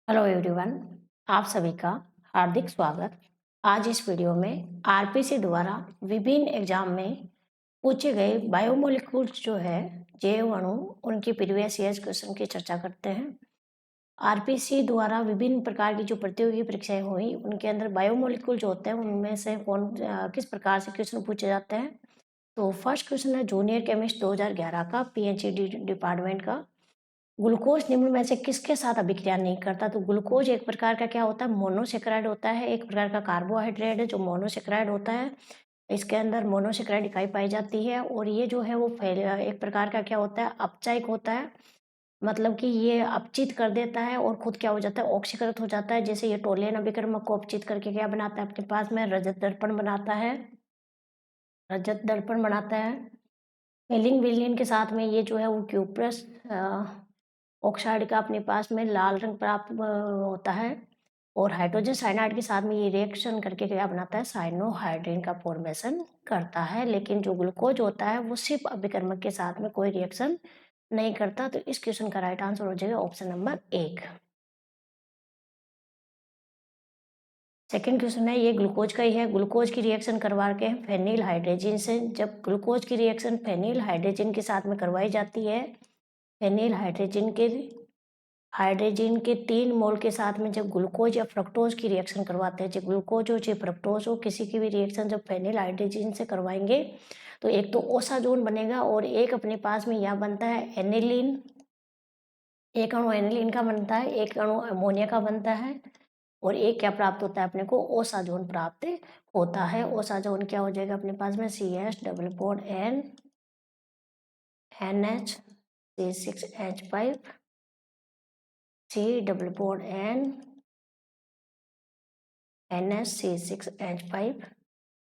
Hello everyone, आप सभी का हार्दिक स्वागत। आज इस वीडियो में आरपीसी द्वारा विभिन्न एग्जाम में पूछे गए बायोमोलिक्यूल्स जो है जैव अणु उनकी प्रीवियस ईयर्स क्वेश्चन की चर्चा करते हैं। आरपीसी द्वारा विभिन्न प्रकार की जो प्रतियोगी परीक्षाएं हुई उनके अंदर बायोमोलिक्यूल जो होते हैं उनमें से किस प्रकार से क्वेश्चन पूछे जाते हैं। तो फर्स्ट क्वेश्चन है जूनियर केमिस्ट 2011 का पीएचडी डिपार्टमेंट का। ग्लूकोज निम्न में से किसके साथ अभिक्रिया नहीं करता? तो ग्लूकोज एक प्रकार का क्या होता है? मोनोसेक्राइड होता है, एक प्रकार का कार्बोहाइड्रेट है जो मोनोसेक्राइड होता है। इसके अंदर मोनोसेक्राइड इकाई पाई जाती है और ये जो है वो एक प्रकार का क्या होता है? अपचायक होता है। मतलब कि ये अपचित कर देता है और खुद क्या हो जाता है? ऑक्सीकृत हो जाता है। जैसे ये टोलेन अभिकर्मक को अपचित करके क्या बनाता है? अपने पास में रजत दर्पण बनाता है। रजत दर्पण बनाता है। हेलिंग विलयन के साथ में ये जो है वो क्यूप्रस ऑक्साइड का अपने पास में लाल रंग प्राप्त होता है और हाइड्रोजन साइनाइड के साथ में ये रिएक्शन करके क्या बनाता है? साइनोहाइड्रिन का फॉर्मेशन करता है। लेकिन जो ग्लूकोज होता है वो सिर्फ अभिकर्मक के साथ में कोई रिएक्शन नहीं करता। तो इस क्वेश्चन का राइट आंसर हो जाएगा ऑप्शन नंबर 1। सेकेंड क्वेश्चन है ये ग्लूकोज का ही है। ग्लूकोज की रिएक्शन करवा के फेनिल हाइड्रोजन से, जब ग्लूकोज की रिएक्शन फेनिल हाइड्रोजन के साथ में करवाई जाती है, फेनिल हाइड्रोजन के 3 मोल के साथ में जब ग्लूकोज या फ्रक्टोज की रिएक्शन करवाते हैं, चाहे ग्लूकोज हो चाहे फ्रक्टोज हो, किसी की भी रिएक्शन जब फेनिल हाइड्रोजन से करवाएंगे तो एक तो ओसाजोन बनेगा और एक अपने पास में यहाँ बनता है एनिलीन। एक अणु एनिलीन का बनता है, एक अणु अमोनिया का बनता है और एक क्या प्राप्त होता है? अपने को ओसाजोन प्राप्त होता है। ओसाजोन क्या हो जाएगा अपने पास में? CS double bond N NH C6H5 C double bond N NH6H5।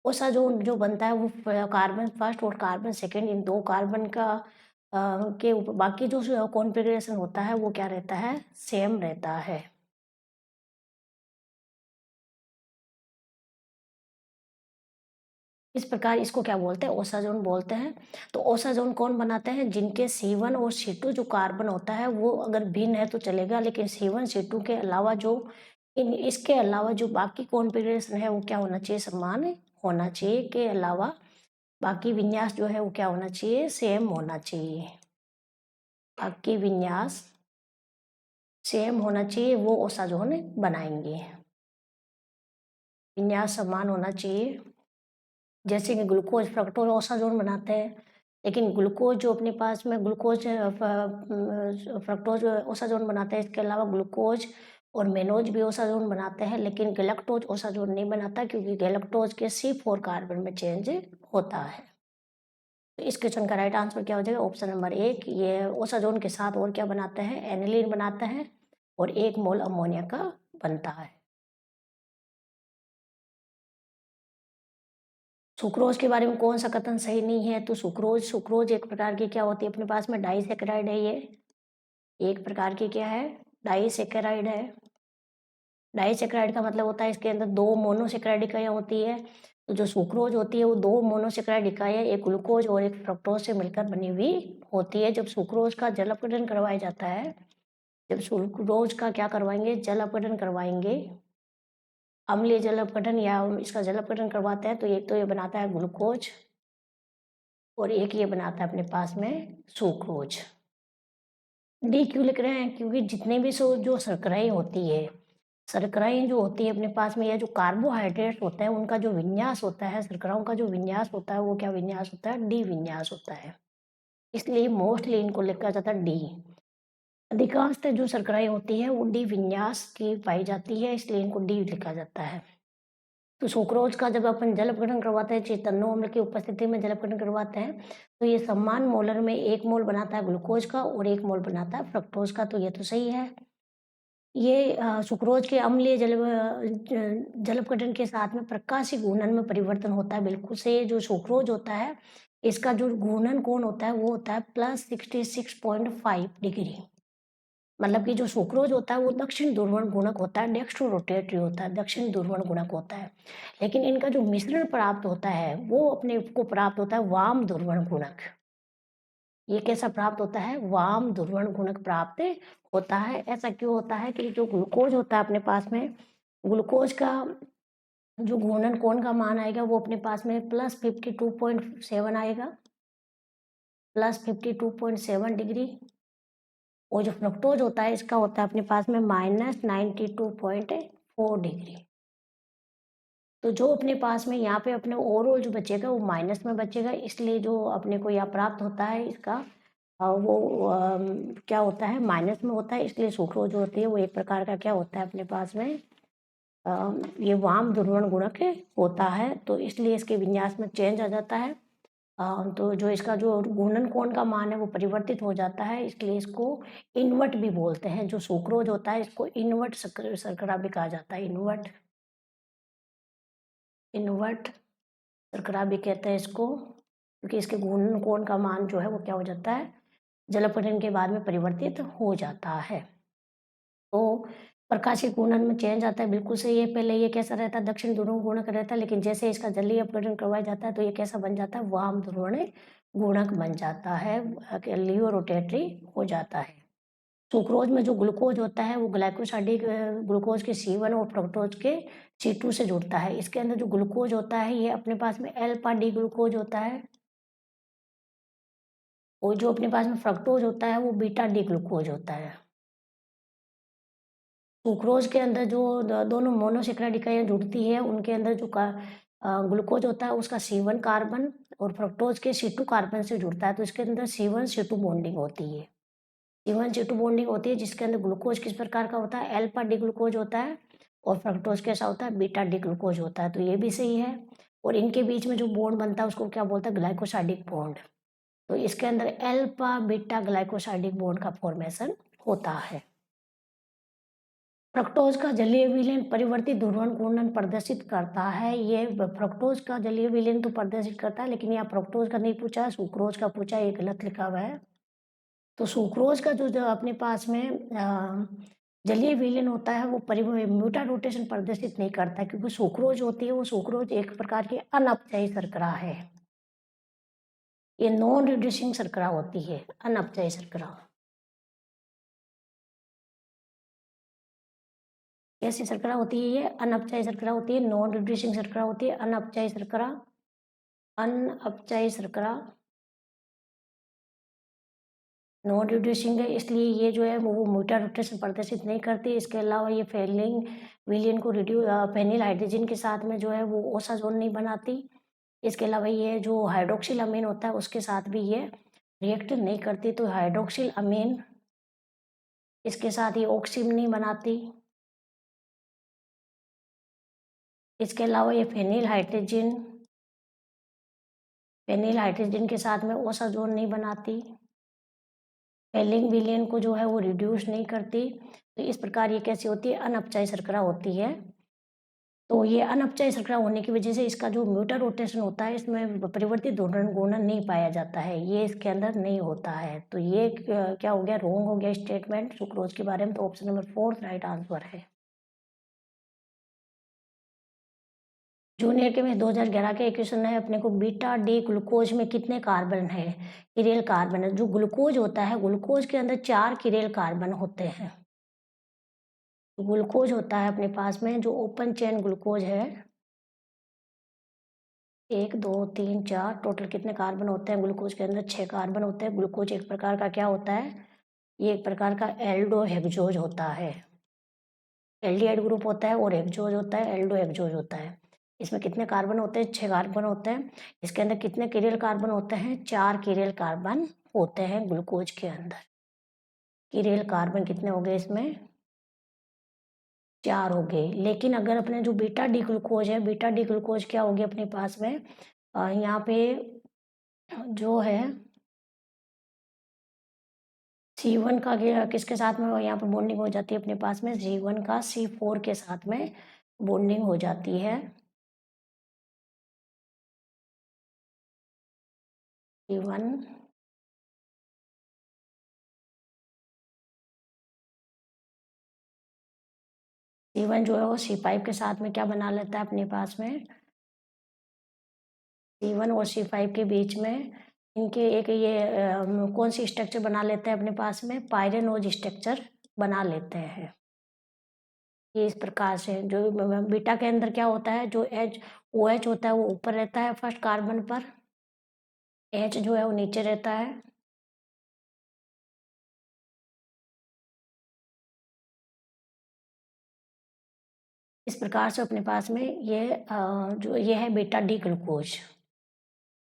Osazone जो बनता है वो कार्बन फर्स्ट और कार्बन सेकेंड, इन 2 कार्बन का के ऊपर बाकी जो कॉन्फ़िगरेशन होता है वो क्या रहता है? सेम रहता है। इस प्रकार इसको क्या बोलते हैं? ओसाजोन बोलते हैं। तो ओसाजोन कौन बनाते हैं? जिनके C1 और C2 जो कार्बन होता है वो अगर भिन्न है तो चलेगा, लेकिन C1 C2 के अलावा जो इसके अलावा जो बाकी कॉन्फ़िगरेशन है वो क्या होना चाहिए? समान होना चाहिए। के अलावा बाकी विन्यास जो है वो क्या होना चाहिए? सेम होना चाहिए। बाकी विन्यास सेम होना चाहिए, वो ओसाजोन बनाएंगे। विन्यास समान होना चाहिए। जैसे कि ग्लूकोज फ्रक्टोज ओसाजोन बनाते हैं, लेकिन ग्लूकोज जो अपने पास में ग्लूकोज फ्रक्टोज ओसाजोन बनाते हैं, इसके अलावा ग्लूकोज और मेनोज भी ओसाजोन बनाते हैं, लेकिन गैलेक्टोज ओसाजोन नहीं बनाता क्योंकि गैलेक्टोज के C4 कार्बन में चेंज होता है। तो इस क्वेश्चन का राइट आंसर क्या हो जाएगा? Option number 1। ये ओसाजोन के साथ और क्या बनाता है? एनिलीन बनाता है और 1 मोल अमोनिया का बनता है। सुक्रोज के बारे में कौन सा कथन सही नहीं है? तो सुक्रोज एक प्रकार की क्या होती है? अपने पास में डाइसैकेराइड है। ये एक प्रकार की क्या है? डाइसैकेराइड है। डाइसैकेराइड का मतलब होता है इसके अंदर 2 मोनोसैकेराइड इकाइयाँ होती है। तो जो सुक्रोज होती है वो 2 मोनोसैकेराइड इकाइयाँ, एक ग्लूकोज और एक फ्रक्टोज से मिलकर बनी हुई होती है। जब सुक्रोज का जल अपघटन करवाया जाता है, जब सुक्रोज का क्या करवाएंगे? जल अपघटन करवाएंगे, अम्लीय जल अपघटन या इसका जल अपघटन करवाते हैं, तो एक तो ये बनाता है ग्लूकोज और एक ये बनाता है अपने पास में सुक्रोज। डी क्यों लिख रहे हैं? क्योंकि जितने भी जो शर्कराएँ होती है, शर्कराएँ जो होती है अपने पास में, या जो कार्बोहाइड्रेट होता है उनका जो विन्यास होता है, शर्कराओं का जो विन्यास होता है वो क्या विन्यास होता है? डी विन्यास होता है। इसलिए मोस्टली इनको लिखा जाता है डी। अधिकांशतः जो शर्कराएँ होती है वो डी विन्यास की पाई जाती है, इसलिए इनको डी लिखा जाता है। तो सुक्रोज का जब अपन जल अपघटन करवाते हैं, चैतन्य अम्ल की उपस्थिति में जल अपघटन करवाते हैं, तो ये समान मोलर में 1 मोल बनाता है ग्लूकोज का और 1 मोल बनाता है फ्रक्टोज का। तो ये तो सही है। ये सुक्रोज के अम्लीय जल अपघटन के साथ में प्रकाशीय घूर्णन में परिवर्तन होता है। बिल्कुल से जो सुक्रोज होता है इसका जो घूर्णन कोण होता है वो होता है +66.5 डिग्री। मतलब कि जो सुक्रोज होता है वो दक्षिण ध्रुवण गुणक होता है, डेक्स्ट्रो रोटेटरी होता है, दक्षिण ध्रुवण गुणक होता है। लेकिन इनका जो मिश्रण प्राप्त होता है वो अपने को प्राप्त होता है वाम ध्रुवण गुणक। ये कैसा प्राप्त होता है? वाम ध्रुवण गुणक प्राप्त होता है। ऐसा क्यों होता है कि जो ग्लूकोज होता है अपने पास में, ग्लूकोज का जो घूर्णन कोण का मान आएगा वो अपने पास में +52.7 आएगा, +52.7 डिग्री। और जो फ्रक्टोज होता है इसका होता है अपने पास में -92.4 डिग्री। तो जो अपने पास में यहाँ पे अपने ओवरऑल जो बचेगा वो माइनस में बचेगा, इसलिए जो अपने को यहाँ प्राप्त होता है इसका वो क्या होता है? माइनस में होता है, इसलिए सुक्रोज जो होती है वो एक प्रकार का क्या होता है अपने पास में ये वाम ध्रुवण गुणक होता है, तो इसलिए इसके विन्यास में चेंज आ जाता है। तो जो इसका जो घूर्णन कोण का मान है वो परिवर्तित हो जाता है, इसलिए इसको इन्वर्ट भी बोलते हैं। जो सुक्रोज होता है इसको इन्वर्ट शर्करा भी कहा जाता है। इन्वर्ट शर्करा भी कहते हैं इसको, क्योंकि इसके घूर्णन कोण का मान जो है वो क्या हो जाता है? जलपतन के बाद में परिवर्तित हो जाता है। तो प्रकाश के घूर्णन में चेंज आता है, बिल्कुल सही है। पहले ये कैसा रहता है? दक्षिण ध्रुव गुणक रहता है, लेकिन जैसे इसका जलीय अपघटन करवाया जाता है तो ये कैसा बन जाता है? वाम ध्रुवण गुणक बन जाता है, लियो रोटेटरी हो जाता है। सुक्रोज में जो ग्लूकोज होता है वो ग्लाइकोसाइडिक ग्लूकोज के C1 और फ्रक्टोज के C2 से जुड़ता है। इसके अंदर जो ग्लूकोज होता है ये अपने पास में अल्फा डी ग्लूकोज होता है, और जो अपने पास में फ्रक्टोज होता है वो बीटा डी ग्लूकोज होता है। सुक्रोज के अंदर जो दोनों मोनोसेकेराइड इकाइयाँ जुड़ती है उनके अंदर जो ग्लूकोज होता है उसका C1 कार्बन और फ्रक्टोज के C2 कार्बन से जुड़ता है, तो इसके अंदर C1 C2 बॉन्डिंग होती है। C1 C2 बॉन्डिंग होती है जिसके अंदर ग्लूकोज किस प्रकार का होता है? अल्फा डी ग्लूकोज होता है, और फ्रक्टोज कैसा होता है? बीटा डी ग्लूकोज होता है, तो ये भी सही है। और इनके बीच में जो बॉन्ड बनता है उसको क्या बोलता है? Glycosidic bond. तो इसके अंदर अल्फा बीटा ग्लाइकोसाइडिक बॉन्ड का फॉर्मेशन होता है। फ्रक्टोज का जलीय विलयन परिवर्तित ध्रुवण घूर्णन प्रदर्शित करता है। ये फ्रक्टोज का जलीय विलयन तो प्रदर्शित करता है, लेकिन यहाँ फ्रक्टोज का नहीं पूछा है, सुक्रोज का पूछा है, ये गलत लिखा हुआ है। तो सुक्रोज का जो अपने पास में जलीय विलयन होता है वो म्यूटा रोटेशन प्रदर्शित नहीं करता, क्योंकि सुक्रोज होती है वो सुक्रोज एक प्रकार की अनअपचयी शर्करा है। ये नॉन रिड्यूसिंग शर्करा होती है, अनअपचयी शर्करा। कैसी शर्करा होती है? ये अनअपचयी शर्करा होती है, नॉन रिड्यूसिंग शर्करा होती है, अनअपचयी शर्करा। अनअपचयी शर्करा नॉन रिड्यूसिंग है, इसलिए ये जो है वो म्यूटा रोटेशन प्रदर्शित नहीं करती। इसके अलावा ये फेनिल विलयन को फेनिल हाइड्रोजन के साथ में जो है वो ओसाजोन नहीं बनाती। इसके अलावा ये जो हाइड्रोक्सिल अमीन होता है उसके साथ भी ये रिएक्ट नहीं करती, तो हाइड्रोक्सिल अमीन इसके साथ ये ऑक्सिम नहीं बनाती। इसके अलावा ये फेनिल हाइड्रोजन के साथ में ओसाजोन नहीं बनाती। फेनिल विलयन को जो है वो रिड्यूस नहीं करती। तो इस प्रकार ये कैसी होती है? अनअपचयी शर्करा होती है। तो ये अनअपचयी शर्करा होने की वजह से इसका जो म्यूटा रोटेशन होता है इसमें परिवर्तित घूर्णन गुणन नहीं पाया जाता है, ये इसके अंदर नहीं होता है। तो ये क्या हो गया? रॉन्ग हो गया स्टेटमेंट सुक्रोज के बारे में। तो ऑप्शन नंबर 4 राइट आंसर है। जूनियर के में 2011 के क्वेश्चन है अपने को, बीटा डी ग्लूकोज में कितने कार्बन है? किरेल कार्बन है। जो ग्लूकोज होता है, ग्लूकोज के अंदर 4 किरेल कार्बन होते हैं। ग्लूकोज होता है अपने पास में जो ओपन चेन ग्लूकोज है, 1 2 3 4 टोटल कितने कार्बन होते हैं? ग्लूकोज के अंदर 6 कार्बन होते हैं। ग्लूकोज एक प्रकार का क्या होता है? ये एक प्रकार का एल्डोहेक्सोज होता है। एल्डिहाइड ग्रुप होता है और हेक्सोज होता है, एल्डोहेक्सोज होता है। इसमें कितने कार्बन होते हैं? 6 कार्बन होते हैं। इसके अंदर कितने किरेल कार्बन होते हैं? 4 किरेल कार्बन होते हैं ग्लूकोज के अंदर। किरेल कार्बन कितने हो गए इसमें? 4 हो गए। लेकिन अगर अपने जो बीटा डी ग्लूकोज है, बीटा डी ग्लूकोज क्या होगी अपने पास में? यहाँ पे जो है C1 का किसके साथ में यहाँ पर बॉन्डिंग हो जाती है अपने पास में? C1 का C4 के साथ में बॉन्डिंग हो जाती है। C1 C1 जो है वो C5 के साथ में क्या बना लेता है अपने पास में? C1 और C5 के बीच में इनके एक ये कौन सी स्ट्रक्चर बना लेते हैं अपने पास में, पायरेनोज स्ट्रक्चर बना लेते हैं। ये इस प्रकार से जो बीटा के अंदर क्या होता है, जो एच OH होता है वो ऊपर रहता है फर्स्ट कार्बन पर, H जो है वो नीचे रहता है। इस प्रकार से अपने पास में ये जो ये है beta D glucose,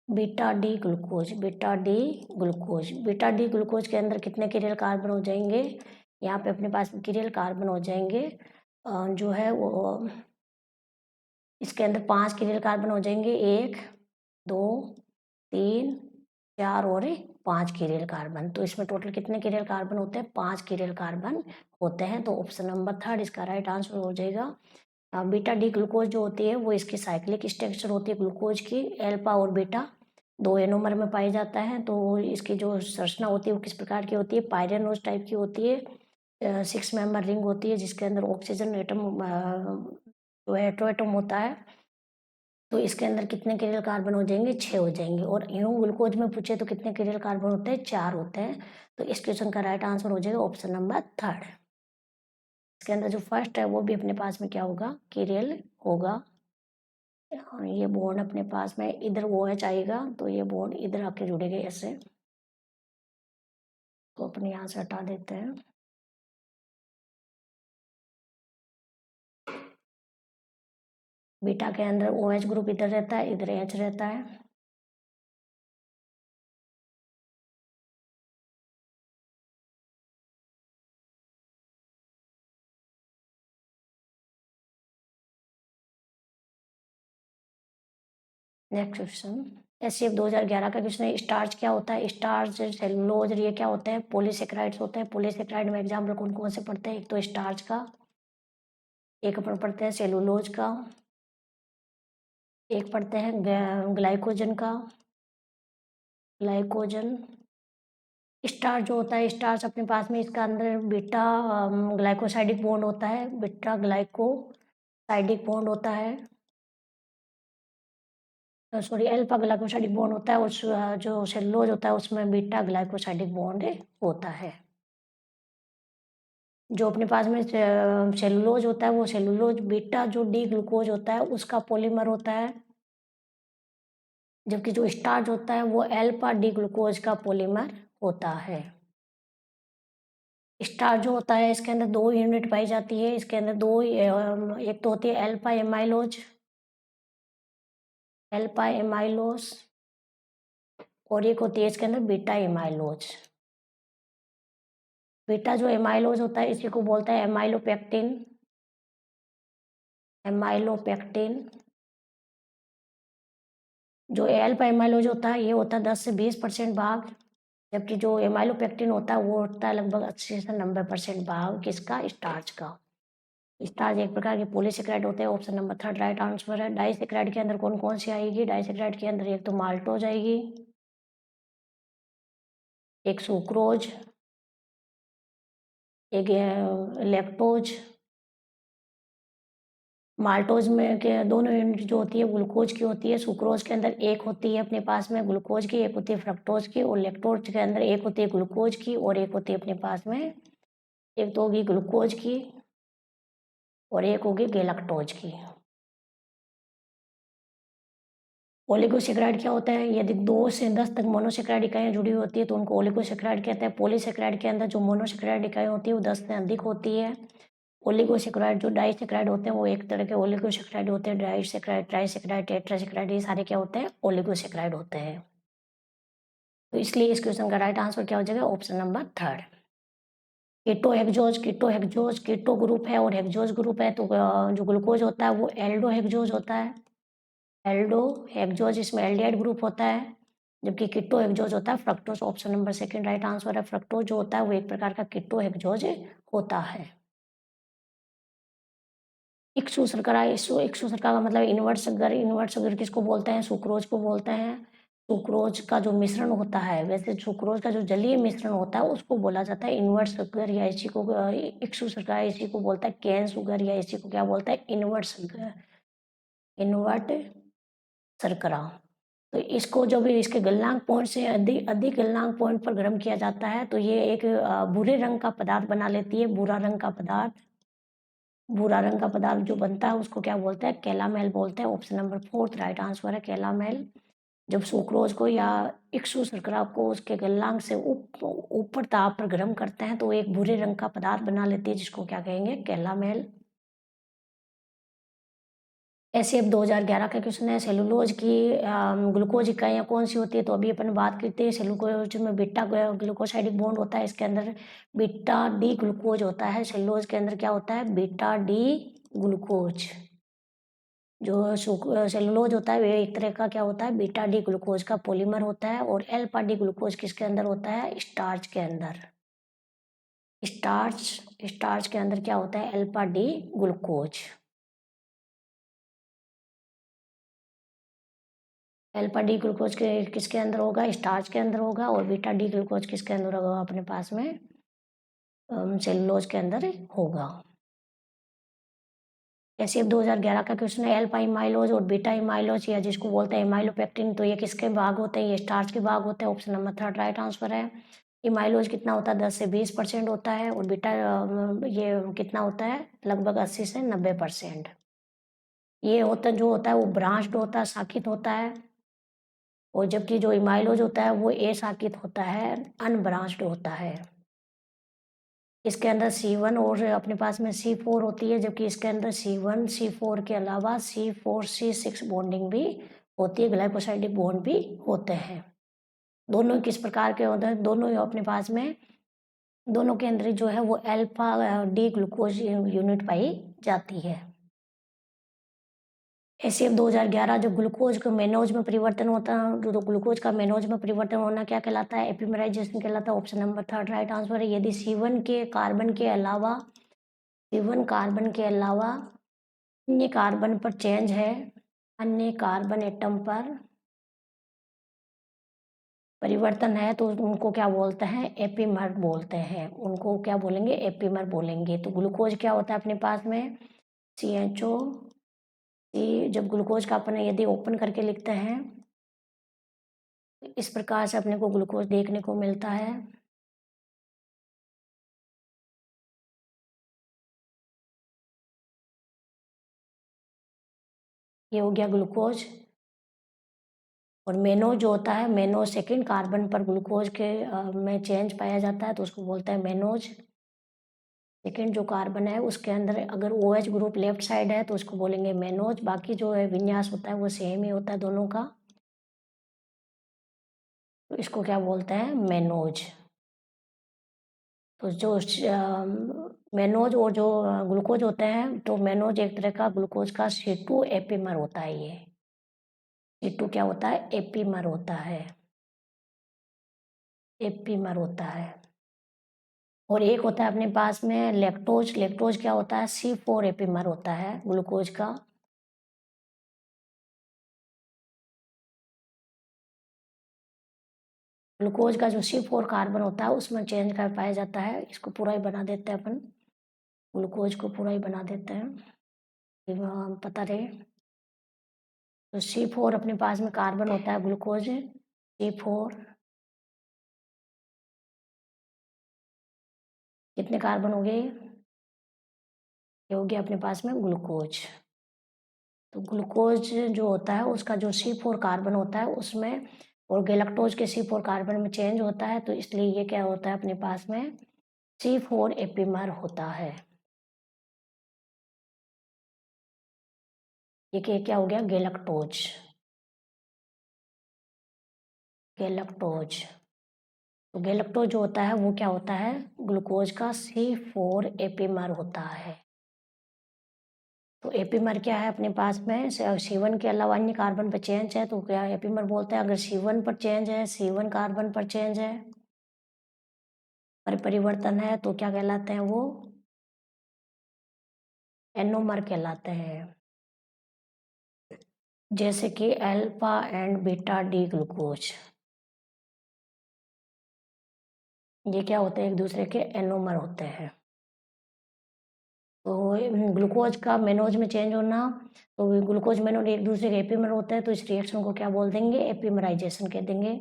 beta D glucose, beta D glucose. Beta D glucose के अंदर कितने किरियल कार्बन हो जाएंगे, यहाँ पे अपने पास में किरियल कार्बन हो जाएंगे जो है वो इसके अंदर 5 किरियल कार्बन हो जाएंगे, 1 2 3 4 और 5 किरियल कार्बन। तो इसमें टोटल कितने किरियल कार्बन होते हैं, 5 किरियल कार्बन होते हैं। तो ऑप्शन नंबर 3 इसका राइट आंसर हो जाएगा। बीटा डी ग्लूकोज जो होती है वो इसकी साइक्लिक स्ट्रक्चर होती है ग्लूकोज की, एल्फा और बीटा 2 एनोमर में पाई जाता है। तो इसकी जो संरचना होती है वो किस प्रकार की होती है, पायरेनोज टाइप की होती है। 6 मेंबर रिंग होती है जिसके अंदर ऑक्सीजन एटम जो हेटेरोएटम होता है। तो इसके अंदर कितने किरियल कार्बन हो जाएंगे, 6 हो जाएंगे। और यूं ग्लूकोज में पूछे तो कितने किरियल कार्बन होते हैं, 4 होते हैं। तो इस क्वेश्चन का राइट आंसर हो जाएगा ऑप्शन नंबर 3। इसके अंदर जो फर्स्ट है वो भी अपने पास में क्या होगा, किरियल होगा। और ये बॉन्ड अपने पास में इधर वो OH आएगा तो ये बॉन्ड इधर आके जुड़ेगा ऐसे। तो अपने यहाँ से हटा देते हैं। बीटा के अंदर OH ग्रुप इधर रहता है, इधर H रहता है। नेक्स्ट क्वेश्चन SCF 2011 का क्वेश्चन है, स्टार्च क्या होता है, स्टार्च सेलुलोज ये क्या होते हैं, पॉलीसेकेराइड्स होते हैं। पॉलीसेकेराइड में एग्जाम्पल कौन कौन से पढ़ते हैं, एक तो स्टार्च का, एक अपन पढ़ते हैं सेलुलोज का, एक पढ़ते हैं ग्लाइकोजन का, ग्लाइकोजन। स्टार्च जो होता है, स्टार्च अपने पास में इसका अंदर बीटा ग्लाइकोसाइडिक बॉन्ड होता है, बीटा ग्लाइकोसाइडिक बॉन्ड होता है, सॉरी अल्फा ग्लाइकोसाइडिक बॉन्ड होता है। उस जो सेलुलोज होता है उसमें बीटा ग्लाइकोसाइडिक बॉन्ड होता है। जो अपने पास में सेलुलोज होता है वो सेलुलोज बीटा जो डी ग्लूकोज होता है उसका पॉलीमर होता है, जबकि जो स्टार्च होता है वो अल्फा डी ग्लूकोज का पॉलीमर होता है। स्टार्च जो होता है इसके अंदर 2 यूनिट पाई जाती है, इसके अंदर 2 एक तो होती है अल्फा एमाइलोज, अल्फा एमाइलोज, और एक होती है इसके अंदर बीटा एमाइलोज। बीटा जो एमाइलोज होता है इसी को बोलते हैं एमाइलोपेक्टिन, एमाइलोपेक्टिन। जो अल्फा एमाइलोज होता है ये होता है 10 से 20% भाग, जबकि जो एमाइलोपेक्टिन होता है वो होता है लगभग 80 से 90% भाग किसका, स्टार्च का। स्टार्च एक प्रकार के पॉलीसेकेराइड होते हैं। ऑप्शन नंबर 3 राइट आंसर है। डाइसेकेराइड के अंदर कौन कौन सी आएगी, डाइसेकेराइड के अंदर एक तो माल्टोज आएगी, एक सुक्रोज, एक लैक्टोज। माल्टोज में के दोनों यूनिट जो होती है ग्लूकोज की होती है, सुक्रोज के अंदर एक होती है अपने पास में ग्लूकोज की, एक होती है फ्रक्टोज की, और लैक्टोज के अंदर एक होती है ग्लूकोज की और एक होती है अपने पास में, एक तो होगी ग्लूकोज की और एक होगी गैलेक्टोज की। ओलिगोसेकेराइड क्या होता है, यदि 2 से 10 तक मोनोसेकेराइड इकाइयाँ जुड़ी होती है तो उनको ओलिगोसेकेराइड कहते हैं। पॉलीसेकेराइड के अंदर जो मोनोसेकेराइड इकाई होती है वो 10 से अधिक होती है। ओलिगोसेकेराइड जो डाइसेकेराइड होते हैं वो एक तरह के ओलिगोसेकेराइड होते हैं, डाइसेकेराइड, ट्राइसेकेराइड, टेट्रासेकेराइड, ये सारे क्या होते हैं, ओलिगोसेकेराइड होते हैं। तो इसलिए इस क्वेश्चन का राइट आंसर क्या हो जाएगा, option number 3। Keto hexose, keto hexose keto group है और हेक्सोज ग्रुप है, तो जो ग्लूकोज होता है वो एल्डो हेक्सोज होता है, एल्डो हेक्सोज, इसमें एल्डिहाइड ग्रुप होता है। जबकि कीटो हेक्सोज होता है fructose. Option number 2 right answer है। फ्रक्टोज जो होता है वो एक प्रकार का कीटो हेक्सोज होता है। इक्सु शर्करा, इक्सु शर्करा का मतलब इन्वर्ट शुगर किसको बोलते हैं, सुक्रोज को बोलते हैं। सुक्रोज का जो मिश्रण होता है, वैसे सुक्रोज का जो जलीय मिश्रण होता है उसको बोला जाता है इन्वर्ट शुगर, या इसी को इक्सु शर्करा, इसी को बोलता है कैन शुगर, या इसी को क्या बोलता है, इन्वर्ट शुगर, इन्वर्ट शर्करा। तो इसको जब इसके गलनांक पॉइंट से अधिक अधिक गलनांक पॉइंट पर गर्म किया जाता है तो ये एक भूरे रंग का पदार्थ बना लेती है। भूरा रंग का पदार्थ, भूरा रंग का पदार्थ जो बनता है उसको क्या बोलते हैं? कैलामेल बोलते हैं। ऑप्शन नंबर 4 राइट आंसर है कैलामेल। जब सुक्रोज को या इक्सु शर्करा को उसके गलनांक से ऊपर ताप पर गर्म करते हैं तो वो एक भूरे रंग का पदार्थ बना लेती है जिसको क्या कहेंगे? कैलामेल। एसएफ 2011 का क्वेश्चन है सेलुलोज की ग्लूकोज इकाइयाँ कौन सी होती है? तो अभी अपन बात करते हैं सेलुलोज में बीटा ग्लूकोसाइडिक बॉन्ड होता है, इसके अंदर बीटा डी ग्लूकोज होता है। सेलुलोज के अंदर क्या होता है? Beta D glucose. जो सेलुलोज होता है वे एक तरह का क्या होता है? बीटा डी ग्लूकोज का पॉलीमर होता है। और एल्फा डी ग्लूकोज किसके अंदर होता है? स्टार्च के अंदर। स्टार्च स्टार्च के अंदर क्या होता है? Alpha D glucose. Alpha D glucose के किसके अंदर होगा? स्टार्च के अंदर होगा। और बीटा डी ग्लूकोज किसके अंदर होगा? अपने पास में सेलुलोज के अंदर होगा। ऐसे अब 2011 का क्वेश्चन है अल्फा इमाइलोज और बीटा इमाइलोज या जिसको बोलते हैं इमाइलोपेक्टिन, तो ये किसके भाग होते हैं? ये स्टार्च के भाग होते हैं। ऑप्शन नंबर 3 राइट आंसर है। इमाइलोज कितना होता है? 10 से 20% होता है। और बीटा ये कितना होता है? लगभग 80 से 90%। ये होता जो होता है वो ब्रांच्ड होता है, शाखित होता है। और जबकि जो इमाइलोज होता है वो अशाखित होता है, अनब्रांच्ड होता है। इसके अंदर C1 और अपने पास में C4 होती है, जबकि इसके अंदर C1 C4 के अलावा C4 C6 बॉन्डिंग भी होती है, ग्लाइकोसाइडिक बॉन्ड भी होते हैं। दोनों किस प्रकार के होते हैं? दोनों ही अपने पास में दोनों के अंदर जो है वो अल्फा डी ग्लूकोज यूनिट पाई जाती है। एसीएफ 2011 जो ग्लूकोज को मेनोज में परिवर्तन होता है, जो ग्लूकोज का मेनोज में परिवर्तन होना क्या कहलाता है? एपिमेराइजेशन कहलाता है। ऑप्शन नंबर 3 राइट आंसर है। यदि C1 के कार्बन के अलावा C1 कार्बन के अलावा अन्य कार्बन पर चेंज है, अन्य कार्बन एटम पर परिवर्तन है तो उनको क्या बोलते हैं? एपीमर बोलते हैं। उनको क्या बोलेंगे? एपीमर बोलेंगे। तो ग्लूकोज क्या होता है अपने पास में? CHO। जब ग्लूकोज का अपन यदि ओपन करके लिखते हैं इस प्रकार से अपने को ग्लूकोज देखने को मिलता है। ये हो गया ग्लूकोज। और मेनो जो होता है, मेनो सेकंड कार्बन पर ग्लूकोज के में चेंज पाया जाता है तो उसको बोलते हैं मेनोज। सेकंड जो कार्बन है उसके अंदर अगर OH ग्रुप लेफ्ट साइड है तो उसको बोलेंगे मेनोज। बाकी जो है विन्यास होता है वो सेम ही होता है दोनों का, तो इसको क्या बोलते हैं? मेनोज। तो जो मेनोज और जो ग्लूकोज होते हैं तो मेनोज एक तरह का ग्लूकोज का C2 एपीमर होता है। ये C2 क्या होता है? एपीमर होता है। एपीमर होता है। और एक होता है अपने पास में लैक्टोज। लैक्टोज क्या होता है? C4 एपीमर होता है ग्लूकोज का। ग्लूकोज का जो C4 कार्बन होता है उसमें चेंज कर पाया जाता है। इसको पूरा ही बना देते हैं अपन, ग्लूकोज को पूरा ही बना देते हैं, पता रहे। तो C4 अपने पास में कार्बन होता है ग्लूकोज C4। कितने कार्बन हो गए? ये हो गया अपने पास में ग्लूकोज। तो ग्लूकोज जो होता है उसका जो C4 कार्बन होता है उसमें और गैलेक्टोज के C4 कार्बन में चेंज होता है, तो इसलिए ये क्या होता है अपने पास में? C4 एपीमर होता है। ये क्या हो गया? गैलेक्टोज। गैलेक्टोज। तो गैलेक्टोज जो होता है वो क्या होता है? ग्लूकोज का C4 एपीमर होता है। तो एपीमर क्या है अपने पास में? C1 के अलावा अन्य कार्बन पर चेंज है तो क्या एपीमर बोलते हैं? अगर C1 पर चेंज है, C1 कार्बन पर चेंज है पर परिवर्तन है तो क्या कहलाते हैं वो? एनोमर कहलाते हैं। जैसे कि alpha and beta D glucose, ये क्या होते हैं? एक दूसरे के एनोमर होते हैं। तो ग्लूकोज का मेनोज में चेंज होना, तो ग्लूकोज मेनोज एक दूसरे के एपीमर होते हैं, तो इस रिएक्शन को क्या बोल देंगे? एपीमराइजेशन कह देंगे।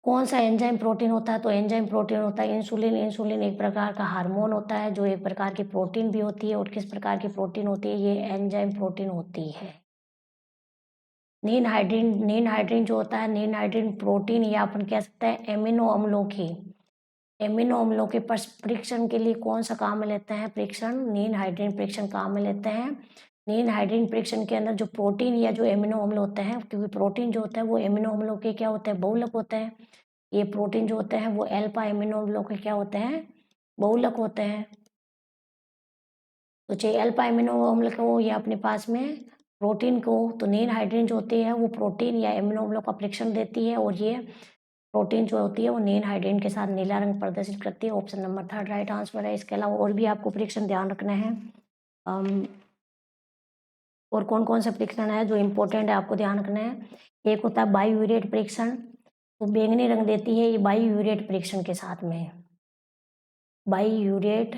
कौन सा एंजाइम प्रोटीन होता है? तो एंजाइम प्रोटीन होता है इंसुलिन। इंसुलिन एक प्रकार का हार्मोन होता है जो एक प्रकार की प्रोटीन भी होती है। और किस प्रकार की प्रोटीन होती है? ये एंजाइम प्रोटीन होती है। नीन हाइड्रीन जो होता है, नीन हाइड्रीन प्रोटीन, या अपन कह सकते हैं एमिनो अम्लों के परीक्षण के लिए कौन सा काम में लेते हैं? परीक्षण नीन हाइड्रीन परीक्षण काम में लेते हैं। नीन हाइड्रीन परीक्षण के अंदर जो प्रोटीन या जो एमिनो अम्ल होते हैं, क्योंकि प्रोटीन जो होता है वो एमिनो अम्लों के क्या होते हैं? बहुलक होते हैं। ये प्रोटीन जो होते हैं वो अल्फा एमिनो अम्लों के क्या होते हैं? बहुलक होते हैं। तो चाहे अल्फा एमिनो अम्ल को या अपने पास में प्रोटीन को, तो नीन हाइड्रीन जो होती है वो प्रोटीन या एमिनो अम्लों का परीक्षण देती है, और ये प्रोटीन जो होती है वो नीन हाइड्रीन के साथ नीला रंग प्रदर्शित करती है। ऑप्शन नंबर 3 राइट आंसर है। इसके अलावा और भी आपको परीक्षण ध्यान रखना है। और कौन कौन से परीक्षण है जो इम्पोर्टेंट है आपको ध्यान रखना है? एक होता है बायोयूरेट परीक्षण, तो बैंगनी रंग देती है ये बायोयूरेट परीक्षण के साथ में। बायोयूरेट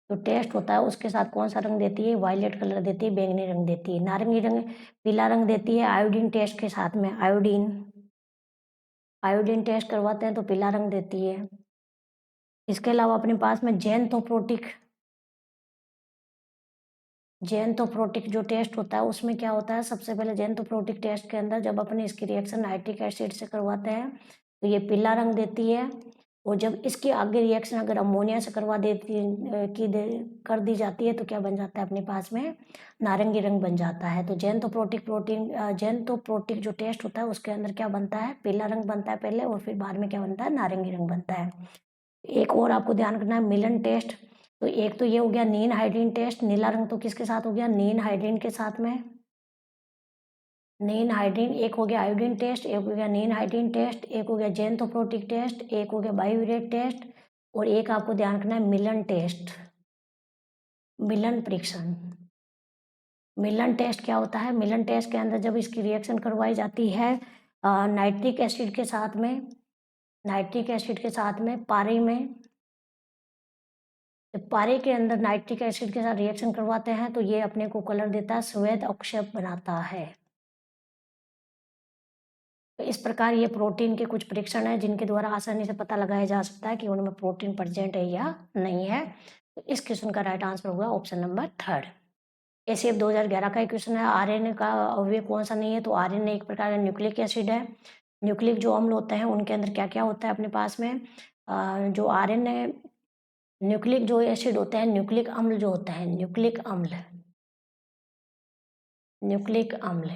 जो टेस्ट होता है उसके साथ कौन सा रंग देती है? वायलेट कलर देती है, बैंगनी रंग देती है। नारंगी रंग, पीला रंग देती है आयोडीन टेस्ट के साथ में। आयोडीन टेस्ट करवाते हैं तो पीला रंग देती है। इसके अलावा अपने पास में जेंथोप्रोटिक जो टेस्ट होता है उसमें क्या होता है? सबसे पहले जेंथोप्रोटिक टेस्ट के अंदर जब अपने इसकी रिएक्शन नाइट्रिक एसिड से करवाते हैं तो ये पीला रंग देती है। और जब इसकी आगे रिएक्शन अगर अमोनिया से कर दी जाती है तो क्या बन जाता है अपने पास में? नारंगी रंग बन जाता है। तो जेंथोप्रोटिक जो टेस्ट होता है उसके अंदर क्या बनता है? पीला रंग बनता है पहले, और फिर बाद में क्या बनता है? नारंगी रंग बनता है। एक और आपको ध्यान रखना है, मिलन टेस्ट। तो एक तो ये हो गया नीन हाइड्रीन टेस्ट, नीला रंग तो किसके साथ हो गया? नीन हाइड्रीन के साथ में। नीन हाइड्रीन, एक हो गया आयोडीन टेस्ट, एक हो गया नीन हाइड्रीन टेस्ट, एक हो गया जेंथोप्रोटिक टेस्ट, एक हो गया बायोयूरेट टेस्ट, और एक आपको ध्यान रखना है मिलन टेस्ट, मिलन परीक्षण। मिलन टेस्ट क्या होता है? मिलन टेस्ट के अंदर जब इसकी रिएक्शन करवाई जाती है नाइट्रिक एसिड के साथ में, पारे में, जब पारे के अंदर नाइट्रिक एसिड के साथ रिएक्शन करवाते हैं तो ये अपने को कलर देता है, श्वेत अवक्षेप बनाता है। तो इस प्रकार ये प्रोटीन के कुछ परीक्षण है जिनके द्वारा आसानी से पता लगाया जा सकता है कि उनमें प्रोटीन प्रेजेंट है या नहीं है। तो इस क्वेश्चन का राइट आंसर होगा ऑप्शन नंबर 3। एसीएफ 2011 का एक क्वेश्चन है, आरएनए का अवयव कौन सा नहीं है? तो आरएनए एक प्रकार का न्यूक्लिक एसिड है। न्यूक्लिक जो अम्ल होते हैं उनके अंदर क्या क्या होता है अपने पास में? जो आरएनए न्यूक्लिक जो एसिड होते हैं, न्यूक्लिक अम्ल जो होते हैं, न्यूक्लिक अम्ल न्यूक्लिक अम्ल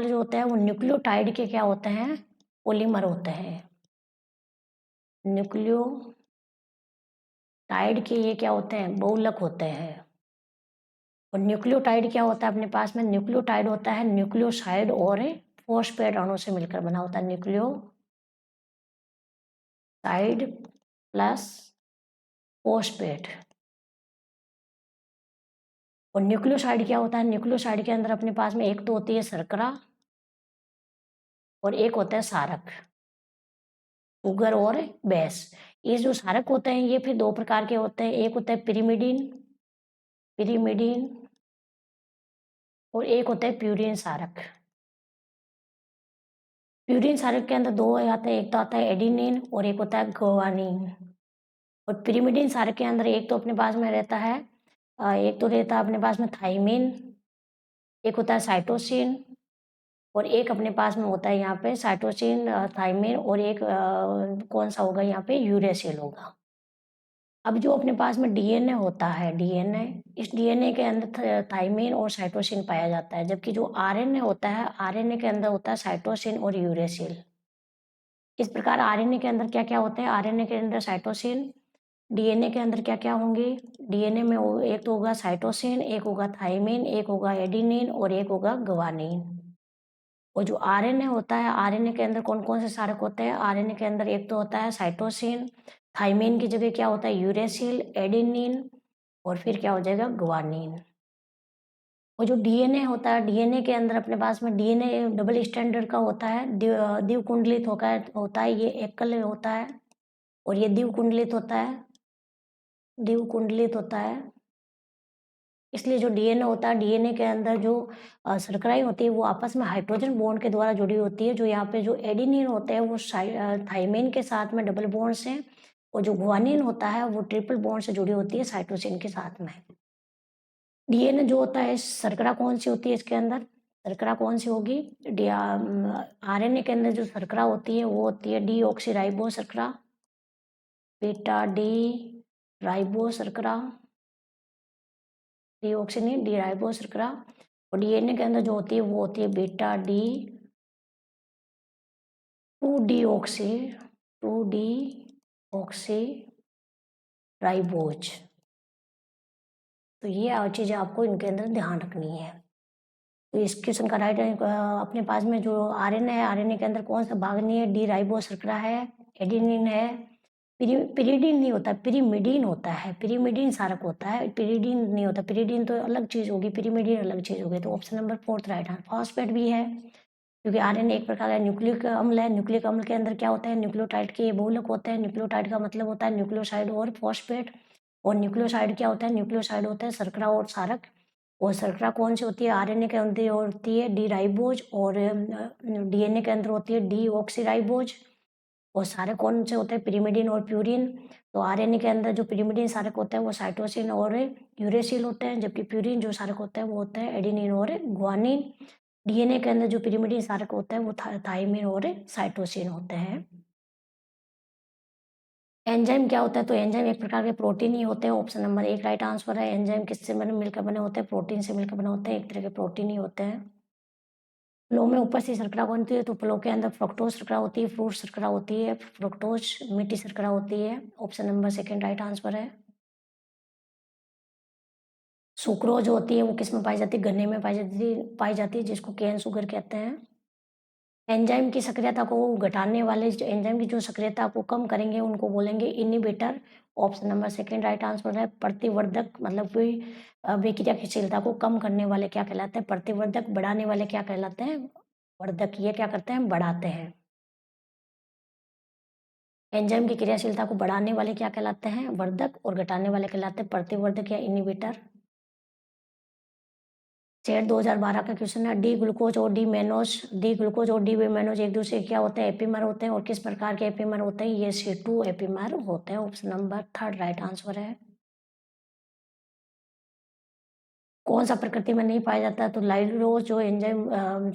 जो होते हैं वो न्यूक्लियोटाइड के क्या होते हैं? पॉलीमर होते हैं। न्यूक्लियोटाइड के ये क्या होते हैं? बहुलक होते हैं। और न्यूक्लियोटाइड क्या होता है अपने पास में? न्यूक्लियोटाइड होता है न्यूक्लियोसाइड और फॉस्फेट अणु से मिलकर बना होता है। Nucleoside plus phosphate. और न्यूक्लियोसाइड क्या होता है? न्यूक्लियोसाइड के अंदर अपने पास में एक तो होती है शर्करा और एक होता है सारक, शुगर और बेस। ये जो सारक होते हैं ये फिर दो प्रकार के होते हैं, एक होता है पिरीमिडीन और एक होता है प्यूरीन सारक। प्यूरीन सारक के अंदर दो आते हैं, एक तो आता है एडिनिन और एक होता है ग्वानिन। और पिरीमिडीन सारक के अंदर एक तो अपने पास में रहता है एक तो रहता है अपने पास में थाइमिन, एक होता है साइटोसिन, और एक अपने पास में होता है यहाँ पे साइटोसिन, थाइमिन, और एक कौन सा होगा यहाँ पे? यूरेसिल होगा। अब जो अपने पास में डीएनए होता है, इस डीएनए के अंदर थाइमिन और साइटोसिन पाया जाता है, जबकि जो आरएनए होता है, आरएनए के अंदर होता है साइटोसिन और यूरेसिल। इस प्रकार आरएनए के अंदर क्या क्या होते हैं? आरएनए के अंदर साइटोसिन, डीएनए के अंदर क्या क्या होंगे? डीएनए में एक तो होगा साइटोसिन, एक होगा थाइमिन, एक होगा एडिनिन और एक होगा ग्वानिन। और जो आरएनए होता है, आरएनए के अंदर कौन कौन से कारक होते हैं? आरएनए के अंदर एक तो होता है साइटोसिन, थाइमिन की जगह क्या होता है? यूरेसिल, एडेनिन, और फिर क्या हो जाएगा? ग्वानिन। और जो डीएनए होता है, डीएनए के अंदर अपने पास में डीएनए डबल स्टैंडर्ड का होता है, द्विकुंडलित होता है, ये एकल होता है। और ये द्विकुंडलित होता है, द्विकुंडलित होता है। इसलिए जो डीएनए होता है, डीएनए के अंदर जो शर्कराएँ होती है वो आपस में हाइड्रोजन बॉन्ड के द्वारा जुड़ी होती है। जो यहाँ पे जो एडेनिन होते हैं वो थाइमिन के साथ में डबल बॉन्ड से, और जो गुआनिन होता है वो ट्रिपल बॉन्ड से जुड़ी होती है साइटोसिन के साथ में। डीएनए जो होता है, शर्करा कौन सी होती है इसके अंदर? शर्करा कौन सी होगी? आरएनए के अंदर जो शर्करा होती है वो होती है डीऑक्सीराइबो शर्करा, बीटा डी राइबो शर्करा, डीऑक्सी नहीं डी राइबो शर्करा। और डीएनए के अंदर जो होती है वो होती है beta D 2 deoxy, 2 deoxy ribose. तो ये चीज़ें आपको इनके अंदर ध्यान रखनी है। तो इस क्वेश्चन का राइट अपने पास में जो आरएनए है, आरएनए के अंदर कौन सा भाग नहीं है? डी राइबो शर्करा है, एडेनिन है, पिरीडिन नहीं होता, पिरीमिडीन होता है, पिरीमिडीन क्षारक होता है, पिरीडिन नहीं होता। पिरीडिन तो अलग चीज़ होगी, पिरीमिडीन अलग चीज़ होगी। तो ऑप्शन नंबर 4 राइट है। फॉस्फेट भी है, क्योंकि आरएनए एक प्रकार का न्यूक्लिक अम्ल है। न्यूक्लिक अम्ल के अंदर क्या होता है? न्यूक्लियोटाइड के बहुलक होते हैं। न्यूक्लियोटाइड का मतलब होता है न्यूक्लियोसाइड और फॉस्फेट। और न्यूक्लियोसाइड क्या होता है? न्यूक्लियोसाइड होता है शर्करा और क्षारक। और शर्करा कौन सी होती है? आरएनए के अंदर होती है डी राइबोज, और डीएनए के अंदर होती है डी ऑक्सीराइबोज। और क्षारक कौन से होते हैं? पिरिमिडिन और प्यूरिन। तो आरएनए के अंदर जो पिरिमिडिन क्षारक होता है वो साइटोसिन और यूरेसिल होते हैं, जबकि प्यूरिन जो क्षारक होता है वो होता है एडेनिन और गुआनिन। डीएनए के अंदर जो पिरिमिडिन क्षारक होता है वो थाइमिन और साइटोसिन होते हैं। एंजाइम क्या होता है? तो एंजाइम एक प्रकार के प्रोटीन ही होते हैं। ऑप्शन नंबर 1 राइट आंसर है। एंजाइम किससे मिलकर बने होते हैं? प्रोटीन से मिलकर बने होते हैं, एक तरह के प्रोटीन ही होते हैं। फ्लो में ऊपर से शर्करा बनती है, तो फ्लो के अंदर फ्रक्टोज शर्करा होती है, फ्रूट शर्करा होती है, फ्रक्टोज मीठी शर्करा होती है। ऑप्शन नंबर 2 राइट आंसर है। सुक्रोज होती है वो किस में पाई जाती है? गन्ने में पाई जाती है, जिसको केन शुगर कहते हैं। एंजाइम की सक्रियता को घटाने वाले, एंजाइम की जो सक्रियता को कम करेंगे उनको बोलेंगे inhibitor. Option number 2 right answer है। प्रतिवर्धक मतलब कोई अभिक्रियाशीलता को कम करने वाले क्या कहलाते हैं? प्रतिवर्धक। बढ़ाने वाले क्या कहलाते हैं? वर्धक। ये क्या करते हैं? बढ़ाते हैं। एंजाइम की क्रियाशीलता को बढ़ाने वाले क्या कहलाते हैं? वर्धक। और घटाने वाले कहलाते हैं प्रतिवर्धक या इनहिबिटर। सेट 2012 का क्वेश्चन है। डी ग्लूकोज और डी मेनोज, डी ग्लूकोज और डी मेनोज एक दूसरे के क्या होते हैं? एपीमर होते हैं। और किस प्रकार के एपीमर होते हैं? ये C2 एपीमर होते हैं। ऑप्शन नंबर 3 राइट आंसर है। कौन सा प्रकृति में नहीं पाया जाता? तो लाइलोज जो एंजाइम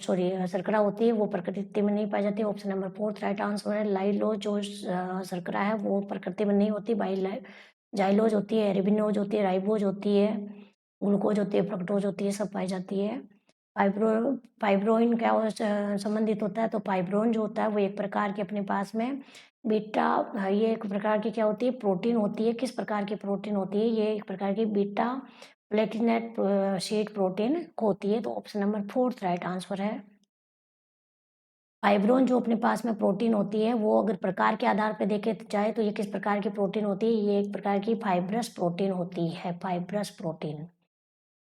शर्करा होती है वो प्रकृति में नहीं पाई जाती। ऑप्शन नंबर 4 राइट आंसर है। लाइलोज जो शर्करा है वो प्रकृति में नहीं होती। जाइलोज होती है, एरिबिनोज होती है, राइबोज होती है, ग्लूकोज होती है, फ्रक्टोज होती है, सब पाई जाती है। फाइब्रोइन क्या संबंधित होता है? तो फाइब्रोन जो होता है वो एक प्रकार के अपने पास में बीटा, ये एक प्रकार की क्या होती है? प्रोटीन होती है। किस प्रकार की प्रोटीन होती है? ये एक प्रकार की बीटा प्लेटिनेट शीट प्रोटीन होती है। तो ऑप्शन नंबर 4 राइट आंसर है। फाइब्रोन जो अपने पास में प्रोटीन होती है वो अगर प्रकार के आधार पर देखे जाए तो ये किस प्रकार की प्रोटीन होती है? ये एक प्रकार की फाइब्रस प्रोटीन होती है, फाइब्रस प्रोटीन।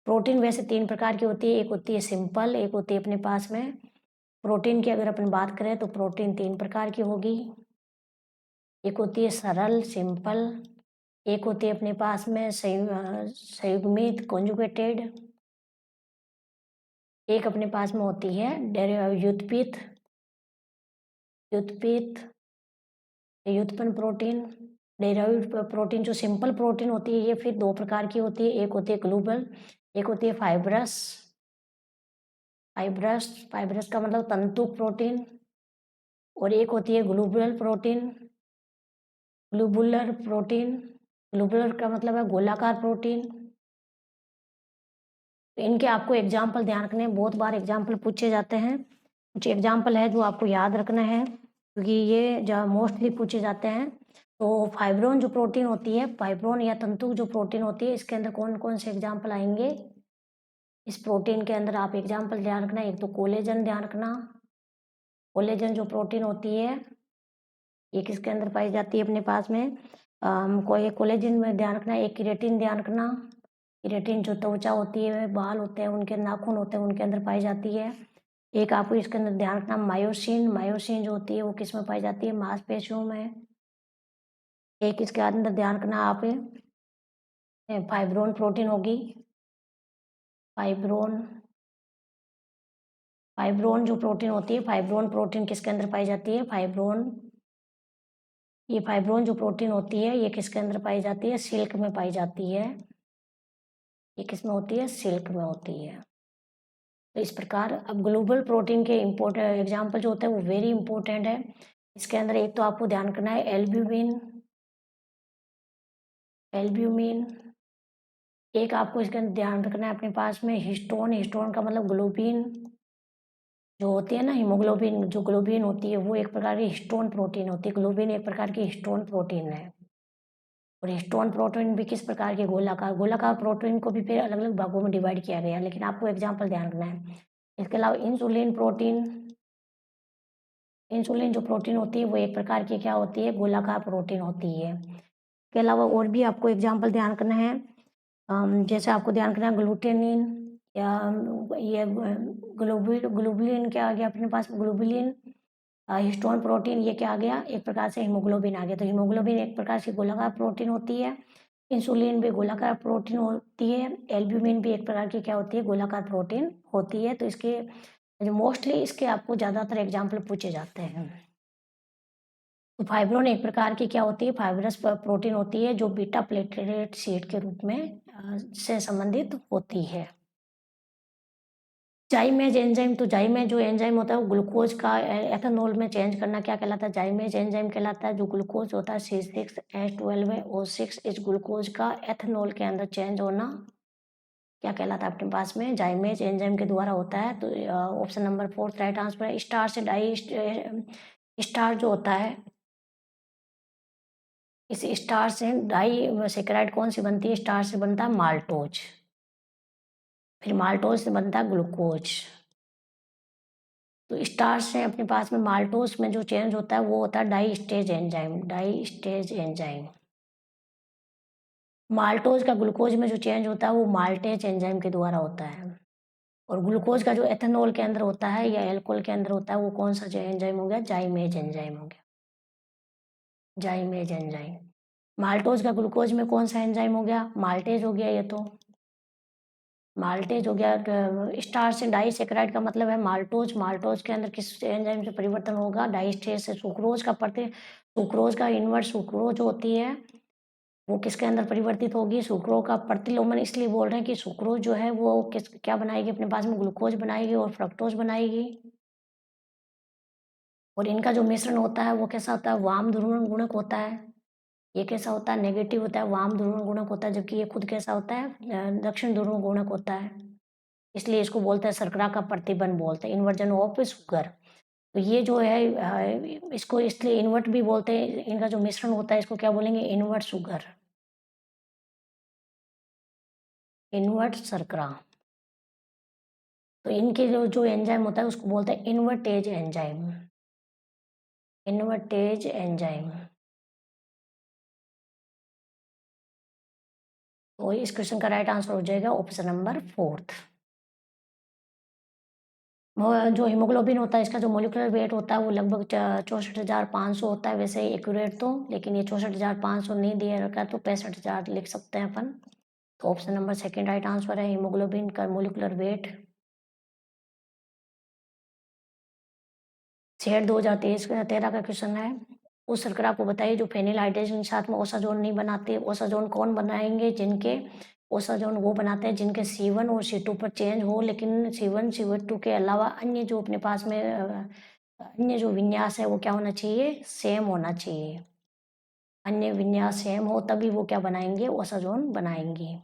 प्रोटीन वैसे 3 प्रकार की होती है। एक होती है सिंपल, एक होती है अपने पास में प्रोटीन की अगर अपन बात करें तो प्रोटीन 3 प्रकार की होगी। एक होती है सरल सिंपल, एक होती है अपने पास में संयुग्मित कॉन्जुगेटेड, एक अपने पास में होती है व्युत्पित व्युत्पित व्युत्पन्न प्रोटीन। डेराइव्ड प्रोटीन जो सिंपल प्रोटीन होती है ये फिर 2 प्रकार की होती है। एक होती है ग्लोबल, एक होती है फाइब्रस। फाइब्रस फाइब्रस का मतलब तंतु प्रोटीन। और एक होती है globular protein, globular protein. Globular का मतलब है गोलाकार प्रोटीन। तो इनके आपको एग्जाम्पल ध्यान रखने हैं, बहुत बार एग्जाम्पल पूछे जाते हैं। कुछ एग्जाम्पल है जो आपको याद रखना है क्योंकि ये जो मोस्टली पूछे जाते हैं। तो फाइब्रोन जो प्रोटीन होती है, फाइब्रोन या तंतु जो प्रोटीन होती है, इसके अंदर कौन कौन से एग्जाम्पल आएंगे? इस प्रोटीन के अंदर आप एग्जाम्पल ध्यान रखना। एक तो कोलेजन ध्यान रखना, कोलेजन जो प्रोटीन होती है ये किसके अंदर पाई जाती है अपने पास में? कोई कोलेजन में ध्यान रखना। एक केराटिन ध्यान रखना, केराटिन जो त्वचा होती है, बाल होते हैं, उनके नाखून होते हैं, उनके अंदर पाई जाती है। एक आपको इसके अंदर ध्यान रखना मायोसिन, मायोसिन जो होती है वो किस में पाई जाती है? मांसपेशियों में। एक इसके अंदर ध्यान रखना आप, फाइब्रोन प्रोटीन होगी। फाइब्रोन फाइब्रोन जो प्रोटीन होती है, फाइब्रोन प्रोटीन किसके अंदर पाई जाती है? ये फाइब्रोन जो प्रोटीन होती है ये किसके अंदर पाई जाती है? सिल्क में पाई जाती है। ये किसमें होती है? सिल्क में होती है। तो इस प्रकार अब ग्लोबल प्रोटीन के इम्पोर्टेंट एग्जाम्पल जो होते हैं वो वेरी इंपॉर्टेंट है। इसके अंदर एक तो आपको ध्यान करना है एल्ब्यूमिन। एक आपको इसके अंदर ध्यान रखना है अपने पास में हिस्टोन का मतलब ग्लोबिन जो होती है ना, हीमोग्लोबिन जो ग्लोबिन होती है वो एक प्रकार की हिस्टोन प्रोटीन होती है। ग्लोबिन एक प्रकार की हिस्टोन प्रोटीन है। और हिस्टोन प्रोटीन भी किस प्रकार के? गोलाकार प्रोटीन को भी फिर अलग अलग भागों में डिवाइड किया गया, लेकिन आपको एग्जाम्पल ध्यान रखना है। इसके अलावा इंसुलिन जो प्रोटीन होती है वो एक प्रकार की क्या होती है? गोलाकार प्रोटीन होती है। इसके अलावा और भी आपको एग्जाम्पल ध्यान करना है। जैसे आपको ध्यान करना है ग्लूटेनिन या ये ग्लोबुलिन क्या आ गया अपने पास? ग्लोबुलिन हिस्टोन प्रोटीन ये क्या आ गया? एक प्रकार से हीमोग्लोबिन आ गया। तो हीमोग्लोबिन एक प्रकार से गोलाकार प्रोटीन होती है। इंसुलिन भी गोलाकार प्रोटीन होती है। एल्ब्यूमिन भी एक प्रकार की क्या होती है? गोलाकार प्रोटीन होती है। तो इसके जो मोस्टली इसके आपको ज़्यादातर एग्जाम्पल पूछे जाते हैं। तो फाइब्रोन एक प्रकार की क्या होती है? फाइब्रस प्रोटीन होती है जो बीटा प्लेटलेट शीट के रूप में से संबंधित होती है। जाइमेज एंजाइम, तो जाइमेज जो एंजाइम होता है वो ग्लूकोज का एथेनॉल में चेंज करना क्या कहलाता है? जाइमेज एंजाइम कहलाता है। जो ग्लूकोज होता है C6H12O6 इस ग्लूकोज का एथेनॉल के अंदर चेंज होना क्या कहलाता है अपने पास में? जाइमेज एंजाइम के द्वारा होता है। तो ऑप्शन नंबर 4 राइट आंसर है। स्टार से डाई स्टार जो होता है, इस स्टार से डाई सेकेराइड कौन सी बनती है? स्टार से बनता है माल्टोज। फिर माल्टोज से बनता है ग्लूकोज। तो स्टार्च से अपने पास में माल्टोज में जो चेंज होता है वो होता है डाई स्टेज एंजाइम। माल्टोज का ग्लूकोज में जो चेंज होता है वो माल्टेज एंजाइम के द्वारा होता है। और ग्लूकोज का जो एथेनॉल के अंदर होता है या एल्कोहल के अंदर होता है वो कौन सा एंजाइम हो गया? जाइमेज एंजाइम हो गया। जाइमेज एंजाइम। माल्टोज का ग्लूकोज में कौन सा एंजाइम हो गया? माल्टेज हो गया। ये तो माल्टेज हो गया। स्टार्च से डाइसेकेराइड का मतलब है माल्टोज। माल्टोज के अंदर किस एंजाइम से परिवर्तन होगा? डाइस्टेज से। सुक्रोज का इन्वर्ट सुक्रोज होती है वो किसके अंदर परिवर्तित होगी? सुक्रोज का प्रतिलोमन इसलिए बोल रहे हैं कि सुक्रोज जो है वो क्या बनाएगी अपने पास में? ग्लूकोज बनाएगी और फ्रक्टोज बनाएगी। और इनका जो मिश्रण होता है वो कैसा होता है? वाम ध्रुवण गुणक होता है। ये कैसा होता है? नेगेटिव होता है, वाम ध्रुवण गुणक होता है। जबकि ये खुद कैसा होता है? दक्षिण ध्रुवण गुणक होता है। इसलिए इसको बोलते हैं शर्करा का प्रतिबंध बोलते हैं, इन्वर्जन ऑफ शुगर। तो ये जो है इसको इसलिए इन्वर्ट भी बोलते हैं। इनका जो मिश्रण होता है इसको क्या बोलेंगे? इन्वर्ट शुगर, इन्वर्ट शर्करा। तो इनके जो जो एंजाइम होता है उसको बोलते हैं इन्वर्टेज एंजाइम। Invertase enzyme. तो इस क्वेश्चन का राइट आंसर हो जाएगा ऑप्शन नंबर 4। जो हीमोग्लोबिन होता है इसका जो मोलिकुलर वेट होता है वो लगभग 64,500 होता है वैसे एक्यूरेट तो, लेकिन ये 64,500 नहीं दिया रखा है तो 65,000 लिख सकते हैं अपन। तो ऑप्शन नंबर 2 राइट आंसर है। हीमोग्लोबिन का मोलिकुलर वेट। शेड 2013 का क्वेश्चन है। उस शर्करा को बताइए जो फेनिल हाइड्रेशन के साथ में ओसाजोन नहीं बनाते। ओसाजोन कौन बनाएंगे? ओसाजोन वो बनाते हैं जिनके C1 और C2 पर चेंज हो, लेकिन C1 C2 के अलावा अन्य जो अपने पास में अन्य जो विन्यास है वो क्या होना चाहिए? सेम होना चाहिए। अन्य विन्यास सेम हो तभी वो क्या बनाएंगे? ओसाजोन बनाएंगे।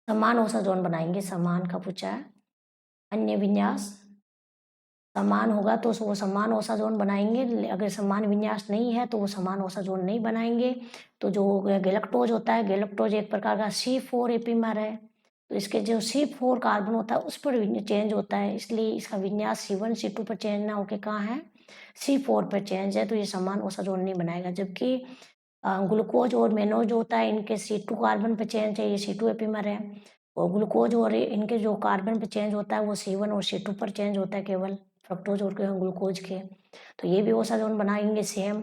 समान ओसाजोन बनाएंगे। समान का पूछा है। अन्य विन्यास समान होगा तो वो समान ओसाजोन बनाएंगे। अगर समान विन्यास नहीं है तो वो समान ओसाजोन नहीं बनाएंगे। तो जो गैलेक्टोज होता है, गैलेक्टोज एक प्रकार का C4 एपीमर है। तो इसके जो C4 कार्बन होता है उस पर चेंज होता है, इसलिए इसका विन्यास C1 C2 पर चेंज ना होकर कहाँ है? C4 पर चेंज है। तो ये समान ओसाजोन नहीं बनाएगा। जबकि ग्लूकोज और मेनोज होता है इनके C2 कार्बन पर चेंज है, ये C2 एपीमर है। और ग्लूकोज और इनके जो कार्बन पर चेंज होता है वो C1 और C2 पर चेंज होता है केवल, फ्रक्टोज और ग्लूकोज के। तो ये भी ओसाजोन बनाएंगे सेम।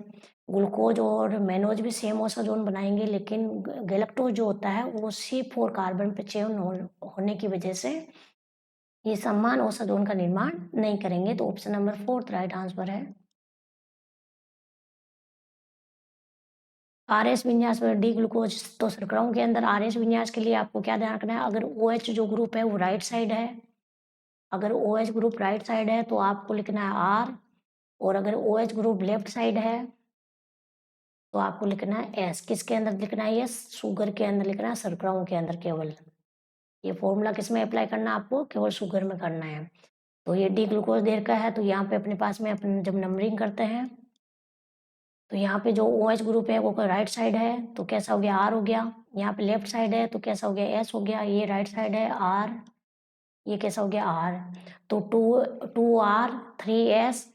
ग्लूकोज और मैनोज भी सेम ओसाजोन बनाएंगे, लेकिन गैलेक्टोज जो होता है वो C4 कार्बन पे चेन होने की वजह से ये समान ओसाजोन का निर्माण नहीं करेंगे। तो ऑप्शन नंबर 4 राइट आंसर है। RS विन्यास में डी ग्लूकोज, तो शर्कराओं के अंदर RS विन्यास के लिए आपको क्या ध्यान रखना है, अगर OH जो ग्रुप है वो राइट साइड है, अगर OH ग्रुप राइट साइड है तो आपको लिखना है R, और अगर OH ग्रुप लेफ्ट साइड है तो आपको लिखना है S। किसके अंदर लिखना है? यस, शुगर के अंदर लिखना है, शर्कराओं के अंदर केवल। ये फॉर्मूला किस में अप्लाई करना है आपको? केवल शुगर में करना है। तो ये डी ग्लूकोज देर का है, तो यहाँ पे अपने पास में अपन जब नंबरिंग करते हैं तो यहाँ पे जो OH ग्रुप है वो राइट साइड है तो कैसा हो गया? R हो गया। यहाँ पे लेफ्ट साइड है तो कैसा हो गया? S हो गया। ये राइट साइड है R, ये कैसा हो गया? R। तो 2R 3S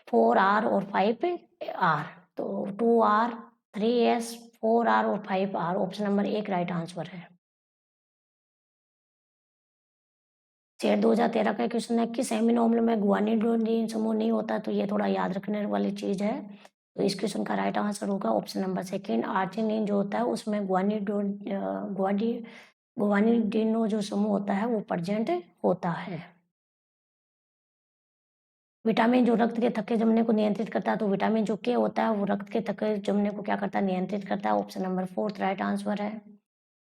4R और 5R, तो 2R 3S 4R और 5R, option number 1 right answer है। सेट 2013 का क्वेश्चन है, किस एमिनो अम्ल में गुआनिडोनिन समूह नहीं होता? तो ये थोड़ा याद रखने वाली चीज है। तो इस क्वेश्चन का राइट आंसर होगा ऑप्शन नंबर 2 आर्जिनिन जो होता है उसमें गुआनिडिनो जो समूह होता है वो प्रेजेंट होता है। विटामिन जो रक्त के थक्के जमने को नियंत्रित करता है, तो विटामिन जो के होता है वो रक्त के थक्के जमने को क्या करता है? नियंत्रित करता है। ऑप्शन नंबर 4 राइट आंसर है।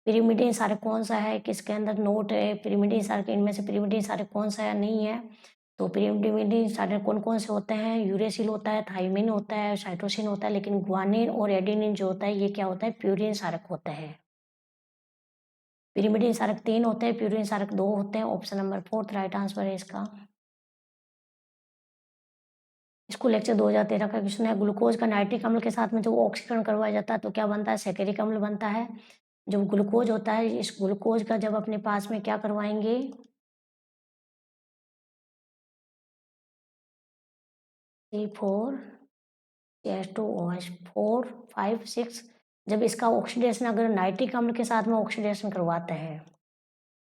पिरिमिडीन सारक कौन सा है? किसके अंदर नोट है पिरिमिडीन सारक? इनमें से पिरिमिडीन सारक कौन सा है? नहीं है। तो पिरिमिडीन सारक कौन कौन से होते हैं? यूरेसिल होता है, थाइमिन होता है, साइटोसिन होता है, लेकिन ग्वानिन और एडेनिन जो होता है ये क्या होता है? प्यूरिन सारक होते हैं। पिरिमिडीन सारक 3 होते हैं, प्यूरिन सारक 2 होते हैं। ऑप्शन नंबर 4 राइट आंसर है इसका। स्कूल लेक्चर 2013 का क्वेश्चन है, ग्लूकोज का नाइट्रिक अम्ल के साथ में जब ऑक्सीकरण करवाया जाता है तो क्या बनता है? सैकरिक अम्ल बनता है। जब ग्लूकोज होता है, इस ग्लूकोज का जब अपने पास में क्या करवाएंगे? C4H2OH4 5 6, जब इसका ऑक्सीडेशन अगर नाइट्रिक अम्ल के साथ में ऑक्सीडेशन करवाते हैं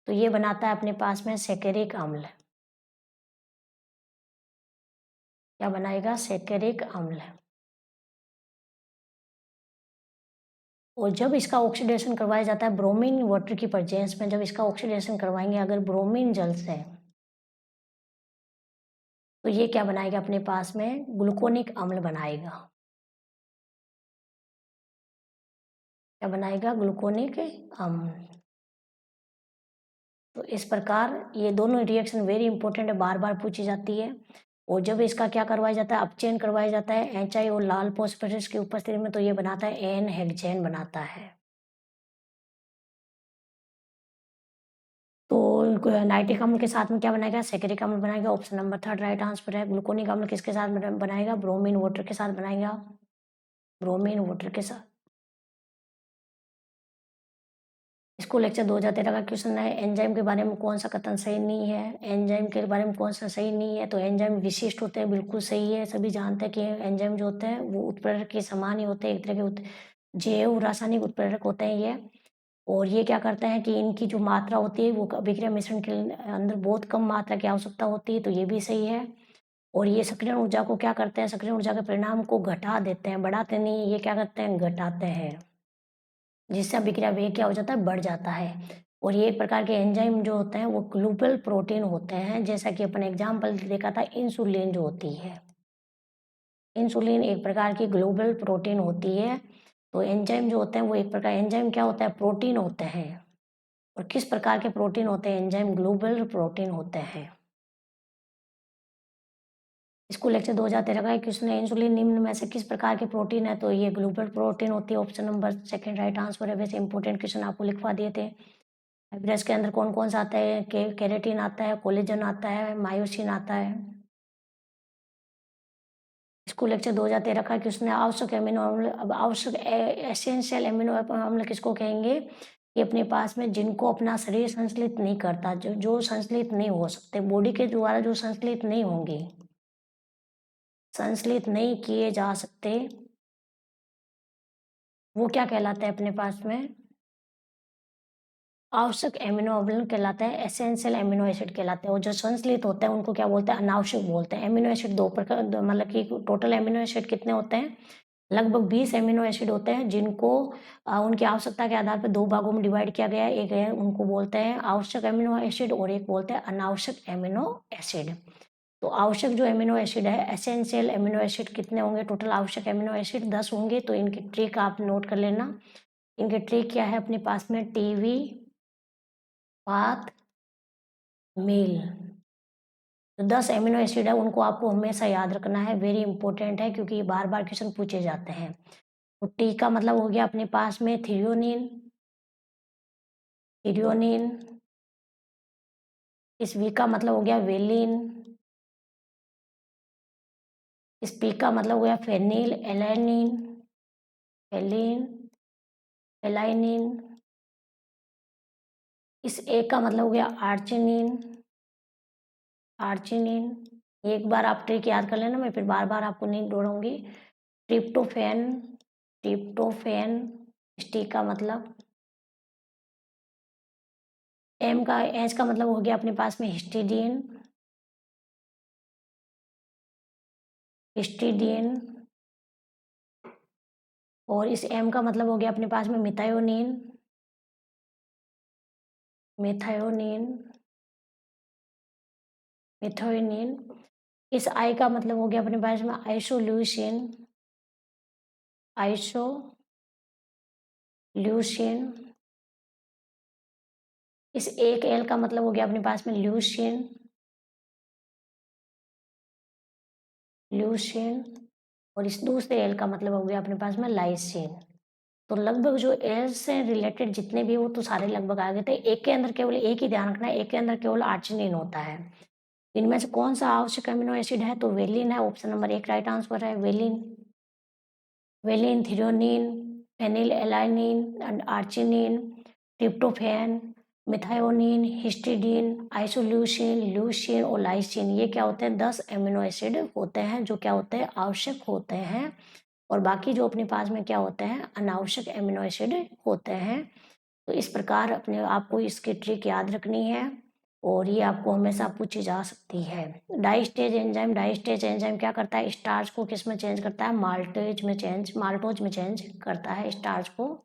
तो ये बनाता है अपने पास में सैकरिक अम्ल। क्या बनाएगा? सैकरिक अम्ल। और जब इसका ऑक्सीडेशन करवाया जाता है ब्रोमीन वाटर की प्रेजेंस में, जब इसका ऑक्सीडेशन करवाएंगे अगर ब्रोमीन जल से, तो ये क्या बनाएगा? अपने पास में ग्लूकोनिक अम्ल बनाएगा। क्या बनाएगा? ग्लूकोनिक अम्ल। तो इस प्रकार ये दोनों रिएक्शन वेरी इंपॉर्टेंट है, बार बार पूछी जाती है। और जब इसका क्या करवाया जाता है? अपचयन करवाया जाता है HI और लाल फॉस्फेटस की उपस्थिति में, तो ये बनाता है एन हेक्सेन बनाता है। तो नाइट्रिक अम्ल के साथ में क्या बनाएगा? सैकरिक अम्ल बनाएगा। ऑप्शन नंबर 3 राइट आंसर है। ग्लूकोनिक अम्ल किसके साथ बनाएगा? ब्रोमीन वाटर के साथ बनाएगा। ब्रोमीन वाटर के साथ। इसको लेक्चर 2013 का क्वेश्चन है, एंजाइम के बारे में कौन सा कथन सही नहीं है? एंजाइम के बारे में कौन सा सही नहीं है? तो एंजाइम विशिष्ट होते हैं, बिल्कुल सही है। सभी जानते हैं कि एंजाइम जो होते हैं वो उत्प्रेरक के समान ही होते हैं, एक तरह के जैव रासायनिक उत्प्रेरक होते हैं ये। और ये क्या करते हैं कि इनकी जो मात्रा होती है वो अभिक्रिया मिश्रण के अंदर बहुत कम मात्रा की आवश्यकता होती है, तो ये भी सही है। और ये सक्रियण ऊर्जा को क्या करते हैं? सक्रियण ऊर्जा के परिणाम को घटा देते हैं, बढ़ाते नहीं, ये क्या करते हैं? घटाते हैं, जिससे अभिक्रिया वेग क्या हो जाता है? बढ़ जाता है। और ये एक प्रकार के एंजाइम जो होते हैं वो ग्लोबल प्रोटीन होते हैं, जैसा कि अपन एग्जाम्पल देखा था इंसुलिन जो होती है। इंसुलिन एक प्रकार की ग्लोबल प्रोटीन होती है। तो एंजाइम जो होते हैं वो एक प्रकार, एंजाइम क्या होता है? प्रोटीन होते हैं। और किस प्रकार के प्रोटीन होते हैं? एंजाइम ग्लोबल प्रोटीन होते हैं। इसको लेक्चर 2013 का एक क्वेश्चन है, इंसुलिन निम्न में से किस प्रकार के प्रोटीन है? तो ये ग्लोबल प्रोटीन होती है। ऑप्शन नंबर 2 राइट आंसर है। वैसे इंपॉर्टेंट क्वेश्चन आपको लिखवा दिए थे। ब्रेस्ट के अंदर कौन कौन सा आता है? केरेटिन आता है, कोलेजन आता है, मायोसिन आता है। इसको लेक्चर 2013 का क्वेश्चन है, आवश्यक एमिनो अम्ल। अब आवश्यक एसेंशियल एमिनो अम्ल किसको कहेंगे? ये अपने पास में जिनको अपना शरीर संश्लेषित नहीं करता, जो संश्लेषित नहीं हो सकते, बॉडी के द्वारा जो संश्लेषित नहीं होंगे, संश्लेषित नहीं किए जा सकते, वो क्या कहलाता है अपने पास में? आवश्यक एमिनो अम्ल कहलाता है, एसेंशियल एमिनो एसिड कहलाते हैं। और जो संश्लेषित होते हैं उनको क्या बोलते हैं? अनावश्यक बोलते हैं। एमिनो एसिड 2 प्रकार, मतलब कि टोटल एमिनो एसिड कितने होते हैं? लगभग 20 एमिनो एसिड होते हैं जिनको उनकी आवश्यकता के आधार पर 2 भागों में डिवाइड किया गया है। एक है उनको बोलते हैं आवश्यक एमिनो एसिड और एक बोलते हैं अनावश्यक एमिनो एसिड। तो आवश्यक जो एमिनो एसिड है, एसेंशियल एमिनो एसिड कितने होंगे? टोटल आवश्यक एमिनो एसिड 10 होंगे। तो इनकी ट्रिक आप नोट कर लेना। इनकी ट्रिक क्या है अपने पास में? टीवी, पाथ, मील। तो 10 एमिनो एसिड है, उनको आपको हमेशा याद रखना है, वेरी इंपॉर्टेंट है क्योंकि ये बार-बार क्वेश्चन पूछे जाते हैं। तो टी का मतलब हो गया अपने पास में थ्रियोनिन, थ्रियोनिन। इस वी का मतलब हो गया वेलिन। इस पी का मतलब हो गया फेनिल एलानिन, फेलिन, एलाइनिन। इस ए का मतलब हो गया आर्जिनिन, आर्जिनिन। एक बार आप ट्रिक याद कर लेना, मैं फिर बार-बार आपको नहीं दोहराऊँगी। Tryptophan, tryptophan. इस टी का मतलब एम का एच का मतलब हो गया अपने पास में हिस्टिडीन, हिस्टिडीन। और इस एम का मतलब हो गया अपने पास में मिथायोनिन, मिथायोनिन, मिथायोनिन। इस आई का मतलब हो गया अपने पास में आइसोल्यूसिन, आइसोल्यूसिन। इस एक एल का मतलब हो गया अपने पास में ल्यूसिन, ल्यूसिन। और इस दूसरे एल का मतलब हो गया अपने पास में लाइसिन। तो लगभग जो एल से रिलेटेड जितने भी वो तो सारे लगभग आ गए थे। एक के अंदर केवल एक ही ध्यान रखना है, एक के अंदर केवल आर्जिनिन होता है। इनमें से कौन सा आवश्यक अमीनो एसिड है? तो वेलिन है। ऑप्शन नंबर 1 राइट आंसर है valine. Valine, threonine, phenyl alanine and arginine, tryptophan, methionine, histidine, isoleucine, leucine और लाइसिन। ये क्या होते हैं? 10 एमिनो एसिड होते हैं जो क्या होते हैं? आवश्यक होते हैं। और बाकी जो अपने पास में क्या होते हैं? अनावश्यक एमिनो एसिड होते हैं। तो इस प्रकार अपने आपको इसकी ट्रिक याद रखनी है और ये आपको हमेशा पूछी जा सकती है। डाइस्टेज एंजाइम, डाइस्टेज एंजाइम क्या करता है? स्टार्च को किस में चेंज करता है? माल्टोज में चेंज करता है। स्टार्च को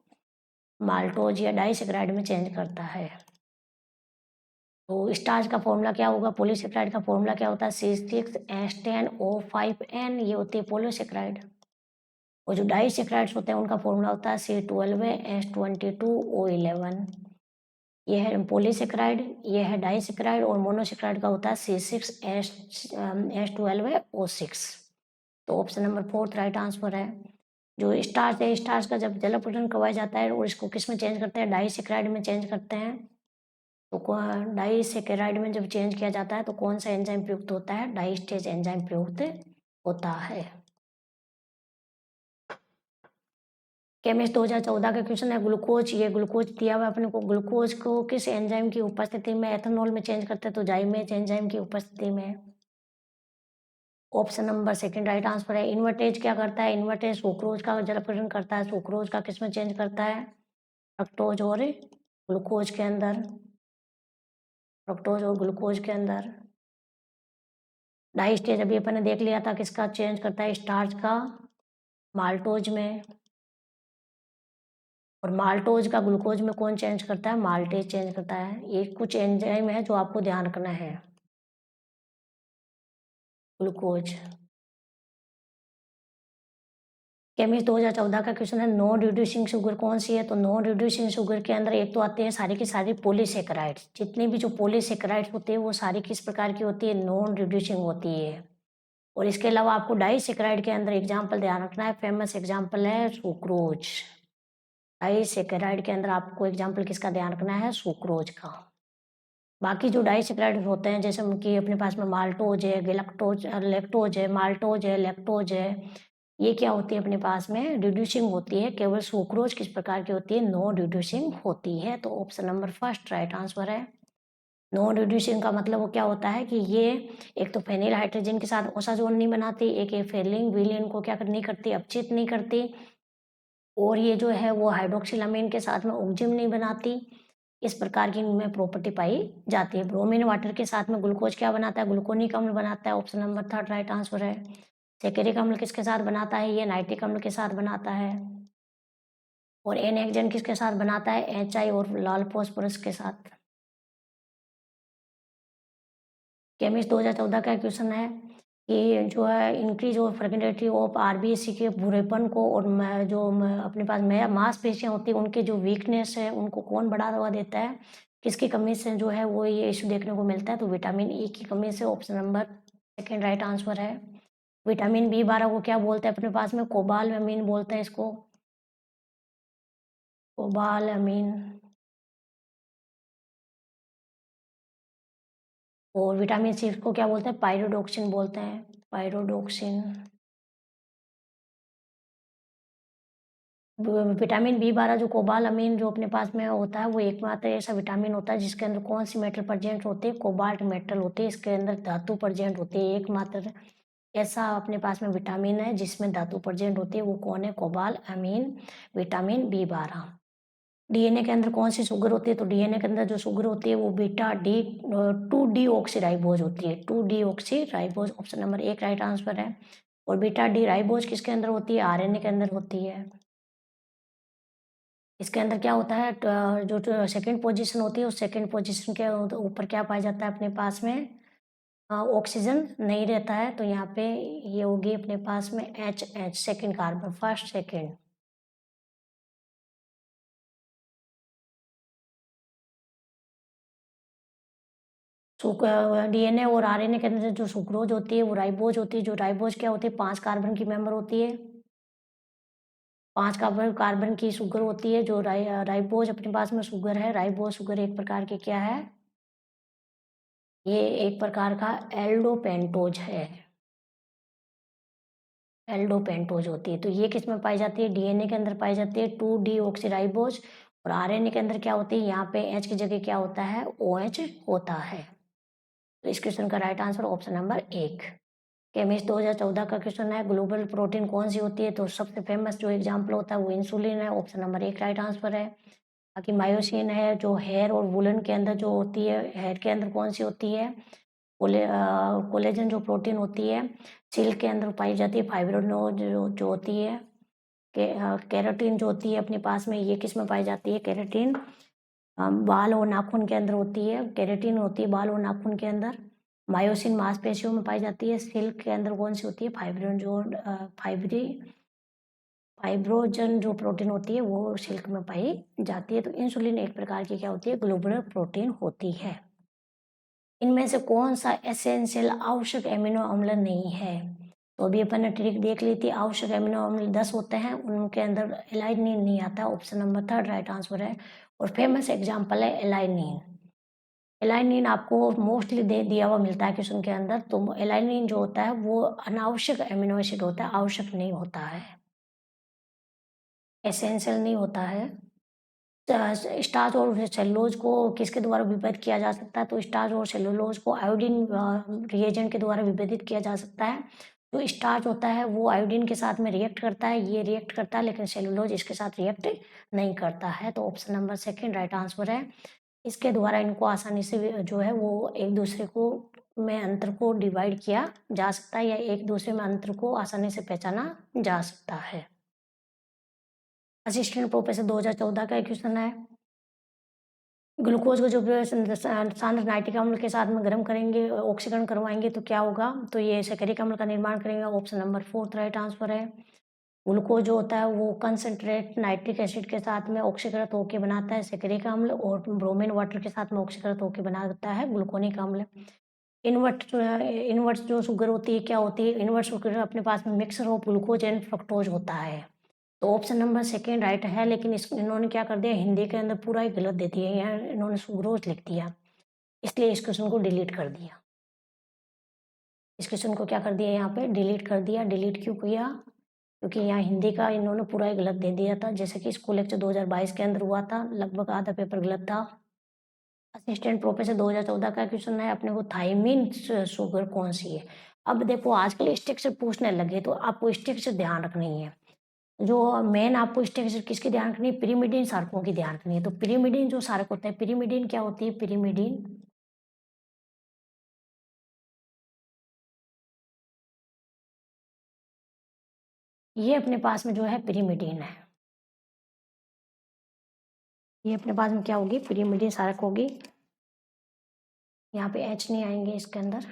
माल्टोज या डाइसेक्राइड में चेंज करता है। तो स्टार्च का फॉर्मूला क्या होगा? पॉलीसेक्राइड का फॉर्मूला क्या होता है? C6H10O5N। ये होती है पॉलीसेक्राइड। और जो डाइसेक्राइड्स होते हैं उनका फॉर्मूला होता है C12H22O11। ये है पॉलीसेक्राइड, ये है डाइसेक्राइड। और मोनोसेक्राइड का होता है C6H12O6। तो ऑप्शन नंबर 4 राइट आंसर है। जो स्टार्च है, स्टार्च का जब जल अपघटन करवाया जाता है और इसको किस में चेंज करते हैं? डाइसेक्राइड में चेंज करते हैं। तो डाइसेक्राइड में जब चेंज किया जाता है तो कौन सा एंजाइम प्रयुक्त होता है? डाइस्टेज एंजाइम प्रयुक्त होता है। केमिस्ट 2014 का क्वेश्चन है ग्लूकोज। ये ग्लूकोज दिया हुआ है अपने को। ग्लूकोज को किस एंजाइम की उपस्थिति में एथेनॉल में चेंज करते हैं? तो जाइमेज एंजाइम की उपस्थिति में। ऑप्शन नंबर 2 राइट आंसर है। इन्वर्टेज क्या करता है? इन्वर्टेज सुक्रोज का जल अपघटन करता है। सुक्रोज का किस में चेंज करता है? फ्रक्टोज और ग्लूकोज के अंदर, फ्रक्टोज और ग्लूकोज के अंदर। डाइस्टेज अभी अपन ने देख लिया था किसका चेंज करता है? स्टार्च का माल्टोज में। और माल्टोज का ग्लूकोज में कौन चेंज करता है? माल्टेज चेंज करता है। ये कुछ एंजाइम है जो आपको ध्यान रखना है। ग्लूकोज। केमिस्ट 2014 का क्वेश्चन है नॉन रिड्यूसिंग शुगर कौन सी है? तो नॉन रिड्यूसिंग शुगर के अंदर एक तो आती है सारी की सारी पॉलीसेकेराइड्स। जितनी भी जो पॉलीसेकेराइड्स होती है वो सारी किस प्रकार की होती है? नॉन रिड्यूसिंग होती है। और इसके अलावा आपको डाइसेकेराइड के अंदर एग्जाम्पल ध्यान रखना है। फेमस एग्जाम्पल है सुक्रोज। डाइसेकेराइड के अंदर आपको एग्जाम्पल किसका ध्यान रखना है? सुक्रोज का। बाकी जो डाइसेकेराइड होते हैं जैसे उनकी अपने पास में माल्टोज है, लैक्टोज है, माल्टोज है, लैक्टोज है। ये क्या होती है अपने पास में? रिड्यूसिंग होती है। केवल सुक्रोज किस प्रकार की होती है? नॉन रिड्यूसिंग होती है। तो ऑप्शन नंबर 1 राइट आंसर है। नॉन रिड्यूसिंग का मतलब वो क्या होता है कि ये एक तो फेनिल हाइड्रोजन के साथ ओसाजोन नहीं बनाती, एक ये फेलिन विलिन को क्या नहीं करती? अपचित नहीं करती। और ये जो है वो हाइड्रोक्सिलामीन के साथ में ऑक्जिम नहीं बनाती। इस प्रकार की इनमें प्रॉपर्टी पाई जाती है। ब्रोमीन वाटर के साथ में ग्लूकोज क्या बनाता है? ग्लूकोनिक अम्ल बनाता है। ऑप्शन नंबर 3 राइट आंसर है। सैकरिक अम्ल किसके साथ बनाता है? ये नाइट्रिक अम्ल के साथ बनाता है। और एन-हेक्सेन किसके साथ बनाता है? HI और लाल फास्फोरस के साथ। केमिस्ट 2014 का क्वेश्चन है कि जो है इंक्रीज और फ्रेगमेंटेशन ऑफ आरबीसी के भूरेपन को और अपने पास मांसपेशियां होती है उनके जो वीकनेस है उनको कौन बढ़ावा देता है? किसकी कमी से जो है वो ये इश्यू देखने को मिलता है? तो विटामिन ई की कमी से। Option number second right answer है। विटामिन B12 को क्या बोलते हैं अपने पास में? कोबालमिन बोलते हैं इसको, कोबालमिन। और विटामिन सी को क्या बोलते हैं? पायरोडोक्सिन बोलते हैं, पायरोडोक्सिन। विटामिन B12 जो कोबालमिन जो अपने पास में होता है वो एकमात्र ऐसा विटामिन होता है जिसके अंदर कौन सी मेटल प्रेजेंट होती है? कोबाल्ट मेटल होती है। इसके अंदर धातु प्रेजेंट होती है। एकमात्र ऐसा अपने पास में विटामिन है जिसमें धातु प्रेजेंट होती है, वो कौन है? Cobalamin, vitamin B12। डीएनए के अंदर कौन सी शुगर होती है? तो डीएनए के अंदर जो शुगर होती है वो बीटा डी 2 डीऑक्सीराइबोज होती है, 2 deoxyribose. Option number 1 right answer है। और बीटा डी राइबोज किसके अंदर होती है? आरएनए के अंदर होती है। इसके अंदर क्या होता है? जो सेकंड पोजीशन होती है उस सेकंड पोजीशन के ऊपर क्या पाया जाता है अपने पास में? ऑक्सीजन नहीं रहता है, तो यहाँ पे ये होगी अपने पास में HH, second carbon, first second. DNA और आरएनए के अंदर जो सुक्रोज होती है वो राइबोज होती है। जो राइबोज क्या होती है? 5 कार्बन की मेंबर होती है। 5 कार्बन कार्बन की शुगर होती है। जो राइबोज अपने पास में शुगर है, राइबोज शुगर एक प्रकार की क्या है? ये एक प्रकार का एल्डोपेंटोज है, एल्डोपेंटोज होती है। तो ये किस में पाई जाती है? डीएनए के अंदर पाई जाती है, 2 डीऑक्सीराइबोज। और आरएनए के अंदर क्या होती है? यहाँ पे एच की जगह क्या होता है? OH होता है। तो इस क्वेश्चन का right answer option number 1। Chemist 2014 का क्वेश्चन है, ग्लोबल प्रोटीन कौन सी होती है? तो सबसे फेमस जो एग्जाम्पल होता है वो इंसुलिन है। ऑप्शन नंबर 1 राइट आंसर है। बाकी मायोसिन है जो हेयर और वुलन के अंदर जो होती है, हेयर के अंदर कौन सी होती है? कोलेजन जो प्रोटीन होती है सिल्क के अंदर पाई जाती है। फाइब्रोनोज जो होती है, केराटिन जो होती है अपने पास में, ये किस में पाई जाती है? केराटिन बाल और नाखून के अंदर होती है। केराटिन होती है बाल और नाखून के अंदर। मायोसिन मांसपेशियों में पाई जाती है। सिल्क के अंदर कौन सी होती है? फाइब्रोजन जो प्रोटीन होती है वो सिल्क में पाई जाती है। तो इंसुलिन एक प्रकार की क्या होती है? ग्लोबुलर प्रोटीन होती है। इनमें से कौन सा एसेंशियल आवश्यक एमिनो अम्ल नहीं है? तो अभी अपन ने ट्रिक देख ली थी। आवश्यक एमिनो अम्ल 10 होते हैं, उनके अंदर एलाइनिन नहीं आता। ऑप्शन नंबर 3 राइट आंसर है। और फेमस एग्जाम्पल है एलाइनिन। एलाइनिन आपको मोस्टली दे दिया हुआ मिलता है क्वेश्चन के अंदर। तो एलाइनिन जो होता है वो अनावश्यक एमिनो एसिड होता है, आवश्यक नहीं होता है, एसेंशियल नहीं होता है। स्टार्च और सेलुलोज को किसके द्वारा विभेदित किया जा सकता है? तो स्टार्च और सेलुलोज को आयोडीन रिएजेंट के द्वारा विभेदित किया जा सकता है। जो स्टार्च होता है वो आयोडीन के साथ में रिएक्ट करता है, ये रिएक्ट करता है, लेकिन सेलुलोज इसके साथ रिएक्ट नहीं करता है। तो ऑप्शन नंबर 2 राइट आंसर है। इसके द्वारा इनको आसानी से जो है वो एक दूसरे को में अंतर को डिवाइड किया जा सकता है, या एक दूसरे में अंतर को आसानी से पहचाना जा सकता है। असिस्टेंट प्रोफेसर 2014 का क्वेश्चन है, ग्लूकोज को जो सांद्र नाइट्रिक अम्ल के साथ में गर्म करेंगे, ऑक्सीकरण करवाएंगे तो क्या होगा? तो ये सैकरिक अम्ल का निर्माण करेंगे। ऑप्शन नंबर 4 राइट आंसर है। ग्लूकोज जो होता है वो कंसंट्रेट नाइट्रिक एसिड के साथ में ऑक्सीकृत होकर बनाता है सैकरिक अम्ल, और ब्रोमीन वाटर के साथ में ऑक्सीकृत होकर बनाता है ग्लूकोनिक अम्ल। इनवर्ट जो शुगर होती है क्या होती है? इनवर्ट शुगर अपने पास में mixer of glucose and fructose होता है। तो ऑप्शन नंबर 2 राइट है, लेकिन इन्होंने क्या कर दिया, हिंदी के अंदर पूरा ही गलत दे दिया, यहाँ इन्होंने सुक्रोज लिख दिया, इसलिए इस क्वेश्चन को डिलीट कर दिया। इस क्वेश्चन को क्या कर दिया? यहाँ पे डिलीट कर दिया। डिलीट क्यों किया? क्योंकि यहाँ हिंदी का इन्होंने पूरा ही गलत दे दिया था, जैसे कि स्कूल लेक्चर 2022 के अंदर हुआ था, लगभग आधा पेपर गलत था। असिस्टेंट प्रोफेसर 2014 का क्वेश्चन है अपने को, थाइमिन शुगर कौन सी है? अब देखो आजकल स्ट्रक्चर पूछने लगे तो आपको स्ट्रक्चर ध्यान रखनी है। जो मेन आपको स्ट्रक्चर किसकी ध्यान रखनी है? पिरिमिडीन सारकों की ध्यान रखनी है। तो पिरिमिडीन जो सारक होता है, पिरिमिडीन क्या होती है? पिरिमिडीन ये अपने पास में जो है पिरिमिडीन है। ये अपने पास में क्या होगी, पिरिमिडीन सारक होगी। यहाँ पे H नहीं आएंगे इसके अंदर।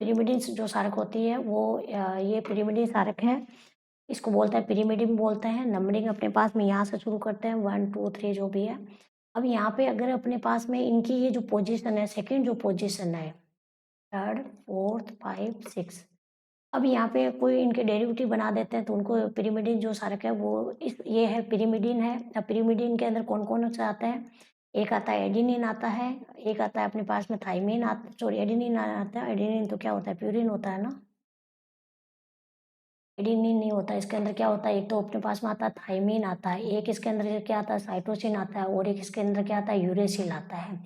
पिरिमिडीन जो सारक होती है वो ये पिरिमिडीन सारक है, इसको बोलते हैं पिरिमिडीन बोलते हैं। नंबरिंग अपने पास में यहाँ से शुरू करते हैं 1 2 3 जो भी है। अब यहाँ पे अगर अपने पास में इनकी ये जो पोजीशन है, सेकंड जो पोजीशन है, थर्ड फोर्थ 5 6, अब यहाँ पे कोई इनके डेरिवेटिव बना देते हैं तो उनको पिरिमिडीन जो सारक है वो इस ये है पिरिमिडीन है। अब पिरिमिडीन के अंदर कौन कौन से आते हैं, एक आता है एडिनिन आता है, एक आता है अपने पास में थाइमिन आता, सॉरी एडिनिन आता है। एडिनिन तो क्या होता है, प्यूरिन होता है ना। एडिनिन नहीं होता, इसके अंदर क्या होता है, एक तो अपने पास में आता है थाइमिन आता है, एक इसके अंदर क्या आता है साइटोसिन आता है, और एक इसके अंदर क्या आता है यूरेसिल आता है।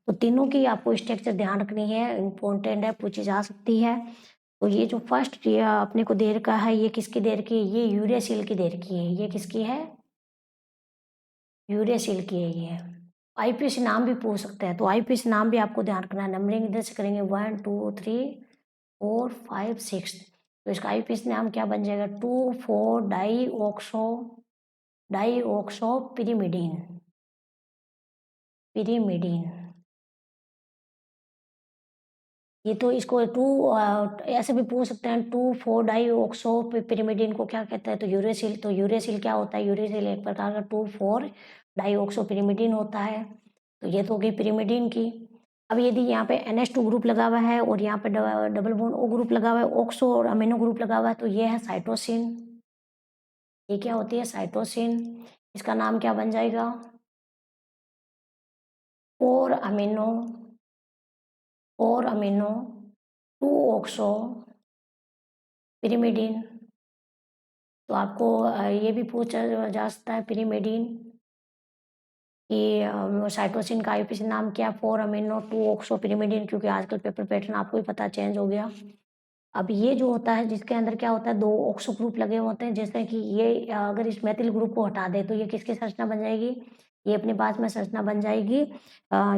तो तीनों की आपको स्ट्रक्चर ध्यान रखनी है, इम्पोर्टेंट है, पूछी जा सकती है। तो ये जो फर्स्ट ये अपने को दे रखा है, ये किसकी दे रखी है, ये यूरेसिल की दे रखी है। ये किसकी है, यूरेसिल की है ये। आईपीसी नाम भी पूछ सकते हैं, तो आईपीसी नाम भी आपको ध्यान रखना है। नंबरिंग इधर से करेंगे 1 2 3 4 5 6, तो इसका आईपीसी नाम क्या बन जाएगा, 2,4 डाई ऑक्सो पिरिमिडीन। पिरिमिडीन ये तो इसको ऐसे भी पूछ सकते हैं, 2,4 डाई ऑक्सो पिरिमिडीन को क्या कहते हैं, तो यूरेसिल। तो यूरेसिल क्या होता है, यूरेसिल एक प्रकार का 2,4 डाई ऑक्सो पिरिमिडीन होता है। तो ये तो हो गई पिरिमिडीन की। अब यदि यहाँ पे NH2 ग्रुप लगा हुआ है और यहाँ पे डबल बॉन्ड O ग्रुप लगा हुआ है, ऑक्सो और अमीनो ग्रुप लगा हुआ है, तो ये है साइटोसिन। ये क्या होती है, साइटोसिन। इसका नाम क्या बन जाएगा, 4 अमीनो 2 ऑक्सो पिरिमिडीन। तो आपको ये भी पूछा जा सकता है पिरिमिडीन कि साइटोसिन का आईपीसी नाम क्या, 4 अमीनो 2 ऑक्सो पिरिमिडीन, क्योंकि आजकल पेपर पैटर्न आपको ही पता चेंज हो गया। अब ये जो होता है जिसके अंदर क्या होता है, 2 ऑक्सो ग्रुप लगे होते हैं, जैसे कि ये अगर इस मेथिल ग्रुप को हटा दे तो ये किसकी संरचना बन जाएगी, ये अपने पास में संरचना बन जाएगी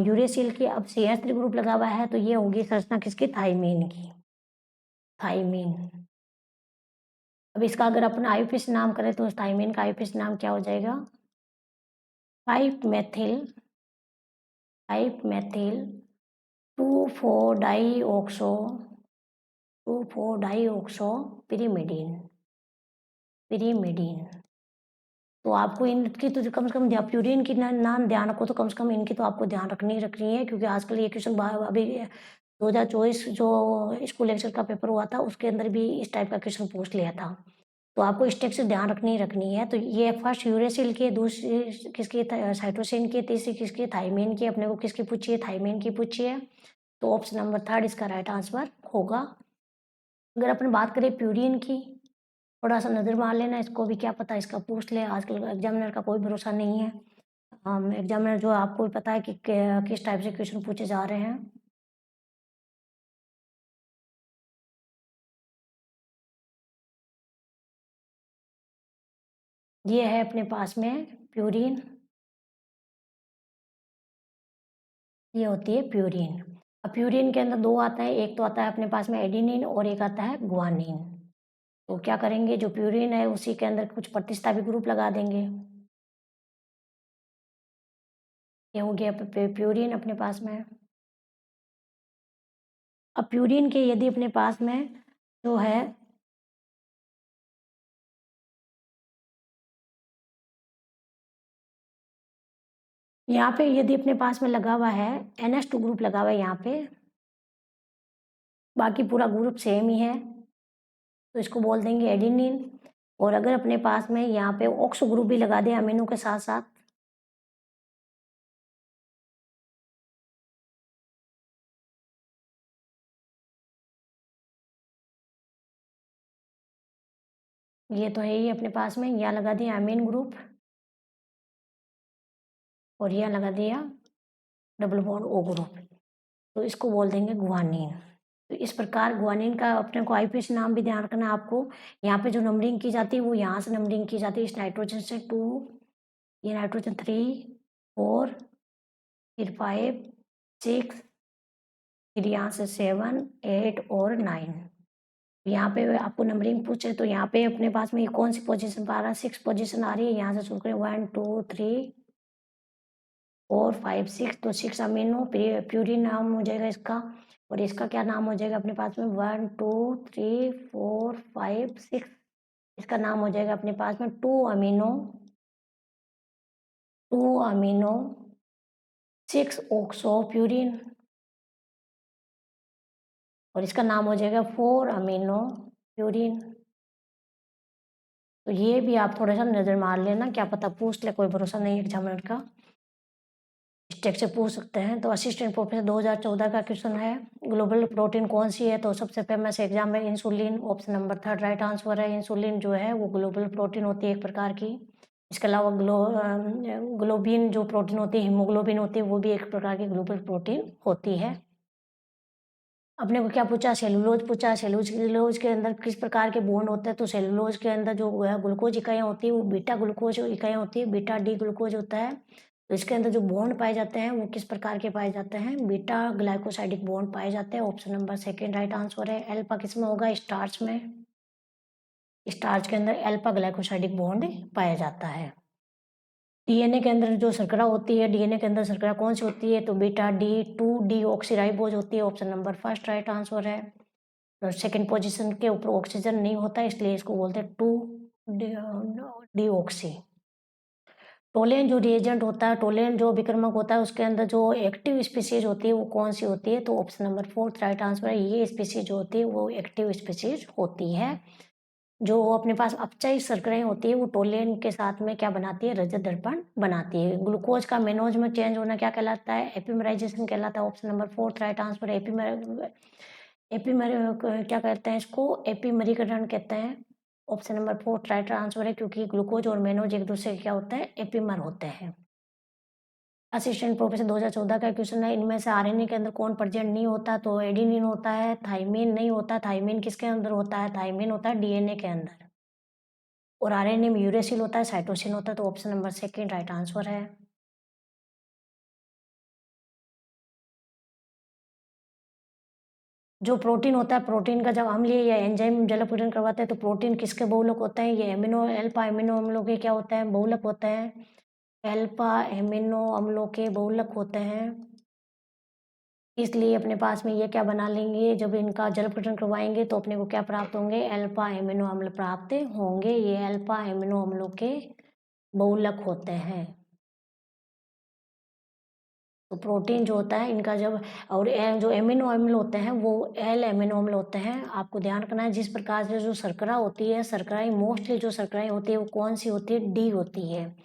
यूरेसिल की। अब CH3 ग्रुप लगा हुआ है तो ये होगी संरचना किसकी, थाइमीन की, थाइमीन। अब इसका अगर अपना आईपीसी नाम करें तो थाइमीन का आईपीसी नाम क्या हो जाएगा, 5 methyl 2,4 di oxo 2,4 di oxo pyrimidine. Pyrimidine तो आपको इनकी तो कम से कम प्यूरिन की नाम ध्यान रखो, तो कम से कम इनकी तो आपको ध्यान रखनी ही रखनी है, क्योंकि आजकल ये क्वेश्चन अभी 2024 जो स्कूल लेक्चर का पेपर हुआ था उसके अंदर भी इस टाइप का क्वेश्चन पूछ लिया था। तो आपको स्ट्रक्चर ध्यान रखनी ही रखनी है। तो ये फर्स्ट यूरेसिल की, दूसरी किसकी साइटोसिन की, तीसरी किसकी, थाइमीन की। अपने को किसकी पूछी है, थाइमीन की पूछी है। तो ऑप्शन नंबर 3 इसका राइट आंसर होगा। अगर अपन बात करें प्यूरिन की, थोड़ा सा नज़र मार लेना, इसको भी क्या पता इसका पूछ ले। आजकल एग्जामिनर का कोई भरोसा नहीं है। एग्जामिनर जो आपको भी पता है कि किस टाइप से क्वेश्चन पूछे जा रहे हैं। ये है अपने पास में प्यूरिन, ये होती है प्यूरिन। अब प्यूरिन के अंदर 2 आता है, एक तो आता है अपने पास में एडिनिन और एक आता है ग्वानिन। तो क्या करेंगे, जो प्यूरिन है उसी के अंदर कुछ प्रतिस्थापी ग्रुप लगा देंगे। ये हो गया प्यूरिन अपने पास में। अब प्यूरिन के यदि अपने पास में जो है यहाँ पे यदि अपने पास में लगा हुआ है NH2 ग्रुप लगा हुआ है यहाँ पे, बाकी पूरा ग्रुप सेम ही है, तो इसको बोल देंगे एडिनिन। और अगर अपने पास में यहाँ पे ऑक्सो ग्रुप भी लगा दिया अमीनो के साथ साथ, ये तो है ही अपने पास में, यहाँ लगा दिया अमीन ग्रुप और यहाँ लगा दिया डबल बॉन्ड O ग्रुप, तो इसको बोल देंगे गुआनिन। तो इस प्रकार गुआनिन का अपने को आईपीसी नाम भी ध्यान रखना है आपको। यहाँ पे जो नंबरिंग की जाती है वो यहाँ से नंबरिंग की जाती है, इस नाइट्रोजन से 2, ये नाइट्रोजन 3 4, फिर 5 6, फिर यहाँ से 7 8 और 9। यहाँ पे आपको नंबरिंग पूछे तो यहाँ पे अपने पास में ये कौन सी पोजीशन आ रहा है, 6 पोजीशन आ रही है। यहाँ से शुरू करें 1 2 3 4 5 6, तो 6 अमीनो प्यूरिन नाम हो जाएगा इसका। और इसका क्या नाम हो जाएगा अपने पास में 1 2 3 4 5 6, इसका नाम हो जाएगा अपने पास में 2 अमीनो 6 ऑक्सो प्यूरिन। और इसका नाम हो जाएगा 4 अमीनो प्यूरिन। तो ये भी आप थोड़ा सा नज़र मार लेना, क्या पता पूछ ले, कोई भरोसा नहीं एग्जामिनर का, स्ट्रक्चर पूछ सकते हैं। तो असिस्टेंट प्रोफेसर 2014 का क्वेश्चन है, ग्लोबल प्रोटीन कौन सी है। तो सबसे फेमस एग्जाम में insulin, option number 3 right answer है। इंसुलिन जो है वो ग्लोबल प्रोटीन होती है एक प्रकार की। इसके अलावा ग्लोबिन जो प्रोटीन होती है, हीमोग्लोबिन होती है, वो भी एक प्रकार की ग्लोबल प्रोटीन होती है। अपने को क्या पूछा, सेलुलोज पूछा। सेलुलोज के अंदर किस प्रकार के बॉन्ड होते हैं। तो सेलुलोज के अंदर जो है ग्लूकोज इकाइयाँ होती है वो बीटा ग्लूकोज इकाइयाँ होती है, बीटा डी ग्लूकोज होता है। तो इसके अंदर जो बॉन्ड पाए जाते हैं वो किस प्रकार के पाए जाते हैं, बीटा ग्लाइकोसाइडिक बॉन्ड पाए जाते हैं। ऑप्शन नंबर 2 राइट आंसर है। अल्फा किस में होगा, स्टार्च में। स्टार्च के अंदर अल्फा ग्लाइकोसाइडिक बॉन्ड पाया जाता है। डीएनए के अंदर जो शर्करा होती है, डीएनए के अंदर शर्करा कौन सी होती है, तो बीटा डी 2 डी ऑक्सीराइबोज होती है। ऑप्शन नंबर 1 राइट आंसर है। तो सेकंड पोजीशन के ऊपर ऑक्सीजन नहीं होता, इसलिए इसको बोलते हैं 2 डी ऑक्सी। टोलेन जो रिएजेंट होता है, टोलेन जो विक्रमक होता है, उसके अंदर जो एक्टिव स्पीसीज होती है वो कौन सी होती है। तो ऑप्शन नंबर 4 राइट आंसर है। ये स्पीसीज जो होती है वो एक्टिव स्पीसीज होती है। जो अपने पास अपचायी शर्कराएं होती है वो टोलेन के साथ में क्या बनाती है, रजत दर्पण बनाती है। ग्लूकोज का मेनोज में चेंज होना क्या कहलाता है, एपिमराइजेशन कहलाता है। ऑप्शन नंबर 4 राइट आंसर है। एपीमर क्या कहते हैं इसको, एपीमरीकरण कहते हैं। ऑप्शन नंबर 4 राइट आंसर है, क्योंकि ग्लूकोज और मेनोज एक दूसरे के क्या होते हैं, एपीमर होते हैं। असिस्टेंट प्रोफेसर 2014 का क्वेश्चन है, इनमें से आरएनए के अंदर कौन प्रेजेंट नहीं होता। तो एडेनिन होता है, थाइमिन नहीं होता। थाइमिन किसके अंदर होता है, थाइमिन होता है डीएनए के अंदर। और आरएनए में यूरेसिल होता है, साइटोसिन होता है। तो ऑप्शन नंबर 2 राइट आंसर है। जो प्रोटीन होता है, प्रोटीन का जब अम्लीय या एंजाइम जलपूरण करवाते हैं तो प्रोटीन किसके बहुलक होते हैं, ये अल्फा एमिनो अम्लों के क्या होते हैं, बहुलक होते हैं। अल्फा एमिनो अम्लों के बहुलक होते हैं। इसलिए अपने पास में ये क्या बना लेंगे, जब इनका जलपूरण करवाएंगे तो अपने को क्या प्राप्त होंगे, अल्फा एमिनो अम्ल प्राप्त होंगे। ये अल्फा एमिनो अम्लों के बहुलक होते हैं। तो प्रोटीन जो होता है इनका जब, और जो एमिनो अम्ल होते हैं वो एल एमिनो अम्ल होते हैं। आपको ध्यान रखना है, जिस प्रकार से जो शर्करा होती है, शर्कराएं मोस्टली जो शर्कराएं होती है वो कौन सी होती है, डी होती है।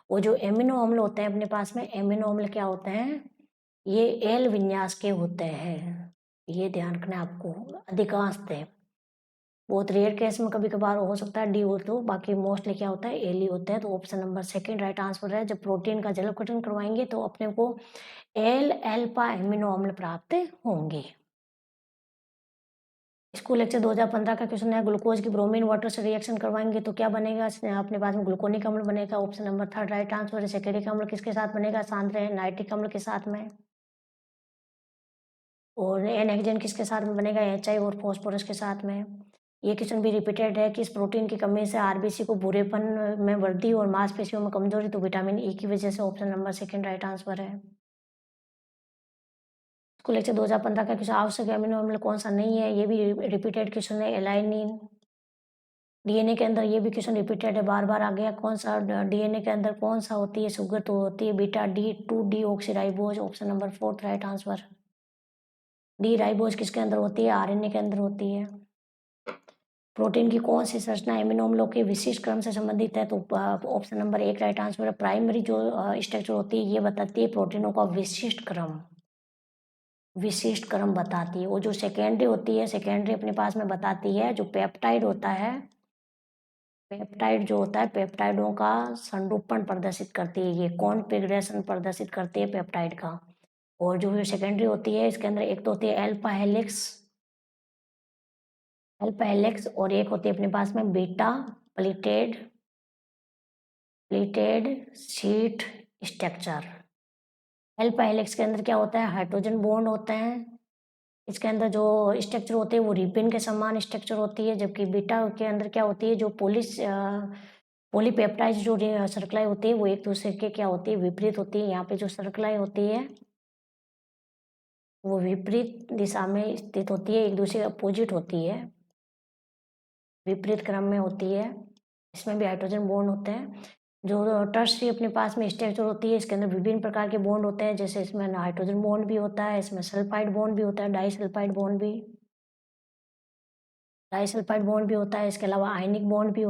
वो जो एमिनो अम्ल होते हैं अपने पास में, एमिनो अम्ल क्या होते हैं, ये एल विन्यास के होते हैं। ये ध्यान रखना है आपको, अधिकांश थे, बहुत रेयर केस में कभी कभार हो सकता है डी हो, तो बाकी मोस्टली क्या होता है, एल ही होते हैं। तो ऑप्शन नंबर 2 राइट आंसर है। जब प्रोटीन का जलकटन करवाएंगे तो अपने को एल अल्फा एमिनो अम्ल प्राप्त होंगे। स्कूल लेक्चर 2015 का क्वेश्चन है, ग्लूकोज की ब्रोमीन वाटर से रिएक्शन करवाएंगे तो क्या बनेगा, अपने पास में ग्लूकोनिक अम्ल बनेगा। ऑप्शन नंबर 3 राइट आंसर है। सेकेरिक अम्ल किसके साथ बनेगा, सांद्र नाइट्रिक अम्ल के साथ में। और एन हेक्सेन किसके साथ में बनेगा, HI और फॉस्फोरस के साथ में। ये क्वेश्चन भी रिपीटेड है कि इस प्रोटीन की कमी से आरबीसी को भूरेपन में वृद्धि और मांसपेशियों में कमजोरी, तो विटामिन ई की वजह से। ऑप्शन नंबर 2 राइट आंसर है। स्कूल लेक्चर 2015 का क्वेश्चन, आवश्यक अमीनो अम्ल कौन सा नहीं है, ये भी रिपीटेड क्वेश्चन है, एलाइनिन। डीएनए के अंदर ये भी क्वेश्चन रिपीटेड है, बार बार आ गया, कौन सा डीएनए के अंदर कौन सा होती है शुगर, तो होती है beta D 2 D oxyribose. Option number 4 right answer. D ribose किसके अंदर होती है, आरएनए के अंदर होती है। प्रोटीन की कौन सी संरचना एमिनो अम्लों के विशिष्ट क्रम से संबंधित है, तो ऑप्शन नंबर 1 राइट आंसर है। प्राइमरी जो स्ट्रक्चर होती है ये बताती है प्रोटीनों का विशिष्ट क्रम, विशिष्ट क्रम बताती है। वो जो सेकेंडरी होती है, सेकेंडरी अपने पास में बताती है जो पेप्टाइड होता है, पेप्टाइड जो होता है पेप्टाइडों का संरूपण प्रदर्शित करती है, ये कॉन्फिगरेशन प्रदर्शित करती है पेप्टाइड का। और जो सेकेंडरी होती है इसके अंदर एक तो होती है अल्फा हेलिक्स और एक होती है अपने पास में beta pleated pleated sheet structure. Alpha helix के अंदर क्या होता है, हाइड्रोजन बॉन्ड होते हैं, इसके अंदर जो स्ट्रक्चर होते हैं वो रिबन के समान स्ट्रक्चर होती है, जबकि बीटा के अंदर क्या होती है, जो पॉलीपेप्टाइड जो सर्कलाएँ होती है वो एक दूसरे के क्या होती है, विपरीत होती है। यहाँ पे जो सर्कलाएँ होती है वो विपरीत दिशा में स्थित होती है, एक दूसरे के अपोजिट होती है, विपरीत क्रम में होती है। इसमें भी हाइड्रोजन बॉन्ड होते हैं। जो टर्शरी अपने पास में स्ट्रक्चर होती है, इसके अंदर विभिन्न प्रकार के बॉन्ड होते हैं, जैसे इसमें हाइड्रोजन बॉन्ड भी होता है, इसमें सल्फाइड बॉन्ड भी होता है, डाइसल्फाइड बॉन्ड भी डाइसल्फाइड बॉन्ड भी होता है। इसके अलावा आयनिक बॉन्ड भी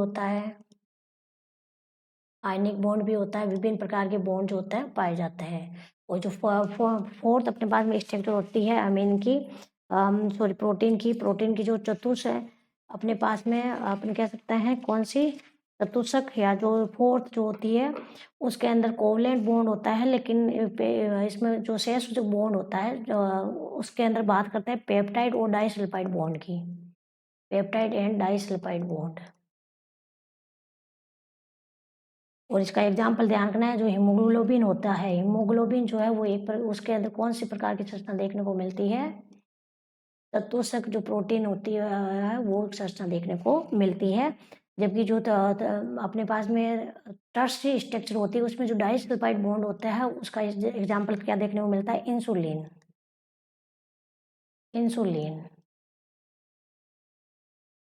होता है, विभिन्न प्रकार के बॉन्ड जो होते हैं पाए जाते हैं। और जो फोर्थ अपने पास में स्ट्रक्चर होती है अमीन की, प्रोटीन की जो चतुर्थ है अपने पास में, अपन कह सकते हैं कौन सी, चतुष्क, या जो फोर्थ जो होती है उसके अंदर कोवलेंट बॉन्ड होता है, लेकिन इसमें जो शेष जो बॉन्ड होता है उसके अंदर बात करते हैं पेप्टाइड और डाइसल्फाइड बॉन्ड की, पेप्टाइड एंड डाइसल्फाइड बॉन्ड। और इसका एग्जाम्पल ध्यान रखना है, जो हीमोग्लोबिन होता है, हीमोग्लोबिन जो है वो उसके अंदर कौन सी प्रकार की संरचना देखने को मिलती है, चतुष्क जो प्रोटीन होती है वो संरचना देखने को मिलती है। जबकि जो अपने पास में टर्शरी स्ट्रक्चर होती है उसमें जो डाइसल्फाइड बॉन्ड होता है उसका एग्जाम्पल क्या देखने को मिलता है, इंसुलिन।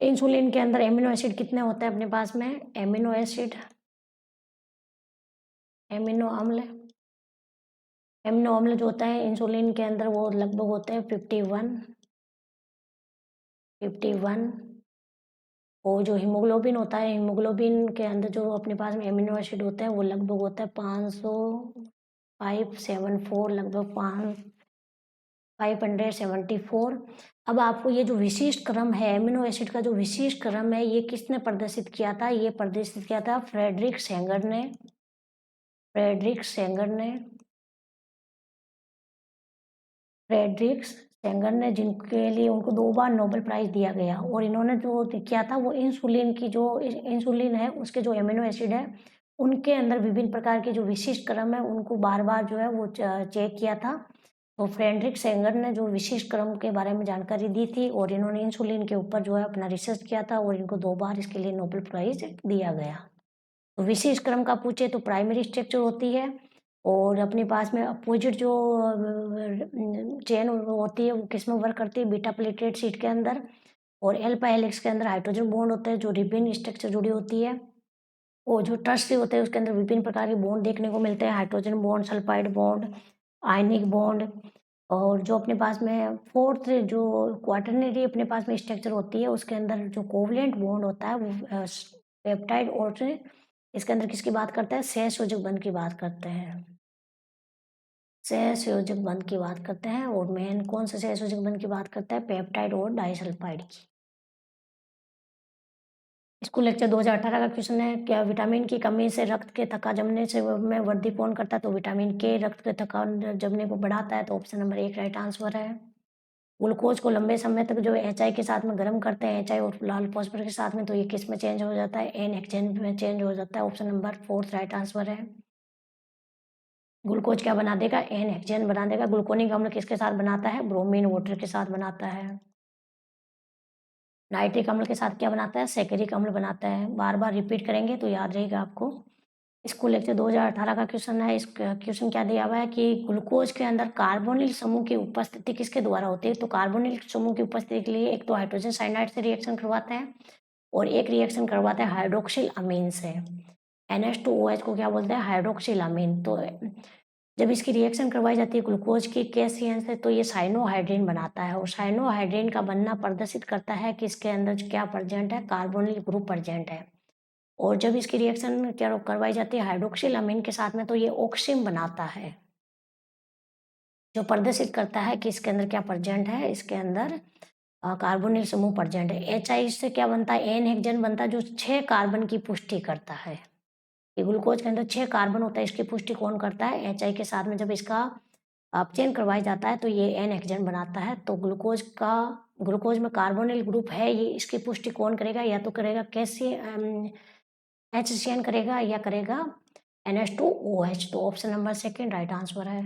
इंसुलिन के अंदर एमिनो एसिड कितने होते हैं अपने पास में, एमिनो अम्ल जो होता है इंसुलिन के अंदर वो लगभग होते हैं 51। और जो हीमोग्लोबिन होता है, हीमोग्लोबिन के अंदर जो अपने पास में एमिनो एसिड होते हैं वो लगभग होता है 574, लगभग 574। अब आपको ये जो विशिष्ट क्रम है, एमिनो एसिड का जो विशिष्ट क्रम है, ये किसने प्रदर्शित किया था, ये प्रदर्शित किया था फ्रेडरिक सेंगर ने। जिनके लिए उनको 2 बार नोबेल प्राइज दिया गया। और इन्होंने जो किया था वो इंसुलिन है उसके जो एमिनो एसिड है उनके अंदर विभिन्न प्रकार के जो विशिष्ट क्रम है उनको बार बार जो है वो चेक किया था। तो फ्रेडरिक सेंगर ने जो विशिष्ट क्रम के बारे में जानकारी दी थी और इन्होंने इंसुलिन के ऊपर जो है अपना रिसर्च किया था और इनको 2 बार इसके लिए नोबेल प्राइज दिया गया। तो विशिष्ट क्रम का पूछे तो प्राइमरी स्ट्रक्चर होती है, और अपने पास में अपोजिट जो चेन होती है वो किस में वर्क करती है, बीटा प्लेटेड शीट के अंदर। और एल्फा हेलिक्स के अंदर हाइड्रोजन बॉन्ड होता है जो रिबन स्ट्रक्चर जुड़ी होती है। और जो टर्शरी होते हैं उसके अंदर विभिन्न प्रकार के बॉन्ड देखने को मिलते हैं, hydrogen bond, sulphide bond, ionic bond. और जो अपने पास में फोर्थ जो क्वाटरनरी अपने पास में स्ट्रक्चर होती है उसके अंदर जो कोवलेंट बॉन्ड होता है वो पेप्टाइड, और इसके अंदर किसकी बात करते हैं, सहसंयोजक बंध की बात करते हैं। सहसंयोजक बंध की बात करते हैं, और मेन कौन सा सहसंयोजक बंध की बात करता है, पेप्टाइड और डाइसल्फाइड की। स्कूल लेक्चर 2018 का क्वेश्चन है, क्या विटामिन की कमी से रक्त के थक्का जमने से में वृद्धि पूर्ण करता है, तो विटामिन के रक्त के थक्का जमने को बढ़ाता है, तो ऑप्शन नंबर 1 राइट आंसर है। ग्लूकोज को लंबे समय तक जो HI के साथ में गर्म करते हैं, HI और लाल फॉस्फोरस के साथ में, तो ये किस में चेंज हो जाता है, एन हेक्सेन में चेंज हो जाता है, ऑप्शन नंबर 4 राइट आंसर है। ग्लूकोज क्या बना देगा, एन हेक्सेन बना देगा। ग्लूकोनिक अम्ल किसके साथ बनाता है, ब्रोमीन वाटर के साथ बनाता है। नाइट्रिक अम्ल के साथ क्या बनाता है, सैकरिक अम्ल बनाता है। बार बार रिपीट करेंगे तो याद रहेगा आपको। स्कूल लेक्चर 2018 का क्वेश्चन है, इस क्वेश्चन क्या दिया हुआ है कि ग्लूकोज के अंदर कार्बोनिल समूह की उपस्थिति किसके द्वारा होती है, तो कार्बोनिल समूह की उपस्थिति के लिए एक तो हाइड्रोजन साइनाइड से रिएक्शन करवाते हैं और एक रिएक्शन करवाते हैं हाइड्रोक्सिल अमीन से। NH2OH को क्या बोलते हैं, हाइड्रोक्सिल अमीन। तो जब इसकी रिएक्शन करवाई जाती है ग्लूकोज की KCN से, तो ये साइनोहाइड्रिन बनाता है, और साइनोहाइड्रिन का बनना प्रदर्शित करता है कि इसके अंदर क्या प्रेजेंट है, कार्बोनिल ग्रुप प्रेजेंट है। और जब इसकी रिएक्शन क्या करवाई जाती है हाइड्रोक्सिल अमीन के साथ में, तो ये ऑक्सिम बनाता है, जो प्रदर्शित करता है कि इसके अंदर क्या प्रेजेंट है, इसके अंदर कार्बोनिल समूह प्रेजेंट है। HI से क्या बनता है, एन हेक्सेन बनता है, जो 6 कार्बन की पुष्टि करता है। ये ग्लूकोज के अंदर 6 कार्बन होता है, इसकी पुष्टि कौन करता है, HI के साथ में जब इसका अपचयन करवाया जाता है तो ये एन हेक्सेन बनाता है। तो ग्लूकोज में कार्बोनिल ग्रुप है, ये इसकी पुष्टि कौन करेगा, या तो करेगा HCN करेगा या करेगा NH2OH। तो ऑप्शन नंबर 2 राइट आंसर है।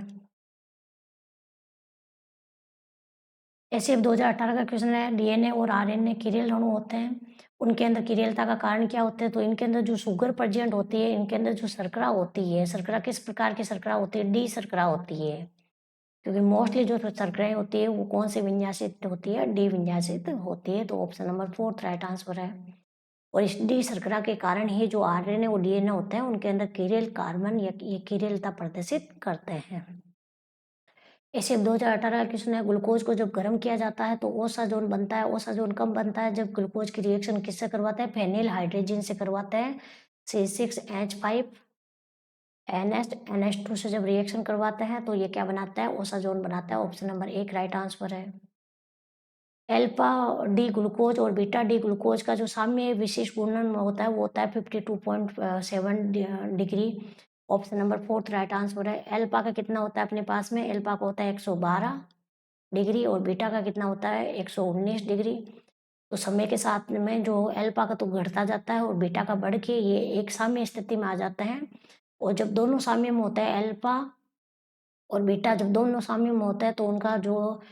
एसएफ 2018 का क्वेश्चन है, डीएनए और आरएनए किरेल अणु होते हैं, उनके अंदर किरेलता का कारण क्या होता है? तो इनके अंदर जो शुगर प्रेजेंट होती है, इनके अंदर जो शर्करा होती है, शर्करा किस प्रकार की शर्करा होती है? डी शर्करा होती है, क्योंकि मोस्टली जो शर्कराएं होती है वो कौन से विन्यासित होती है? डी विन्यासित होती है। तो ऑप्शन नंबर 4 राइट आंसर है। और इस डी शर्करा के कारण ही जो आरएनए और डीएनए होते हैं उनके अंदर किरेल कार्बन या ये किरेलता प्रदर्शित करते हैं। ऐसे 2018 का क्वेश्चन है, ग्लूकोज को जब गर्म किया जाता है तो ओसाजोन बनता है। ओसाजोन कब बनता है? जब ग्लूकोज की रिएक्शन किससे करवाते हैं? फेनिल हाइड्रोजन से करवाते हैं। C6H5 NH2 से जब रिएक्शन करवाते हैं तो ये क्या बनाता है? ओसाजोन बनाता है। ऑप्शन नंबर 1 राइट आंसर है। अल्फा डी ग्लूकोज और बीटा डी ग्लूकोज का जो साम्य विशिष्ट घूर्णन होता है वो होता है 52.7 degree. Option number 4 right answer है। अल्फा का कितना होता है अपने पास में? अल्फा का होता है 112 डिग्री और बीटा का कितना होता है? 119 डिग्री। तो समय के साथ में जो अल्फा का तो घटता जाता है और बीटा का बढ़ के ये एक साम्य स्थिति में आ जाते हैं। और जब दोनों साम्य में होता है, अल्फा और बीटा जब दोनों साम्य में होता है तो उनका जो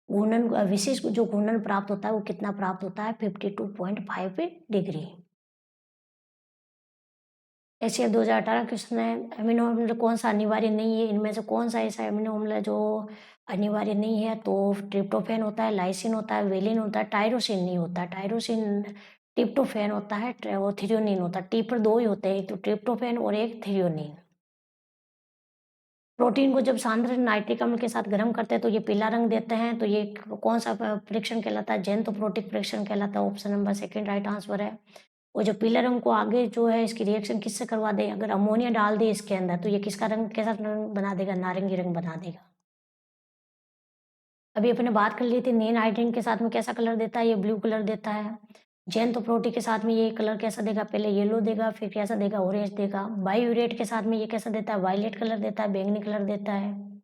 घूर्णन विशिष्ट जो घूर्णन प्राप्त होता है वो कितना प्राप्त होता है? 52.5 डिग्री। एशिया 2018 क्वेश्चन है, अमीनो अम्ल कौन सा अनिवार्य नहीं है? इनमें से कौन सा ऐसा अमीनो अम्ल है जो अनिवार्य नहीं है? तो ट्रिप्टोफैन होता है, लाइसिन होता है, वेलिन होता है, टायरोसिन नहीं होता। टायरोसिन ट्रिप्टोफैन होता है और थ्रियोनिन होता है। टी पर दो ही होते हैं, एक तो ट्रिप्टोफैन और एक थ्रियोनिन। प्रोटीन को जब सांद्र नाइट्रिक अम्ल के साथ गर्म करते हैं तो ये पीला रंग देते हैं, तो ये कौन सा परीक्षण कहलाता है? जेंथोप्रोटिक परीक्षण कहलाता है। ऑप्शन नंबर 2 राइट आंसर है। और जो पीला रंग को आगे जो है इसकी रिएक्शन किससे करवा दे? अगर अमोनिया डाल दे इसके अंदर तो ये किसका रंग, कैसा रंग बना देगा? नारंगी रंग बना देगा। अभी अपने बात कर ली थी नील हाइड्रोजन के साथ में कैसा कलर देता है? ये ब्लू कलर देता है। जेंथोप्रोटिक के साथ में ये कलर कैसा देगा? पहले येलो देगा, फिर कैसा देगा? ऑरेंज देगा। बाईयूरेट के साथ में ये कैसा देता है? वायलेट कलर देता है, बैंगनी कलर देता है।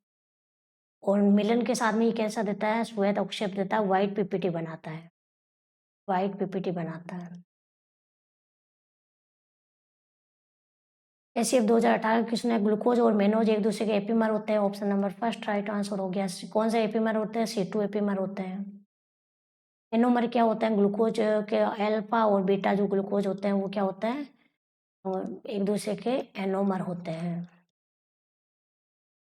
और मिलन के साथ में ये कैसा देता है? श्वेत अवक्षेप देता है, व्हाइट पीपीटी बनाता है। व्हाइट पीपीटी बनाता है। एसीएफ 2018 क्वेश्चन है, ग्लूकोज और मेनोज एक दूसरे के एपीमर होते हैं। ऑप्शन नंबर 1 राइट आंसर हो गया। कौन सा एपीमर होते हैं? C2 एपीमर होते हैं। एनोमर क्या होता है? ग्लूकोज के अल्फा और बीटा जो ग्लूकोज होते हैं वो क्या होते हैं? एक दूसरे के एनोमर होते हैं।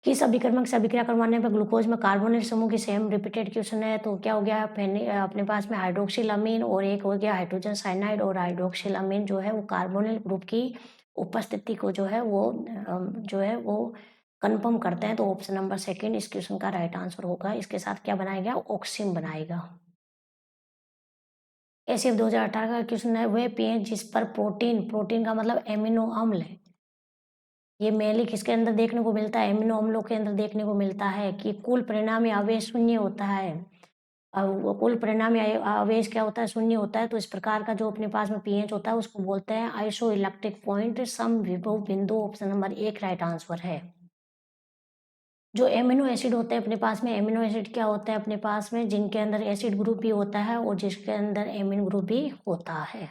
किस अभिकर्मक से अभिक्रिया करवाने पर ग्लूकोज में कार्बोनिल समूह की सेम रिपीटेड क्वेश्चन है? तो क्या हो गया? अपने पास में हाइड्रोक्सिल अमीन और एक हो गया हाइड्रोजन साइनाइड। और हाइड्रोक्सिल अमीन जो है वो कार्बोनिल ग्रुप की उपस्थिति को जो है वो कंफर्म करते हैं। तो ऑप्शन नंबर 2 इस क्वेश्चन का राइट आंसर होगा। इसके साथ क्या बनाएगा? ऑक्सिन बनाएगा। एसीएफ 2018 का क्वेश्चन है, वह पीएच जिस पर प्रोटीन का मतलब एमिनो अम्ल है, ये मेनली किसके अंदर देखने को मिलता है? एमिनो अम्लों के अंदर देखने को मिलता है कि कुल परिणामी आवेश शून्य होता है। वो कुल परिणामी आवेश क्या होता है? शून्य होता है। तो इस प्रकार का जो अपने पास में पीएच होता है उसको बोलते हैं आइसो इलेक्ट्रिक पॉइंट सम विभव बिंदु। ऑप्शन नंबर 1 राइट आंसर है। जो एमिनो एसिड होते हैं अपने पास में, एमिनो एसिड क्या होता है अपने पास में? जिनके अंदर एसिड ग्रुप भी होता है और जिसके अंदर एमिन ग्रुप भी होता है।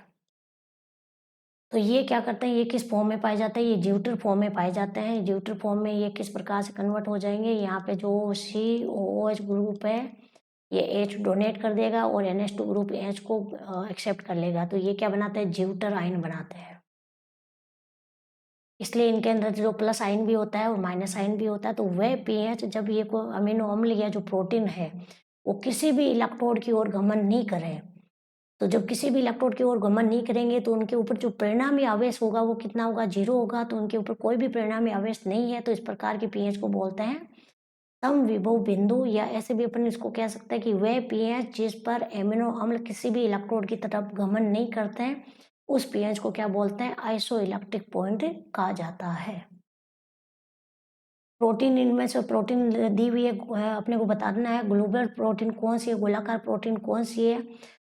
तो ये क्या करते हैं? ये किस फॉर्म में पाए जाते हैं? ये ज्यूटर फॉर्म में पाए जाते हैं। ज्यूटर फॉर्म में ये किस प्रकार से कन्वर्ट हो जाएंगे? यहाँ पे जो COOH ग्रुप है ये H डोनेट कर देगा और NH2 ग्रुप H को एक्सेप्ट कर लेगा। तो ये क्या बनाते हैं? ज्यूटर आयन बनाते हैं। इसलिए इनके अंदर जो प्लस आयन भी होता है और माइनस आयन भी होता है। तो वह पीएच जब ये को अमीनो अम्ल या जो प्रोटीन है वो किसी भी इलेक्ट्रोड की ओर घमंड नहीं करे, तो जब किसी भी इलेक्ट्रोड की ओर घमंड नहीं करेंगे तो उनके ऊपर जो परिणामी आवेश होगा वो कितना होगा? 0 होगा। तो उनके ऊपर कोई भी परिणामी आवेश नहीं है। तो इस प्रकार की पीएच को बोलते हैं समविभव बिंदु, या ऐसे भी अपन इसको कह सकते हैं कि वह पीएच जिस पर एमिनो अम्ल किसी भी इलेक्ट्रोड की तरफ घमंड नहीं करते हैं उस पीएच को क्या बोलते हैं? आइसो इलेक्ट्रिक पॉइंट कहा जाता है। प्रोटीन, इनमें से प्रोटीन दी हुई है, अपने को बताना है ग्लोबल प्रोटीन कौन सी है, गोलाकार प्रोटीन कौन सी है।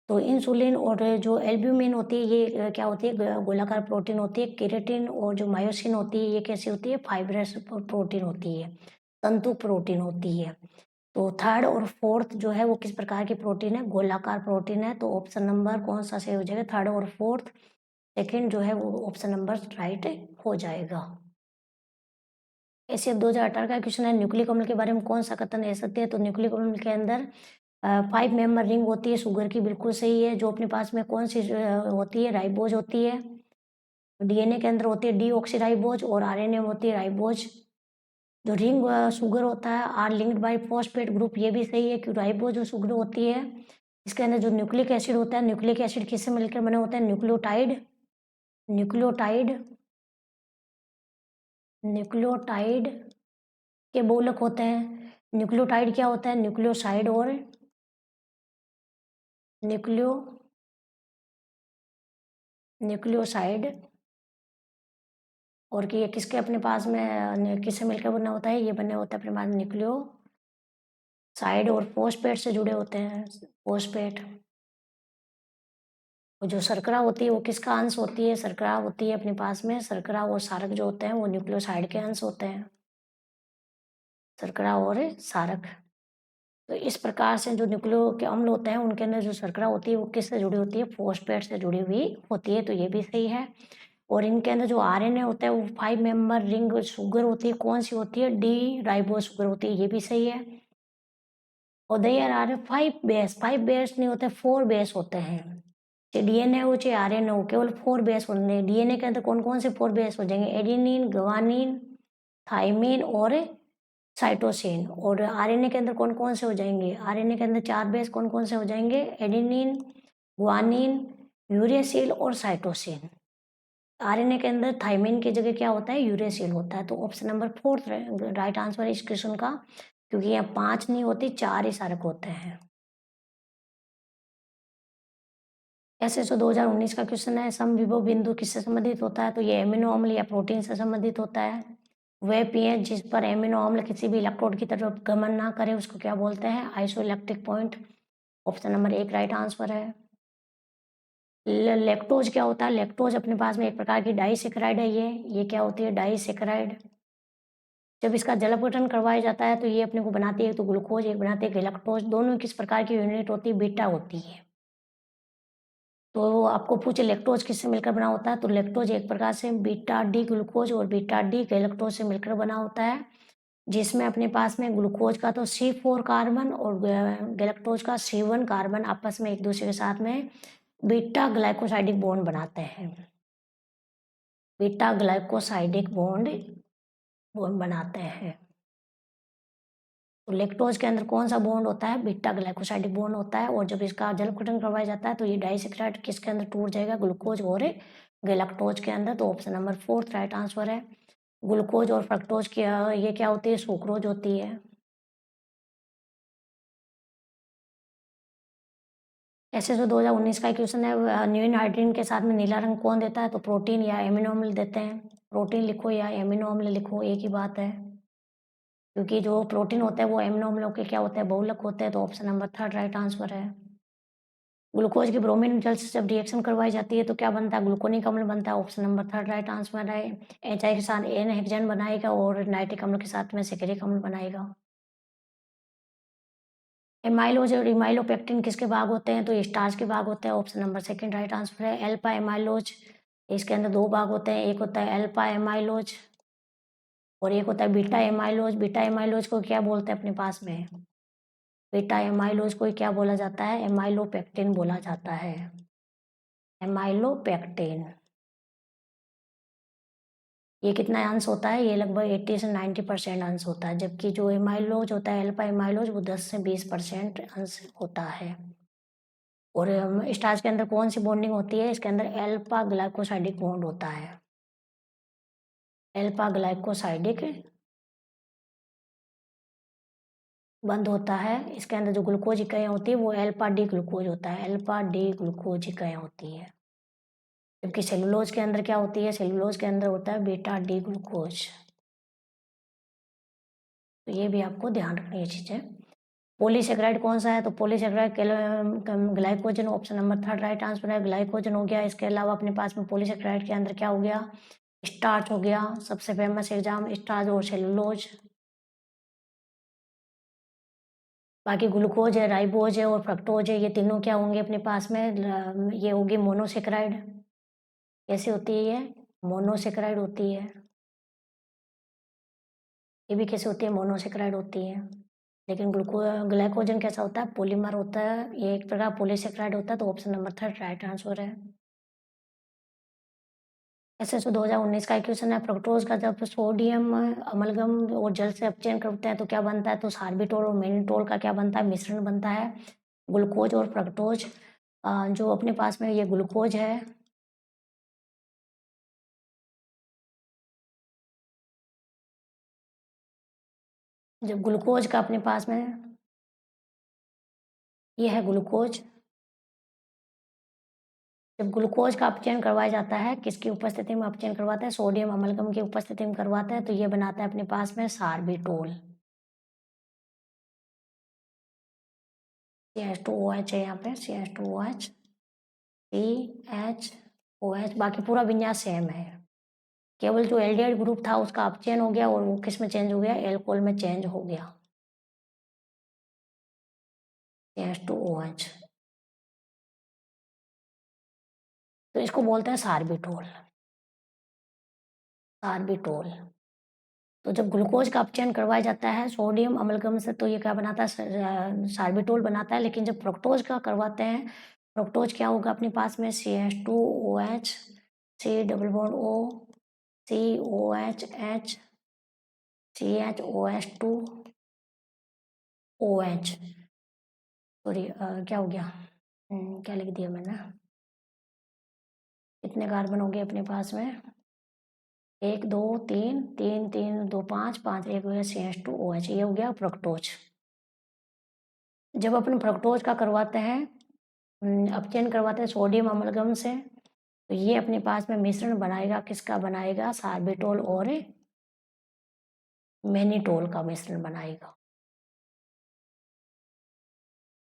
तो इंसुलिन और जो एल्ब्यूमिन होती है ये क्या होती है? गोलाकार प्रोटीन होती है। केराटिन और जो मायोसिन होती है ये कैसी होती है? फाइब्रस प्रोटीन होती है, तंतु प्रोटीन होती है। तो थर्ड और फोर्थ जो है वो किस प्रकार की प्रोटीन है? गोलाकार प्रोटीन है। तो ऑप्शन नंबर कौन सा सही हो जाएगा? थर्ड और फोर्थ। सेकेंड जो है वो ऑप्शन नंबर राइट हो जाएगा। एशिया 2018 का क्वेश्चन है, न्यूक्लिक अम्ल के बारे में कौन सा कथन है सत्य है? तो न्यूक्लिक अम्ल के अंदर 5 मेंबर रिंग होती है शुगर की, बिल्कुल सही है। जो अपने पास में कौन सी होती है, राइबोज होती है। डीएनए के अंदर होती है डीऑक्सीराइबोज और आरएनए में होती है राइबोज। जो रिंग शुगर होता है are linked by phosphate group, ये भी सही है कि राइबोज जो शुगर होती है इसके अंदर जो न्यूक्लिक एसिड होता है, न्यूक्लिक एसिड किससे मिलकर बने होते हैं, न्यूक्लियोटाइड। न्यूक्लियोटाइड न्यूक्लियोटाइड के बहुलक होते हैं। न्यूक्लियोटाइड क्या होता है, न्यूक्लियोसाइड और न्यूक्लियो न्यूक्लियोसाइड। और कि ये किसके अपने पास में किससे मिलकर बना होता है, ये बने होता है अपने पास न्यूक्लियोसाइड और फोस्फेट से जुड़े होते हैं। फोस्फेट और जो शर्करा होती है वो किसका अंश होती है, शर्करा होती है अपने पास में, शर्करा और सारक जो होते हैं वो न्यूक्लियोसाइड के अंश होते हैं। शर्करा और सारक। तो इस प्रकार से जो न्यूक्लियो के अम्ल होते हैं उनके अंदर जो शर्करा होती है वो किससे जुड़ी होती है, फोस्फेट से जुड़ी हुई होती है, तो ये भी सही है। और इनके अंदर जो आरएनए होता है वो 5 मेंबर रिंग शुगर होती है, कौन सी होती है, डी राइबोज शुगर होती है, ये भी सही है। और देयर आर 5 बेस नहीं होते, 4 बेस होते हैं। चाहे डीएनए हो चाहे आरएनए हो, केवल 4 बेस होंगे। डीएनए के अंदर कौन कौन से 4 बेस हो जाएंगे, एडेनिन, ग्वानिन, थाइमिन और साइटोसिन। और आरएनए के अंदर कौन कौन से हो जाएंगे, आरएनए के अंदर 4 बेस कौन कौन से हो जाएंगे, एडेनिन, ग्वानिन, यूरेसिल और साइटोसिन। आरएनए के अंदर थाइमिन की जगह क्या होता है, यूरेसिल होता है। तो ऑप्शन नंबर 4 राइट आंसर है इस क्वेश्चन का, क्योंकि यहाँ 5 नहीं होती, 4 ही सारक होते हैं। एसएसओ 2019 का क्वेश्चन है, समविभव बिंदु किससे संबंधित होता है, तो ये एमिनो अम्ल या प्रोटीन से संबंधित होता है। वह पीएच जिस पर एमिनो अम्ल किसी भी इलेक्ट्रोड की तरफ गमन ना करे उसको क्या बोलते हैं, isoelectric point. Option number 1 right answer है। लैक्टोज क्या होता है, लैक्टोज अपने पास में एक प्रकार की डाइसेकेराइड है। ये क्या होती है, डाइसेकेराइड। जब इसका जल अपघटन करवाया जाता है तो ये अपने को बनाती है, तो ग्लूकोज, एक बनाती है गैलेक्टोज। दोनों किस प्रकार की यूनिट होती है, बीटा होती है। तो आपको पूछे लैक्टोज किससे मिलकर बना होता है, तो लैक्टोज एक प्रकार से बीटा डी ग्लूकोज और बीटा डी गैलेक्टोज से मिलकर बना होता है, जिसमें अपने पास में ग्लूकोज का तो C4 कार्बन और गैलेक्टोज का C1 कार्बन आपस में एक दूसरे के साथ में बीटा ग्लाइकोसाइडिक बॉन्ड बनाते हैं। बीटा ग्लाइकोसाइडिक बॉन्ड बॉन्ड बनाते हैं। तो लैक्टोज के अंदर कौन सा बॉन्ड होता है, बीटा ग्लाइकोसाइडिक बॉन्ड होता है। और जब इसका जल अपघटन करवाया जाता है तो ये डाइसेकेराइड किसके अंदर टूट जाएगा, ग्लूकोज और गैलेक्टोज के अंदर। तो ऑप्शन नंबर 4 राइट आंसर है। ग्लूकोज और फ्रक्टोज की ये क्या होती है, सुक्रोज होती है। ऐसे जो 2019 का क्वेश्चन है, न्यून हाइड्रोजन के साथ में नीला रंग कौन देता है, तो प्रोटीन या एमिनो अम्ल देते हैं। प्रोटीन लिखो या एमिनो अम्ल लिखो, एक ही बात है, क्योंकि जो प्रोटीन होता है वो एमिनो अम्लों के क्या होते हैं, बहुलक होते हैं। तो ऑप्शन नंबर 3 राइट आंसर है। ग्लूकोज की ब्रोमीन जल से जब रिएक्शन करवाई जाती है तो क्या बनता है, ग्लूकोनिक अम्ल बनता है। ऑप्शन नंबर 3 राइट आंसर है। HI के साथ एन हेक्सेन बनाएगा और नाइट्रिक अम्ल के साथ में सेकेरिक अम्ल बनाएगा। एमाइलोज और इमाइलोपेक्टिन किसके भाग होते हैं, तो ये स्टार्च के भाग होते हैं। ऑप्शन नंबर 2 राइट आंसर है। एल्फा एमाइलोज, इसके अंदर 2 भाग होते हैं, एक होता है एल्फा एमाइलोज और एक होता है बीटा एमाइलोज। बीटा एमाइलोज को क्या बोलते हैं अपने पास में, बीटा एमाइलोज को क्या बोला जाता है, एमाइलोपेक्टिन बोला जाता है। एमाइलोपेक्टिन ये कितना अंश होता है, ये लगभग 80 से 90% अंश होता है, जबकि जो एमाइलोज होता है अल्फा एमाइलोज वो 10 से 20% अंश होता है। और स्टार्च के अंदर कौन सी बॉन्डिंग होती है, इसके अंदर एल्फा ग्लाइकोसाइडिक बॉन्ड होता है। एल्फा ग्लाइकोसाइडिक बंद होता है। इसके अंदर जो ग्लूकोज इकाइयाँ होती है वो एल्फा डी ग्लूकोज होता है, एल्फा डी ग्लूकोज इकाइयाँ होती है। जबकि सेलुलोज के अंदर क्या होती है, सेलुलोज के अंदर होता है बीटा डी ग्लूकोज। तो ये भी आपको ध्यान रखनी है चीज़ें। पॉलीसेकेराइड कौन सा है, तो polysaccharide glycogen. Option number 3 right answer है। ग्लाइकोजन हो गया। इसके अलावा अपने पास में पॉलीसेकेराइड के अंदर क्या हो गया, स्टार्च हो गया। सबसे फेमस एग्जाम स्टार्च और सेलुलोज। बाकी ग्लूकोज है, राइबोज है और फ्रक्टोज है, ये तीनों क्या होंगे अपने पास में, ये होगी मोनोसेकेराइड। कैसी होती है ये, मोनोसेकेराइड होती है। ये भी कैसे होती है, मोनोसेकेराइड होती है। लेकिन ग्लाइकोजन कैसा होता है? पॉलीमर होता है, ये एक प्रकार पॉलीसेकेराइड होता है, तो ऑप्शन नंबर 3 राइट आंसर है। एसएसओ 2019 का क्वेश्चन है, फ्रक्टोज का जब सोडियम अमलगम और जल से अपचयन करते हैं तो क्या बनता है? तो सार्बिटोल और मैनिटोल का क्या बनता है? मिश्रण बनता है। ग्लूकोज और फ्रक्टोज जो अपने पास में ये ग्लूकोज है, जब ग्लूकोज का अपने पास में ये है ग्लूकोज, जब ग्लूकोज का अपचयन करवाया जाता है, किसकी उपस्थिति में अपचयन करवाता है? सोडियम अमलगम की उपस्थिति में करवाता है, तो ये बनाता है अपने पास में सार्बिटोल। CH2OH है यहाँ पे, CH2OH, CHOH, बाकी पूरा विन्यास सेम है। केवल जो एल्डिहाइड ग्रुप था उसका अपचयन हो गया और वो किस में चेंज हो गया? एल्कोहल में चेंज हो गया, CH2OH। तो इसको बोलते हैं सार्बिटोल। सार्बिटोल। तो जब ग्लूकोज का अपचयन करवाया जाता है सोडियम अमलगम से, तो ये क्या बनाता है? सार्बिटोल बनाता है। लेकिन जब फ्रक्टोज का करवाते हैं, फ्रक्टोज क्या होगा अपने पास में? CH2OH, C double bond O, COHH, CHOH2, OH। Sorry, क्या हो गया? क्या लिख दिया मैंने? कितने कार्बन हो गए अपने पास में? 1 2 3 3 3 2 5 5, एक हो गया CH2OH, ये हो गया फ्रक्टोज। जब अपन फ्रक्टोज का करवाते हैं, अपचयन करवाते हैं सोडियम अमलगम से, तो ये अपने पास में मिश्रण बनाएगा, किसका बनाएगा? सार्बिटोल और मैनिटोल का मिश्रण बनाएगा।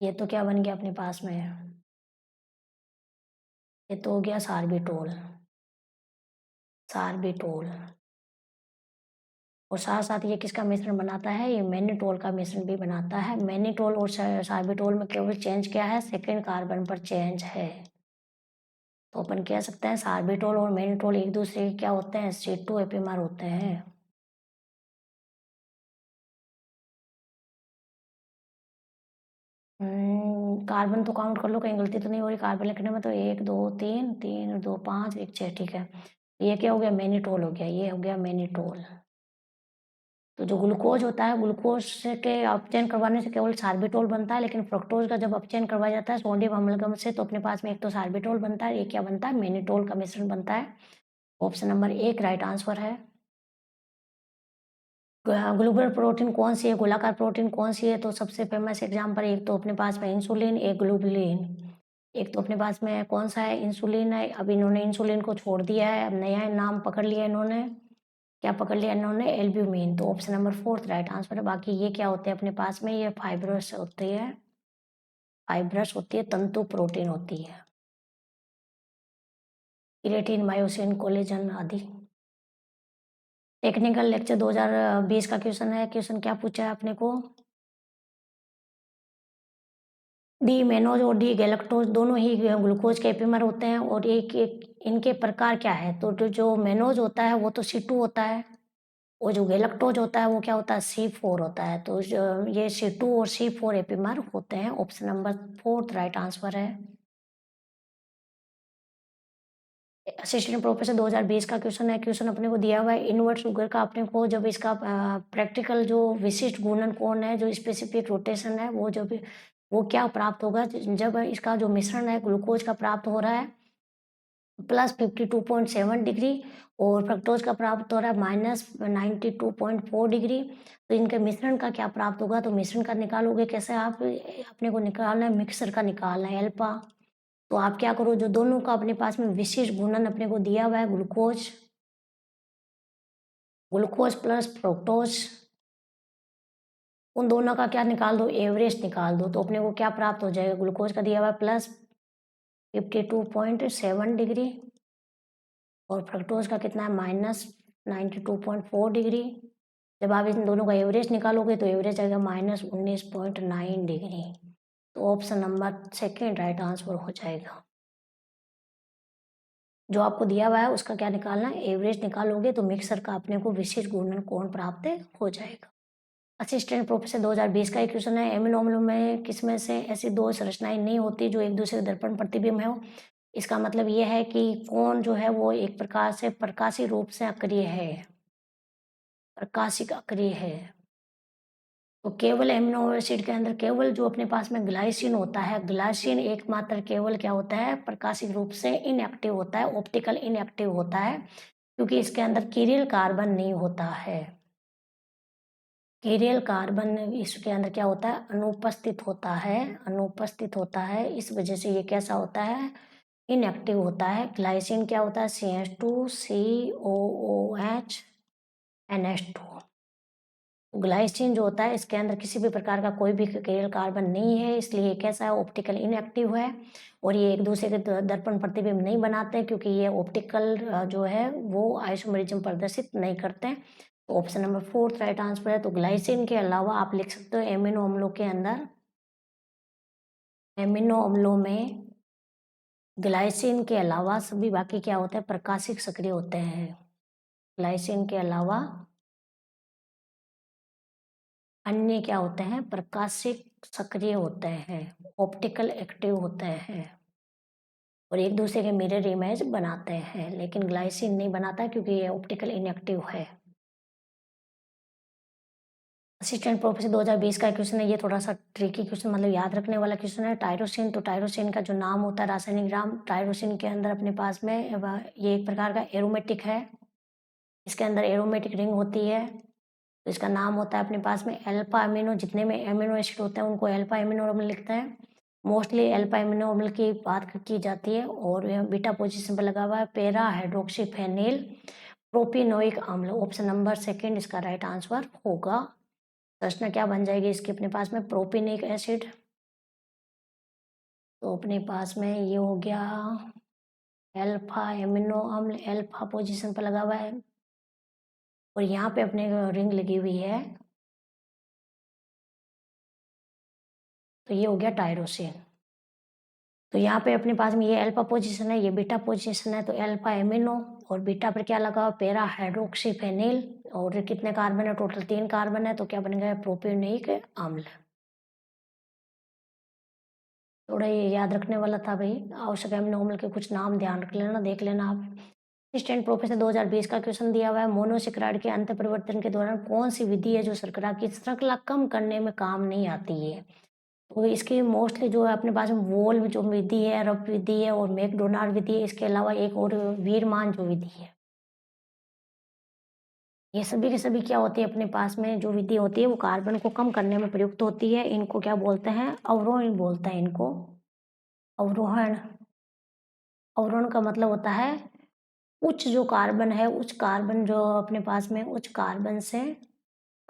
ये तो क्या बन गया अपने पास में? ये तो हो गया सार्बिटोल। सार्बिटोल। और साथ साथ ये किसका मिश्रण बनाता है? ये मैनिटोल का मिश्रण भी बनाता है। मैनिटोल और सार्बिटोल में केवल चेंज क्या है? सेकेंड कार्बन पर चेंज है। तो अपन कह सकते हैं सार्बिटोल और मैनिटोल एक दूसरे के क्या होते हैं? C2 एपिमर होते हैं। कार्बन तो काउंट कर लो, कहीं गलती तो नहीं हो रही कार्बन लिखने में। तो 1 2 3 3 2 5 1 6, ठीक है। ये क्या हो गया? मैनिटोल हो गया, ये हो गया मैनिटोल। तो जो ग्लूकोज होता है, ग्लूकोज से के अपचयन करवाने से केवल सार्बिटोल बनता है, लेकिन फ्रक्टोज का जब अपचयन करवाया जाता है सोडियम अम्लगम से, तो अपने पास में एक तो सार्बिटोल बनता है, एक क्या बनता है? मैनिटोल का मिश्रण बनता है। ऑप्शन नंबर 1 राइट आंसर है। ग्लूबुलर प्रोटीन कौन सी है? गोलाकार प्रोटीन कौन सी है? तो सबसे फेमस एग्जाम्पल, एक तो अपने पास में इंसुलिन, एक ग्लोबुलिन। एक तो अपने पास में कौन सा है? इंसुलिन है। अब इन्होंने इंसुलिन को छोड़ दिया है, अब नया नाम पकड़ लिया इन्होंने। क्या पकड़ लिया इन्होंने? एल्ब्यूमिन। तो ऑप्शन नंबर 4 राइट आंसर है। बाकी ये क्या होते हैं अपने पास में? ये फाइब्रस होती है, फाइब्रस होती है, तंतु प्रोटीन होती है। क्रिएटिन, मायोसिन, कोलेजन आदि। टेक्निकल लेक्चर 2020 का क्वेश्चन है। क्वेश्चन क्या पूछा है अपने को? डी मेनोज और डी गैलेक्टोज दोनों ही ग्लूकोज के एपिमर होते हैं, और एक एक इनके प्रकार क्या है? तो जो मेनोज होता है वो तो C2 होता है, और जो गैलेक्टोज होता है वो क्या होता है? C4 होता है। तो ये C2 और C4 एपिमर होते हैं। ऑप्शन नंबर 4 राइट आंसर है। असिस्टेंट प्रोफेसर 2020 का क्वेश्चन है। क्वेश्चन अपने को दिया हुआ है, इनवर्ट शुगर का अपने को जब इसका प्रैक्टिकल जो विशिष्ट गुणन कौन है, जो स्पेसिफिक रोटेशन है, वो जब वो क्या प्राप्त होगा जब इसका जो मिश्रण है ग्लूकोज का प्राप्त हो रहा है +52.7 डिग्री, और फ्रक्टोज का प्राप्त हो रहा है -92.4 डिग्री। तो इनके मिश्रण का क्या प्राप्त होगा? तो मिश्रण का निकालोगे कैसे आप? अपने को निकालना है, मिक्सर का निकालना है, अल्फा। तो आप क्या करो, जो दोनों का अपने पास में विशिष्ट गुणन अपने को दिया हुआ है, ग्लूकोज, ग्लूकोज प्लस फ्रुक्टोज, उन दोनों का क्या निकाल दो? एवरेज निकाल दो। तो अपने को क्या प्राप्त हो जाएगा? ग्लूकोज का दिया हुआ है +52.7 डिग्री, और फ्रक्टोज का कितना है? -92.4 डिग्री। जब आप इन दोनों का एवरेज निकालोगे तो एवरेज आएगा -19.9 डिग्री। तो ऑप्शन नंबर 2 राइट आंसर हो जाएगा। जो आपको दिया हुआ है उसका क्या निकालना है? एवरेज निकालोगे तो मिक्सर का अपने को विशिष्ट गुणन कोण प्राप्त हो जाएगा। असिस्टेंट प्रोफेसर 2020 का एक क्वेश्चन है, एमिनो अम्लों में किसमें से ऐसी दो संरचनाएं नहीं होती जो एक दूसरे के दर्पण प्रतिबिंब हो। इसका मतलब ये है कि कौन जो है वो एक प्रकार से प्रकाशी रूप से अक्रिय है, प्रकाशिक अक्रिय है। तो केवल एमिनो एसिड के अंदर केवल जो अपने पास में ग्लाइसिन होता है, ग्लाइसिन एकमात्र केवल क्या होता है, प्रकाशिक रूप से इनएक्टिव होता है, ऑप्टिकल इनएक्टिव होता है, क्योंकि इसके अंदर कीरियल कार्बन नहीं होता है। कीरियल कार्बन इसके अंदर क्या होता है, अनुपस्थित होता है, अनुपस्थित होता है। इस वजह से ये कैसा होता है, इनएक्टिव होता है। ग्लाइसिन क्या होता है, CH2COOH NH2। ग्लाइसिन जो होता है इसके अंदर किसी भी प्रकार का कोई भी कीरियल कार्बन नहीं है, इसलिए ये कैसा है, ऑप्टिकल इनएक्टिव है। और ये एक दूसरे के दर्पण प्रतिबिंब नहीं बनाते, क्योंकि ये ऑप्टिकल जो है वो आइसोमेरिज्म प्रदर्शित नहीं करते। तो ऑप्शन नंबर 4 राइट आंसर है। तो ग्लाइसिन के अलावा आप लिख सकते हो एमिनो अम्लों के अंदर, एमिनो अम्लों में ग्लाइसिन के अलावा सभी बाकी क्या होते हैं, प्रकाशिक सक्रिय होते हैं। ग्लाइसिन के अलावा अन्य क्या होते हैं, प्रकाशिक सक्रिय होते हैं, ऑप्टिकल एक्टिव होते हैं और एक दूसरे के मिरर इमेज बनाते हैं। लेकिन ग्लाइसिन नहीं बनाता क्योंकि ये ऑप्टिकल इनएक्टिव है। असिस्टेंट प्रोफेसर 2020 का क्वेश्चन है, ये थोड़ा सा ट्रिकी क्वेश्चन, मतलब याद रखने वाला क्वेश्चन है। टायरोसिन, तो टायरोसिन का जो नाम होता है, रासायनिक नाम, टायरोसिन के अंदर अपने पास में ये एक प्रकार का एरोमेटिक है, इसके अंदर एरोमेटिक रिंग होती है। तो इसका नाम होता है अपने पास में अल्फा अमीनो, जितने में अमीनो एसिड होते हैं उनको अल्फा अमीनो अम्ल लिखते हैं। मोस्टली अल्फा अमीनो अम्ल की बात की जाती है और यह बीटा पोजीशन पर लगा हुआ है, पैरा हाइड्रोक्सीफेनिल प्रोपिनोइक अम्ल। ऑप्शन नंबर 2 इसका राइट आंसर होगा। संरचना क्या बन जाएगी इसकी अपने पास में, प्रोपिनिक एसिड। तो अपने पास में ये हो गया अल्फा एमिनो अम्ल, अल्फा पोजीशन पर लगा हुआ है और यहाँ पे अपने रिंग लगी हुई है, तो ये हो गया टायरोसिन। तो यहाँ पे अपने पास में ये अल्फा पोजीशन है, ये बीटा पोजीशन है, तो अल्फा एमिनो और बीटा पर क्या लगा हुआ, पैरा हाइड्रोक्सीफेनिल। और कितने कार्बन है, टोटल 3 कार्बन है, तो क्या बन गया, प्रोपियोनिक अम्ल। थोड़ा ये याद रखने वाला था भाई, आवश्यक अमीनो अम्ल के कुछ नाम ध्यान रख लेना, देख लेना आप। असिस्टेंट प्रोफेसर 2020 का क्वेश्चन दिया हुआ है, मोनोसेक्राइड के अंत परिवर्तन के दौरान कौन सी विधि है जो शर्करा की श्रृंखला कम करने में काम नहीं आती है। तो इसकी मोस्टली जो है अपने पास में वोल्व जो विधि है, रफ विधि है और मैकडोनाल्ड विधि है, इसके अलावा एक और वीरमान जो विधि है। ये सभी के सभी क्या होती है अपने पास में जो विधि होती है वो कार्बन को कम करने में प्रयुक्त होती है। इनको क्या बोलते हैं, अवरोहण बोलते हैं इनको, अवरोहण। अवरोहण का मतलब होता है उच्च जो कार्बन है, उच्च कार्बन जो अपने पास में उच्च कार्बन से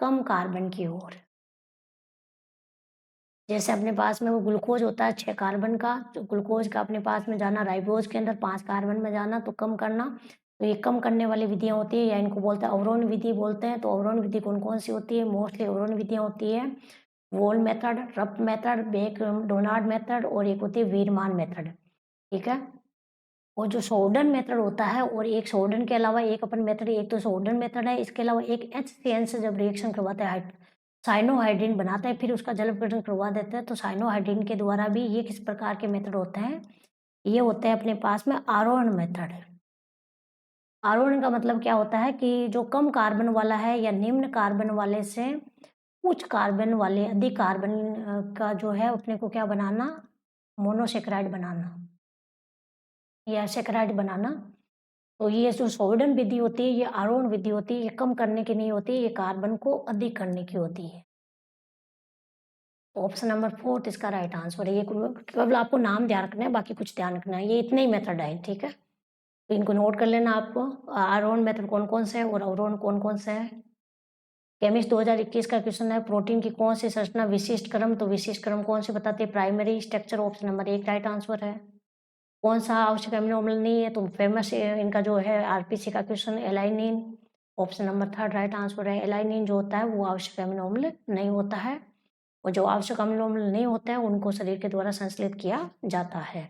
कम कार्बन की ओर। जैसे अपने पास में वो ग्लूकोज होता है 6 कार्बन का, तो ग्लूकोज का अपने पास में जाना राइबोज के अंदर 5 कार्बन में जाना, तो कम करना। तो ये कम करने वाली विधियां होती है या इनको बोलते हैं अवरोहण विधि बोलते हैं। तो अवरोहण विधि कौन कौन सी होती है, मोस्टली अवरोहण विधियां होती है वोल मेथड, रप मेथड, मैकडोनाल्ड मेथड और एक होती है वीरमान मेथड। ठीक है। और जो सोर्डन मेथड होता है, और एक सोर्डन के अलावा एक अपन मेथड, एक तो सोर्डन मेथड है, इसके अलावा एक HCN से जब रिएक्शन करवाते हैं साइनोहाइड्रिन बनाता है, फिर उसका जल विघटन करवा देते हैं, तो साइनोहाइड्रिन के द्वारा भी ये किस प्रकार के मेथड होते हैं, ये होते हैं अपने पास में आरोहण मेथड। आरोहण का मतलब क्या होता है कि जो कम कार्बन वाला है या निम्न कार्बन वाले से उच्च कार्बन वाले अधिक कार्बन का जो है अपने को क्या बनाना, मोनोसेक्राइड बनाना या सेक्राइड बनाना। तो ये जो सोर्डन विधि होती है, ये आरोहण विधि होती है, ये कम करने की नहीं होती, ये कार्बन को अधिक करने की होती है। ऑप्शन नंबर 4 इसका राइट आंसर है। ये केवल आपको नाम ध्यान रखना है, बाकी कुछ ध्यान रखना है, ये इतने ही मेथड है। ठीक है, तो इनको नोट कर लेना आपको, आरोहण मेथड कौन कौन से है और अवरोहण कौन कौन से है। केमिस्ट 2021 का क्वेश्चन है, प्रोटीन की कौन सी संरचना विशिष्ट क्रम, तो विशिष्ट क्रम कौन सी बताती है, primary structure. Option number 1 right answer है। कौन सा आवश्यक अमीनो अम्ल नहीं है, तो फेमस इनका जो है आरपीसी का question, alanine. Option number 3 right answer है। एलाइनिन जो होता है वो आवश्यक अमीनो अम्ल नहीं होता है, और जो आवश्यक अम्ल नहीं होते हैं उनको शरीर के द्वारा संश्लेषित किया जाता है।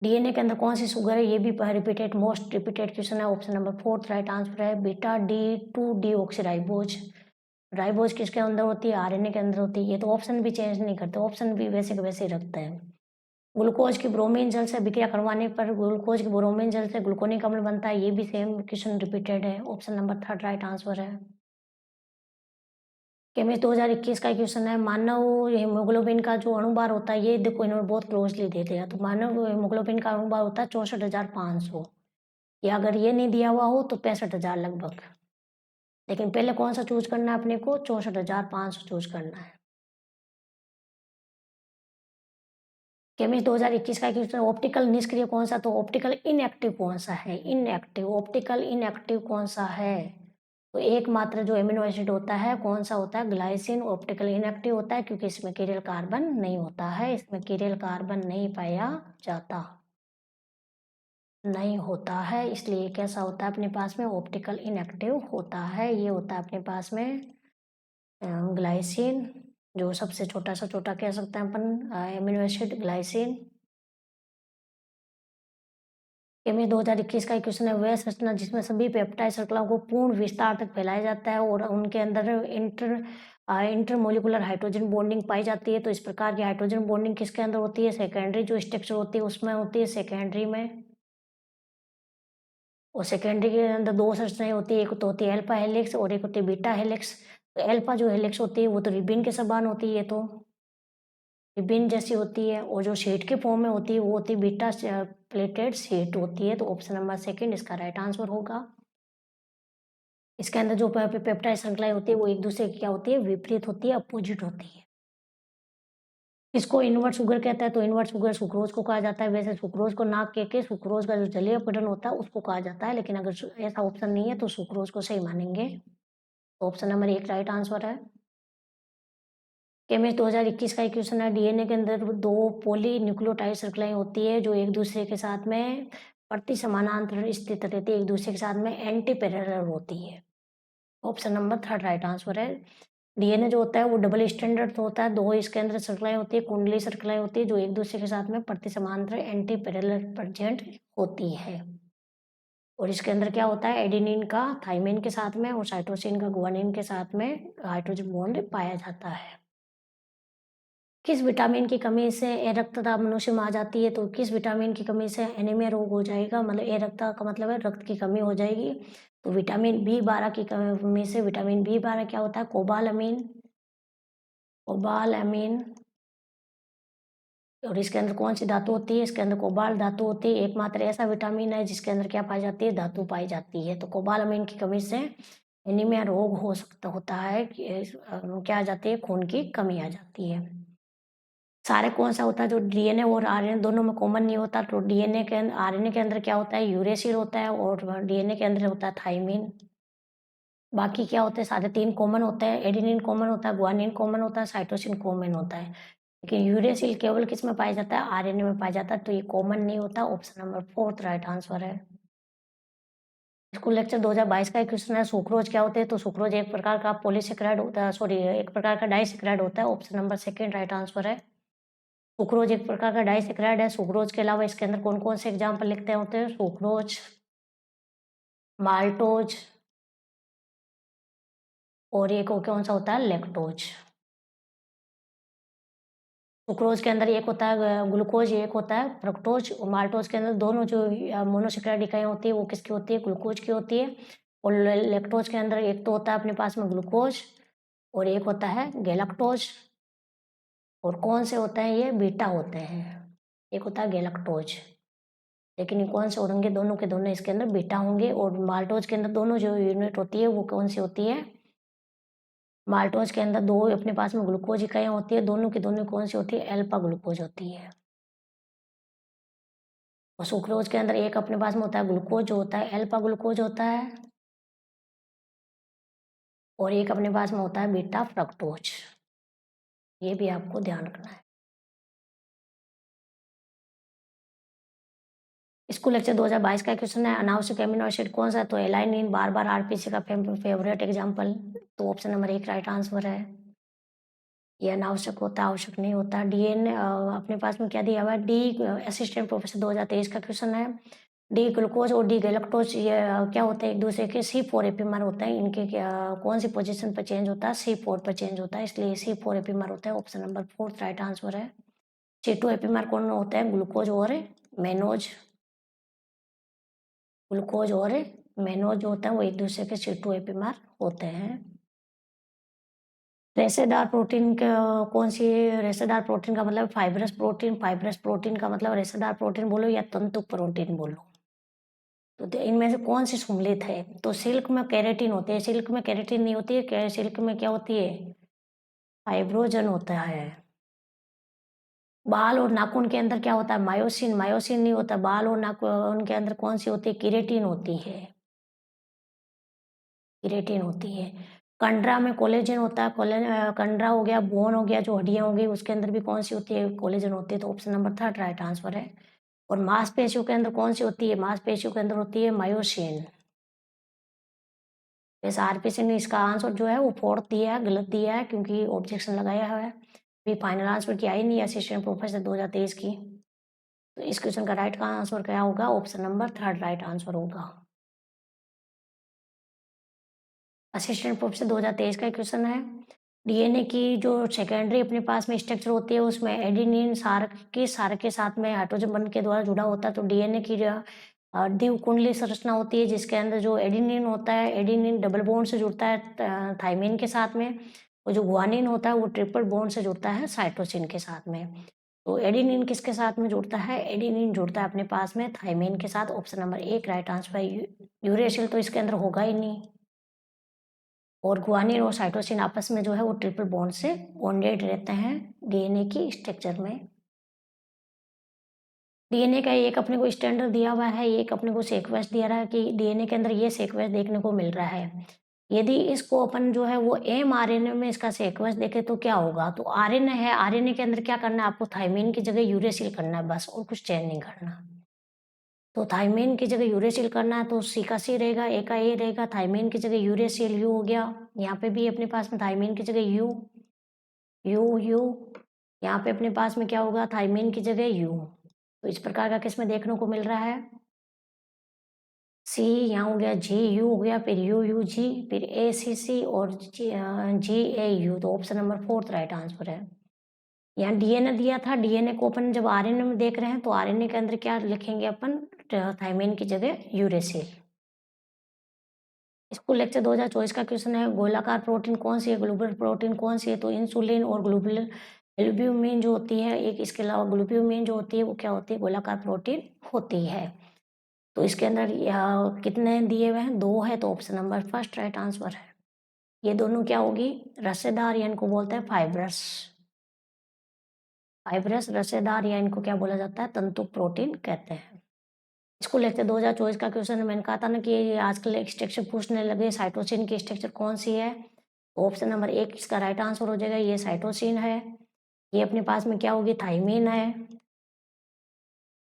डीएनए के अंदर कौन सी शुगर है, ये भी रिपीटेड मोस्ट रिपीटेड क्वेश्चन है। ऑप्शन नंबर 4 राइट आंसर है, बीटा D2 डीऑक्सीराइबोज। राइबोज किसके अंदर होती है? आरएनए के अंदर होती है। ये तो ऑप्शन भी चेंज नहीं करते, ऑप्शन भी वैसे के वैसे ही रखते हैं। ग्लूकोज की ब्रोमीन जल से अभिक्रिया करवाने पर ग्लूकोज की ब्रोमीन जल से ग्लूकोनिक अम्ल बनता है। ये भी सेम क्वेश्चन रिपीटेड है। ऑप्शन नंबर 3 राइट आंसर है। केमिस्ट 2021 का क्वेश्चन है, मानव हीमोग्लोबिन का जो अणुभार होता है, ये देखो इन्होंने बहुत क्लोजली दे दिया। तो मानव हीमोग्लोबिन का अणुभार होता है 64,500, या अगर ये नहीं दिया हुआ हो तो 65,000 लगभग। लेकिन पहले कौन सा चूज करना है अपने को? 64,500 चूज करना है। केमिस्ट 2021 का क्वेश्चन, ऑप्टिकल निष्क्रिय कौन सा? तो ऑप्टिकल इनएक्टिव कौन सा है? इनएक्टिव, ऑप्टिकल इनएक्टिव कौन सा है? तो एकमात्र जो एमिनो एसिड होता है कौन सा होता है? ग्लाइसिन ऑप्टिकल इनएक्टिव होता है, क्योंकि इसमें कीरेल कार्बन नहीं होता है। इसमें कीरेल कार्बन नहीं पाया जाता, नहीं होता है, इसलिए कैसा होता है अपने पास में? ऑप्टिकल इनएक्टिव होता है। ये होता है अपने पास में ग्लाइसिन, जो सबसे छोटा सा छोटा कह सकते हैं अपन एमिनो एसिड ग्लाइसिन। केमिस्ट 2021 का क्वेश्चन है, वह संरचना जिसमें सभी पेप्टाइड श्रृंखलाओं को पूर्ण विस्तार तक फैलाया जाता है और उनके अंदर इंटरमोलिकुलर हाइड्रोजन बॉन्डिंग पाई जाती है। तो इस प्रकार की हाइड्रोजन बॉन्डिंग किसके अंदर होती है? सेकेंडरी जो स्ट्रक्चर होती है उसमें होती है, सेकेंडरी में। और सेकेंडरी के अंदर दो संरचनाएं होती है, एक तो होती है अल्फा हेलिक्स और एक होती है बीटा हेलिक्स। तो अल्फा जो हेलिक्स होती है वो तो रिबिन के समान होती है, तो रिबिन जैसी होती है, और जो शीट के फॉर्म में होती है वो होती है बीटा प्लेटेड शीट होती है। तो ऑप्शन नंबर 2 इसका राइट आंसर होगा। इसके अंदर जो पेप्टाइड श्रृंखलाएं होती है वो एक दूसरे की क्या होती है? विपरीत होती है, अपोजिट होती है। इसको इनवर्ट शुगर कहता है, तो इनवर्ट शुगर सुक्रोज को कहा जाता है। वैसे सुक्रोज को ना कह के सुक्रोज का जो जलीय अपघटन होता है उसको कहा जाता है, लेकिन अगर ऐसा ऑप्शन नहीं है तो सुक्रोज को सही मानेंगे। तो ऑप्शन नंबर 1 राइट आंसर है। केमिस्ट 2021 का एक क्वेश्चन है, डीएनए के अंदर दो पॉली न्यूक्लियोटाइड श्रृंखलाएं होती है जो एक दूसरे के साथ में प्रति समानांतर स्थित रहती है, एक दूसरे के साथ में एंटी पैरेलल होती है। ऑप्शन नंबर 3 राइट आंसर है। डीएनए जो होता है वो डबल स्टैंडर्ड होता है, दो इसके अंदर श्रृंखलाएं होती है, कुंडली श्रृंखलाएं होती है जो एक दूसरे के साथ में प्रति समांतर एंटी पैरेलल प्रेजेंट होती है। और इसके अंदर क्या होता है? एडेनिन का थाइमिन के साथ में और साइटोसिन का गुआनिन के साथ में हाइड्रोजन बॉन्ड पाया जाता है। किस विटामिन की कमी से ए रक्तता मनुष्य में आ जाती है? तो किस विटामिन की कमी से एनीमिया रोग हो जाएगा? मतलब ए रक्तता का मतलब है रक्त की कमी हो जाएगी। तो विटामिन B12 की कमी से, विटामिन B12 क्या होता है? कोबालामीन, कोबालामीन। और इसके अंदर कौन सी धातु होती है? इसके अंदर कोबाल्ट धातु होती है। एकमात्र ऐसा विटामिन है जिसके अंदर क्या पाई जाती है? धातु पाई जाती है। तो कोबालामीन की कमी से एनीमिया रोग हो सकता होता है कि क्या आ जाती है? खून की कमी आ जाती है। सारे कौन सा होता है जो डीएनए और आरएनए दोनों में कॉमन नहीं होता? तो डीएनए के आरएनए के अंदर क्या होता है? यूरेसिल होता है, और डीएनए के अंदर होता है थाइमिन। बाकी क्या होते हैं? सारे 3 कॉमन होते हैं। एडेनिन कॉमन होता है, गुआनिन कॉमन होता है, साइटोसिन कॉमन होता है। लेकिन यूरेसिल केवल किस में पाया जाता है? आरएनए में पाया जाता है, तो ये कॉमन नहीं होता। ऑप्शन नंबर 4 राइट आंसर है। स्कूल लेक्चर 2022 का एक क्वेश्चन है, सुक्रोज क्या होते हैं? तो सुक्रोज एक प्रकार का पॉलीसेकेराइड होता है, सॉरी एक प्रकार का डाइसेकेराइड होता है। ऑप्शन नंबर 2 राइट आंसर है। सुक्रोज एक प्रकार का डाइसेकेराइड है। सुक्रोज के अलावा इसके अंदर कौन-कौन से एग्जाम्पल लिखते होते हैं? सुक्रोज, माल्टोज, और एक और कौन सा होता है? लैक्टोज। सुक्रोज के अंदर एक होता है ग्लूकोज, एक होता है फ्रक्टोज। और माल्टोज के अंदर दोनों जो मोनोसेकेराइड इकाइयाँ होती है वो किसकी होती है? ग्लूकोज की होती है। और लैक्टोज के अंदर एक तो होता है अपने पास में ग्लूकोज और एक होता है गैलेक्टोज। और कौन से होते हैं? ये बीटा होते हैं। एक होता है गैलेक्टोज, लेकिन ये कौन से होंगे? दोनों के दोनों इसके अंदर बीटा होंगे। और माल्टोज के अंदर दोनों जो यूनिट होती है वो कौन सी होती है? माल्टोज के अंदर दो अपने पास में ग्लूकोज इकाइयाँ होती है, दोनों की दोनों कौन सी होती है? अल्फा ग्लूकोज होती है। और सुक्रोज के अंदर एक अपने पास में होता है ग्लूकोज जो होता है अल्फा ग्लूकोज होता है, और एक अपने पास में होता है बीटा फ्रक्टोज। ये भी आपको ध्यान रखना है। स्कूल लेक्चर 2022 का क्वेश्चन है, अनावश्यक एमिनो एसिड कौन सा है? तो एलाइनिन बार-बार आरपीसी का फेवरेट एग्जांपल। तो ऑप्शन नंबर 1 राइट आंसर है। ये अनावश्यक होता है, आवश्यक नहीं होता। अपने पास में क्या दिया हुआ है? डी असिस्टेंट प्रोफेसर 2023 का क्वेश्चन है, डी ग्लूकोज और डी गैलेक्टोज ये क्या होते हैं, एक दूसरे के C4 एपीमर होते हैं। इनके क्या कौन सी पोजीशन पर चेंज होता है, C4 पर चेंज होता है, इसलिए C4 एपीमर होता है। ऑप्शन नंबर 4 राइट आंसर है। C2 एपीमर कौन होता है, ग्लूकोज और मेनोज। ग्लूकोज और मेनोज जो होता है वो एक दूसरे के C2 एपीमर होते हैं। रेशेदार प्रोटीन कौन सी, रेशेदार प्रोटीन का मतलब फाइब्रस प्रोटीन, फाइब्रस प्रोटीन का मतलब रेशेदार प्रोटीन बोलो या तंतु प्रोटीन बोलो। तो इनमें से कौन सी सम्मिलित है, तो सिल्क में केराटिन होती है, सिल्क में केराटिन नहीं होती है, सिल्क में क्या होती है, फाइब्रोजन होता है। बाल और नाखून के अंदर क्या होता है, मायोसिन, मायोसिन नहीं होता। बाल और नाखून के अंदर कौन सी होती है, केराटिन होती है, केराटिन होती है। कंडरा में कोलेजन होता है, कंडरा हो गया, बोन हो गया, जो हड्डियां हो गई उसके अंदर भी कौन सी होती है, कोलेजन होती है। तो ऑप्शन नंबर 3 राइट आंसर है। और मांसपेशियों के अंदर कौन सी होती है, मांसपेशियों के अंदर होती है मायोसिन। जैसे आरपीसी ने इसका आंसर जो है वो फोर्थ दिया है, गलत दिया है क्योंकि ऑब्जेक्शन लगाया हुआ है। अभी फाइनल आंसर की आई नहीं असिस्टेंट प्रोफेसर 2023 की। तो इस क्वेश्चन का राइट का आंसर क्या होगा, ऑप्शन नंबर 3 राइट आंसर होगा। असिस्टेंट प्रोफेसर 2023 का क्वेश्चन है। डीएनए की जो सेकेंडरी अपने पास में स्ट्रक्चर होती है उसमें एडेनिन सार के साथ में हाइड्रोजन बंध के द्वारा जुड़ा होता है। तो डीएनए की जो द्विकुंडली संरचना होती है जिसके अंदर जो एडेनिन होता है, एडेनिन डबल बॉन्ड से जुड़ता है थाइमिन के साथ में, और जो गुआनिन होता है वो ट्रिपल बॉन्ड से जुड़ता है साइटोसिन के साथ में। तो एडेनिन किसके साथ में जुड़ता है, एडेनिन जुड़ता है अपने पास में थाइमिन के साथ। ऑप्शन नंबर 1 राइट आंसर है। यूरेसिल तो इसके अंदर होगा ही नहीं। और गुआनिन और साइटोसिन आपस में जो है वो ट्रिपल बॉन्ड से बॉन्डेड रहते हैं डीएनए की स्ट्रक्चर में। डीएनए का एक अपने को स्टैंडर्ड दिया हुआ है, एक अपने को सीक्वेंस दिया रहा है कि डीएनए के अंदर ये सीक्वेंस देखने को मिल रहा है। यदि इसको अपन जो है वो एमआरएनए में इसका सीक्वेंस देखें तो क्या होगा, तो आरएनए है, आरएनए के अंदर क्या करना है आपको, थाइमिन की जगह यूरेसिल करना है बस, और कुछ चेंज नहीं करना। तो थाइमिन की जगह यूरेसिल करना है तो सी का सी रहेगा, ए का ए रहेगा, थाइमिन की जगह यूरेसिल यू हो गया। यहाँ पे भी अपने पास में थाइमिन की जगह यू, यू यू, यहाँ पे अपने पास में क्या होगा, थाइमिन की जगह यू। तो इस प्रकार का किसमें देखने को मिल रहा है, सी, यहाँ हो गया जी यू हो गया, फिर यू यू जी, फिर ए सी सी और जी ए यू। तो ऑप्शन नंबर 4 राइट आंसर है। यहाँ डीएनए दिया था, डीएनए को अपन जब आरएनए में देख रहे हैं तो आरएनए के अंदर क्या लिखेंगे अपन, थाइमिन की जगह यूरेसिल। स्कूल लेक्चर 2024 का क्वेश्चन है, गोलाकार प्रोटीन कौन सी है, ग्लोबुलर प्रोटीन कौन सी है। तो इंसुलिन और ग्लोबुलर एल्ब्यूमिन जो होती है, एक इसके अलावा ग्लूब्यूमिन जो होती है वो क्या होती है, गोलाकार प्रोटीन होती है। तो इसके अंदर कितने दिए हुए हैं, 2 है। तो ऑप्शन नंबर 1 राइट आंसर है। ये दोनों क्या होगी, रसेदार, या इनको बोलते हैं फाइब्रस। फाइब्रस रसेदार, या इनको क्या बोला जाता है, तंतु प्रोटीन कहते हैं। इसको लेक्चर 2024 का क्वेश्चन है, मैंने कहा था ना कि ये आजकल एक स्ट्रक्चर पूछने लगे, साइटोसिन की स्ट्रक्चर कौन सी है। ऑप्शन नंबर 1 इसका राइट आंसर हो जाएगा, ये साइटोसिन है। ये अपने पास में क्या होगी, थाइमिन है।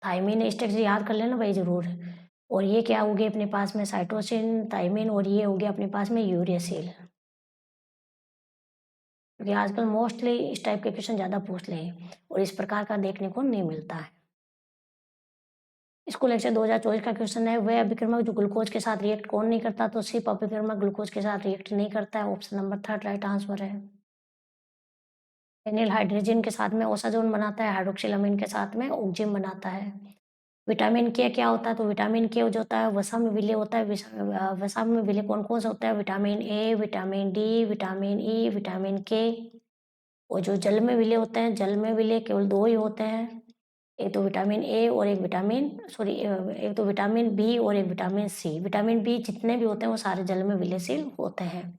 थाइमिन स्ट्रक्चर याद कर लेना भाई जरूर। और ये क्या होगी अपने पास में, साइटोसिन, थाइमिन, और ये हो गया अपने पास में यूरेसिल। क्योंकि आजकल मोस्टली इस टाइप के क्वेश्चन ज़्यादा पूछ रहे हैं और इस प्रकार का देखने को नहीं मिलता है। इसको लेक्चर 2024 का क्वेश्चन है, वह अभिक्रमक जो ग्लूकोज के साथ रिएक्ट कौन नहीं करता। तो सिर्फ अभिक्रमक ग्लूकोज के साथ रिएक्ट नहीं करता है। ऑप्शन नंबर 3 राइट आंसर है। फेनिल हाइड्रोजन के साथ में ओसाजोन बनाता है, हाइड्रोक्सिल के साथ में ऑक्जिन बनाता है। विटामिन के क्या होता है, तो विटामिन के जो होता है वसा में विलय होता है। वसा में विलय कौन कौन सा होता है, vitamin A, vitamin D, vitamin E, vitamin के। और जो जल में विलय होते हैं, जल में विलय केवल 2 ही होते हैं, एक तो विटामिन ए और एक विटामिन सॉरी एक तो विटामिन बी और एक विटामिन सी। विटामिन बी जितने भी होते हैं वो सारे जल में विलयशील होते हैं।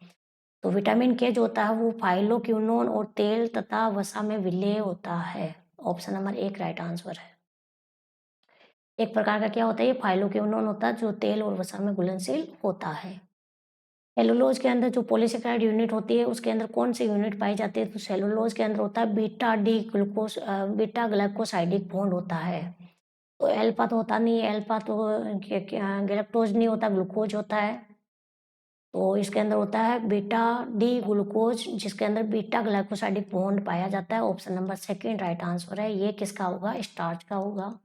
तो विटामिन के जो होता है वो फाइलोक्विनोन और तेल तथा वसा में विलय होता है। ऑप्शन नंबर 1 राइट आंसर है। एक प्रकार का क्या होता है, ये फाइलोक्विनोन होता है जो तेल और वसा में घुलनशील होता है। सेलुलोज के अंदर जो पॉलीसेकेराइड यूनिट होती है उसके अंदर कौन सी यूनिट पाई जाती है, तो सेलुलोज के अंदर होता है बीटा ग्लाइकोसाइडिक बॉन्ड होता है। तो एल्फा तो होता नहीं है, एल्फा तो गैलेक्टोज नहीं होता, ग्लूकोज होता है। तो इसके अंदर होता है बीटा डी ग्लूकोज जिसके अंदर बीटा ग्लाइकोसाइडिक बॉन्ड पाया जाता है। ऑप्शन नंबर 2 राइट आंसर है। ये किसका होगा, स्टार्च का होगा।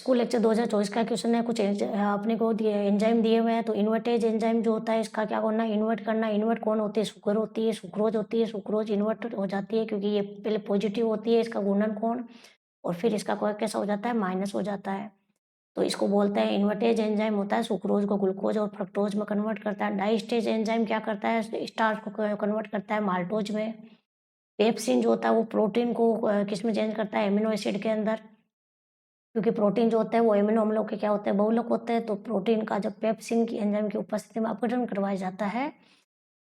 स्कूल लेक्चर 2024 का क्वेश्चन है। कुछ अपने को दिए एंजाइम दिए हुए हैं, तो इन्वर्टेज एंजाइम जो होता है इसका क्या करना है, इन्वर्ट करना है। इन्वर्ट कौन होती है, शुगर होती है, सुक्रोज होती है। सुक्रोज इन्वर्ट हो जाती है क्योंकि ये पहले पॉजिटिव होती है, इसका गुणन कोण, और फिर इसका कैसा हो जाता है, माइनस हो जाता है। तो इसको बोलते हैं इन्वर्टेज एंजाइम होता है, सुक्रोज को ग्लूकोज और फ्रक्टोज में कन्वर्ट करता है। डाइस्टेज एंजाइम क्या करता है, स्टार्च को कन्वर्ट करता है माल्टोज में। पेप्सिन जो होता है वो प्रोटीन को किस में चेंज करता है, एमिनो एसिड के अंदर, क्योंकि प्रोटीन जो होता है वो एमिनो अम्लों के क्या होते हैं, बहुलक होते हैं। तो प्रोटीन का जब पेप्सिन की एंजाइम की उपस्थिति में अपघटन करवाया जाता है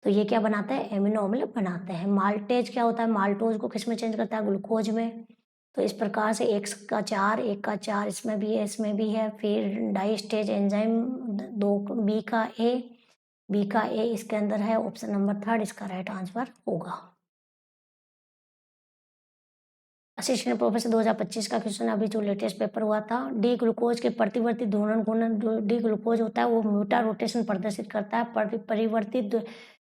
तो ये क्या बनाते हैं, एमिनो अम्ल बनाते हैं। माल्टेज क्या होता है, माल्टोज को किस में चेंज करता है, ग्लूकोज में। तो इस प्रकार से एक का चार इसमें भी है, इसमें भी है। फिर डाइस्टेज एंजाइम दो, बी का ए इसके अंदर है। ऑप्शन नंबर 3 इसका राइट आंसर होगा। असिस्टेंट प्रोफेसर 2025 का क्वेश्चन अभी जो लेटेस्ट पेपर हुआ था। डी ग्लूकोज के प्रतिवर्ती घूर्णन गुणन, डी ग्लूकोज होता है वो म्यूटा रोटेशन प्रदर्शित करता है। परिवर्तित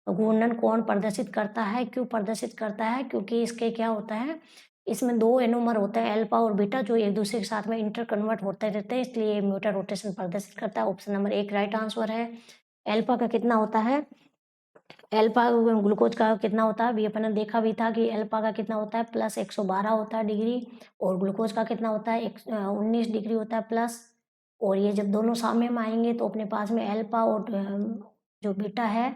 घूर्णन कोण प्रदर्शित करता है। क्यों प्रदर्शित करता है, क्योंकि इसके क्या होता है, इसमें 2 एनोमर होते हैं, अल्फा और बीटा, जो एक दूसरे के साथ में इंटर कन्वर्ट होते रहते हैं, इसलिए ये म्यूटा रोटेशन प्रदर्शित करता है। ऑप्शन नंबर 1 राइट आंसर है। अल्फा का कितना होता है, अल्फा ग्लूकोज का कितना होता है, अभी अपन ने देखा भी था कि अल्फा का कितना होता है, प्लस 112 होता है डिग्री, और ग्लूकोज का कितना होता है, 19 डिग्री होता है प्लस। और ये जब दोनों सामने में आएंगे तो अपने पास में अल्फा और जो बीटा है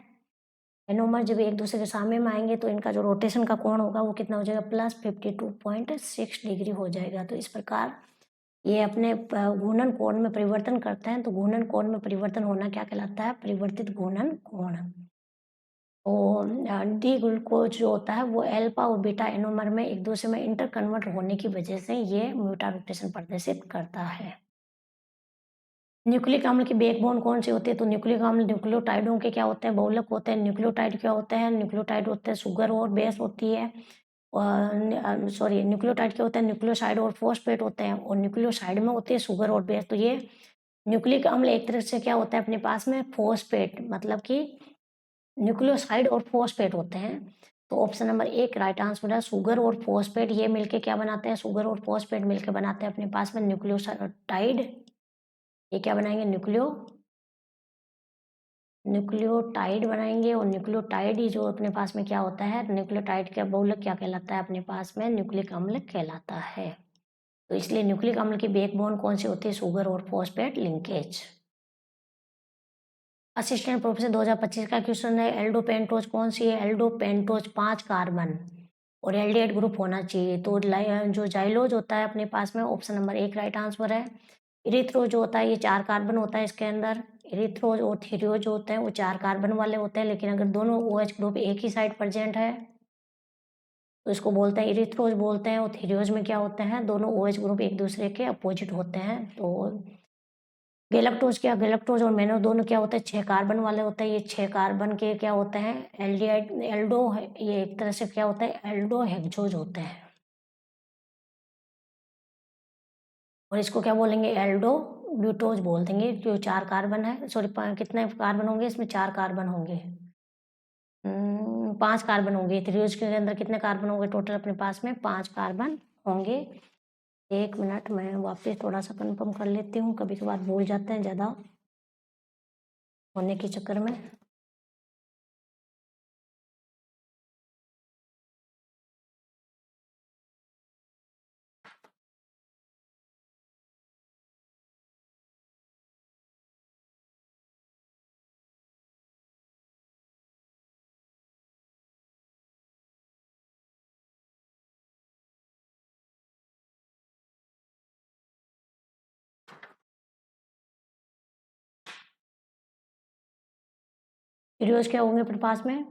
एनोमर जब एक दूसरे के सामने में आएंगे तो इनका जो रोटेशन का कोण होगा वो कितना हो जाएगा, प्लस 52.6 डिग्री हो जाएगा। तो इस प्रकार ये अपने घूर्णन कोण में परिवर्तन करते हैं। तो घूर्णन कोण में परिवर्तन होना क्या कहलाता है, परिवर्तित घूर्णन कोण। और डी ग्लूकोज जो होता है वो अल्फा और बीटा एनोमर में एक दूसरे में इंटर कन्वर्ट होने की वजह से ये म्यूटा रोटेशन प्रदर्शित करता है। न्यूक्लिक अम्ल की बैकबोन कौन सी होती है, तो न्यूक्लिक अम्ल न्यूक्लियोटाइडों के क्या होते हैं, बहुलक होते हैं। न्यूक्लियोटाइड क्या होते हैं, न्यूक्लियोटाइड होते हैं शुगर और बेस होती है, सॉरी न्यूक्लियोटाइड क्या होता है, न्यूक्लियोसाइड और फॉस्फेट होते हैं, और न्यूक्लियोसाइड में होती है शुगर और बेस। तो ये न्यूक्लिक अम्ल एक तरह से क्या होता है अपने पास में, फॉस्फेट, मतलब कि न्यूक्लियोसाइड और फॉस्फेट होते हैं। तो ऑप्शन नंबर 1 राइट आंसर है। शुगर और फॉस्फेट ये मिलके क्या बनाते हैं, शुगर और फॉस्फेट मिलके बनाते हैं अपने पास में न्यूक्लियोटाइड। ये क्या बनाएंगे, न्यूक्लियोटाइड बनाएंगे। और न्यूक्लियोटाइड ही जो अपने पास में क्या होता है, न्यूक्लियोटाइड का बहुलक क्या कहलाता है अपने पास में, न्यूक्लिक अम्ल कहलाता है। तो इसलिए न्यूक्लिक अम्ल की बैकबोन कौन सी होती है, शुगर और फॉस्फेट लिंकेज। असिस्टेंट प्रोफेसर 2025 का क्वेश्चन है, एल्डोपेंटोज कौन सी है, एल्डोपेंटोज 5 कार्बन और एल्डिहाइड ग्रुप होना चाहिए। तो जो जाइलोज होता है अपने पास में, ऑप्शन नंबर 1 राइट आंसर है। इरिथ्रोज जो होता है ये 4 कार्बन होता है इसके अंदर। इरिथ्रोज और थीरियोज जो होते हैं वो 4 कार्बन वाले होते हैं, लेकिन अगर दोनों OH ग्रुप एक ही साइड प्रेजेंट है तो इसको बोलते हैं इरिथ्रोज बोलते हैं। और थीरियोज में क्या होते हैं, दोनों OH ग्रुप एक दूसरे के अपोजिट होते हैं। तो गैलेक्टोज और मेनो दोनों क्या होते हैं, 6 कार्बन वाले होते हैं। ये 6 कार्बन के क्या होते हैं, एल्डिहाइड, ये एक तरह से क्या होता है, एल्डोहेक्सोज होते हैं। और इसको क्या बोलेंगे, एल्डो ब्यूटोज बोल देंगे, जो 4 कार्बन है, सॉरी कितने कार्बन होंगे इसमें, 4 कार्बन होंगे, 5 कार्बन होंगे। थ्रियोज के अंदर कितने कार्बन होंगे टोटल अपने पास में, 5 कार्बन होंगे। 1 मिनट मैं वापस थोड़ा सा कंफर्म कर लेती हूँ, कभी कभार भूल जाते हैं ज़्यादा होने के चक्कर में। थ्रियोज क्या होंगे अपने पास में,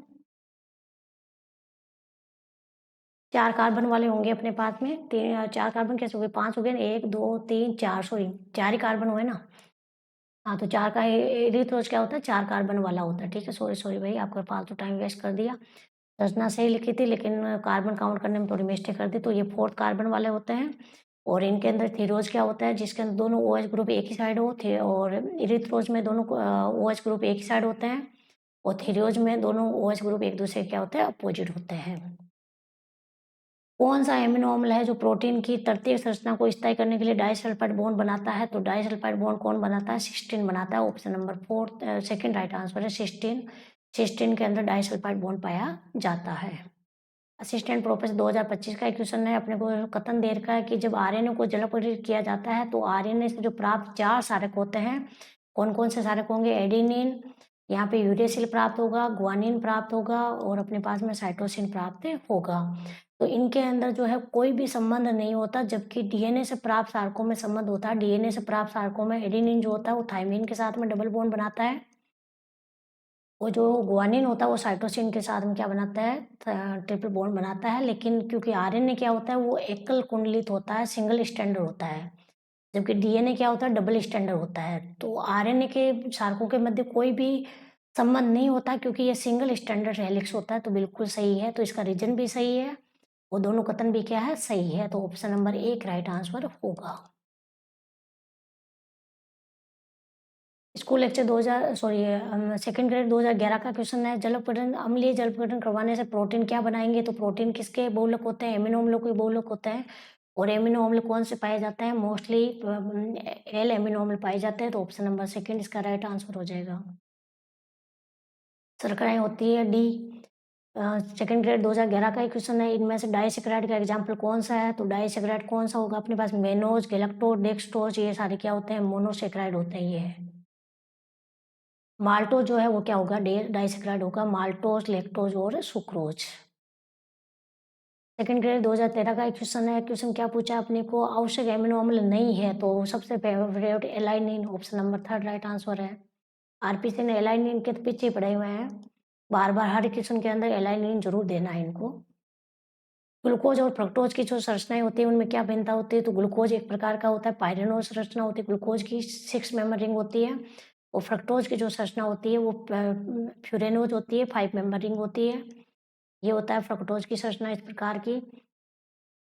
4 कार्बन वाले होंगे अपने पास में। 4 कार्बन कैसे हो गए, 5 हो गए ना, 1 2 3 4, सॉरी 4 ही कार्बन हुए ना। हाँ, तो 4 का एरिथ्रोज क्या होता है, 4 कार्बन वाला होता है। ठीक है, सॉरी भाई, आपका फालतू टाइम वेस्ट कर दिया। रचना सही लिखी थी लेकिन कार्बन काउंट करने में थोड़ी मिस्टेक कर दी। तो ये 4th कार्बन वाले होते हैं। और इनके अंदर थीरोज क्या होता है, जिसके अंदर दोनों OH ग्रुप एक ही साइड हो थे, और इरिथ्रोज में दोनों OH ग्रुप एक ही साइड होते हैं, और थीरियोज में दोनों OH ग्रुप एक दूसरे के क्या होते हैं, अपोजिट होते हैं। कौन सा एमिनो अम्ल है जो प्रोटीन की तृतीयक संरचना को स्थायी करने के लिए डाइसल्फाइड बॉन्ड बनाता है? तो डाइसल्फाइड बॉन्ड कौन बनाता है? सिस्टीन बनाता है। Option number 4 second right answer है सिस्टीन। सिस्टीन के अंदर डाइसल्फाइड बॉन्ड पाया जाता है। असिस्टेंट प्रोफेसर 2025 का एक क्वेश्चन है, अपने को कथन दे रखा है कि जब आरएनए को जलावृत किया जाता है तो आरएनए से जो प्राप्त 4 क्षारक होते हैं, कौन-कौन से क्षारक होंगे? एडेनिन, यहाँ पे यूरेसिल प्राप्त होगा, ग्वानिन प्राप्त होगा और अपने पास में साइटोसिन प्राप्त होगा। तो इनके अंदर जो है कोई भी संबंध नहीं होता, जबकि डीएनए से प्राप्त क्षारकों में संबंध होता है। डीएनए से प्राप्त क्षारकों में एडेनिन जो होता है वो थायमिन के साथ में डबल बॉन्ड बनाता है। वो जो गुआनिन होता है वो साइटोसिन के साथ में क्या बनाता है? ट्रिपल बॉन्ड बनाता है। लेकिन क्योंकि आरएनए क्या होता है वो एकल कुंडलित होता है, सिंगल स्ट्रैंड होता है, जबकि डीएनए क्या होता है? डबल स्ट्रैंड होता है। तो आरएनए के क्षारकों के मध्य कोई भी संबंध नहीं होता क्योंकि ये सिंगल स्ट्रैंडर्ड हेलिक्स होता है। तो बिल्कुल सही है, तो इसका रीजन भी सही है, वो दोनों कथन भी क्या है? सही है। तो ऑप्शन नंबर 1 राइट आंसर होगा। School lecture 2000 sorry second grade 2011 का क्वेश्चन है, जलपघटन अम्लीय जलपघटन करवाने से प्रोटीन क्या बनाएंगे? तो प्रोटीन किसके बहुलक होते हैं? एमिनो अम्लों के बहुलक होते हैं। और एमिनो अम्ल कौन से पाए जाते हैं? मोस्टली एल एमिनो अम्ल पाए जाते हैं। तो ऑप्शन नंबर सेकंड इसका राइट आंसर हो जाएगा। शर्कराएं होती है डी। सेकंड ग्रेड 2011 का एक क्वेश्चन है, इनमें से डाइसेक्राइड का एग्जाम्पल कौन सा है? तो डाइसेक्राइड कौन सा होगा? अपने पास मेनोज, गैलेक्टोज, डेक्सट्रोज, ये सारे क्या होते हैं? मोनोसेक्राइड होते हैं ये। माल्टोज जो है वो क्या होगा? डाइसेक्राइड होगा। माल्टोज, लैक्टोज और सुक्रोज। सेकंड ग्रेड 2013 का एक क्वेश्चन है, क्वेश्चन क्या पूछा अपने को? आवश्यक एमिनो अम्ल नहीं है तो सबसे favourite alanine, option number 3 right answer है। आरपीसी ने एलाइनिन के तो पीछे पड़े हुए हैं, बार बार हर क्वेश्चन के अंदर एलाइनिन जरूर देना है इनको। ग्लूकोज और फ्रक्टोज की जो संरचनाएं होती है उनमें क्या भिन्नता होती है? तो ग्लूकोज एक प्रकार का होता है, पायरेनोज संरचना होती है ग्लूकोज की, 6 मेंबर रिंग होती है। और फ्रक्टोज की जो संरचना होती है वो फ्यूरेनोज होती है, 5 मेंबर रिंग होती है। ये होता है फ्रक्टोज की संरचना इस प्रकार की।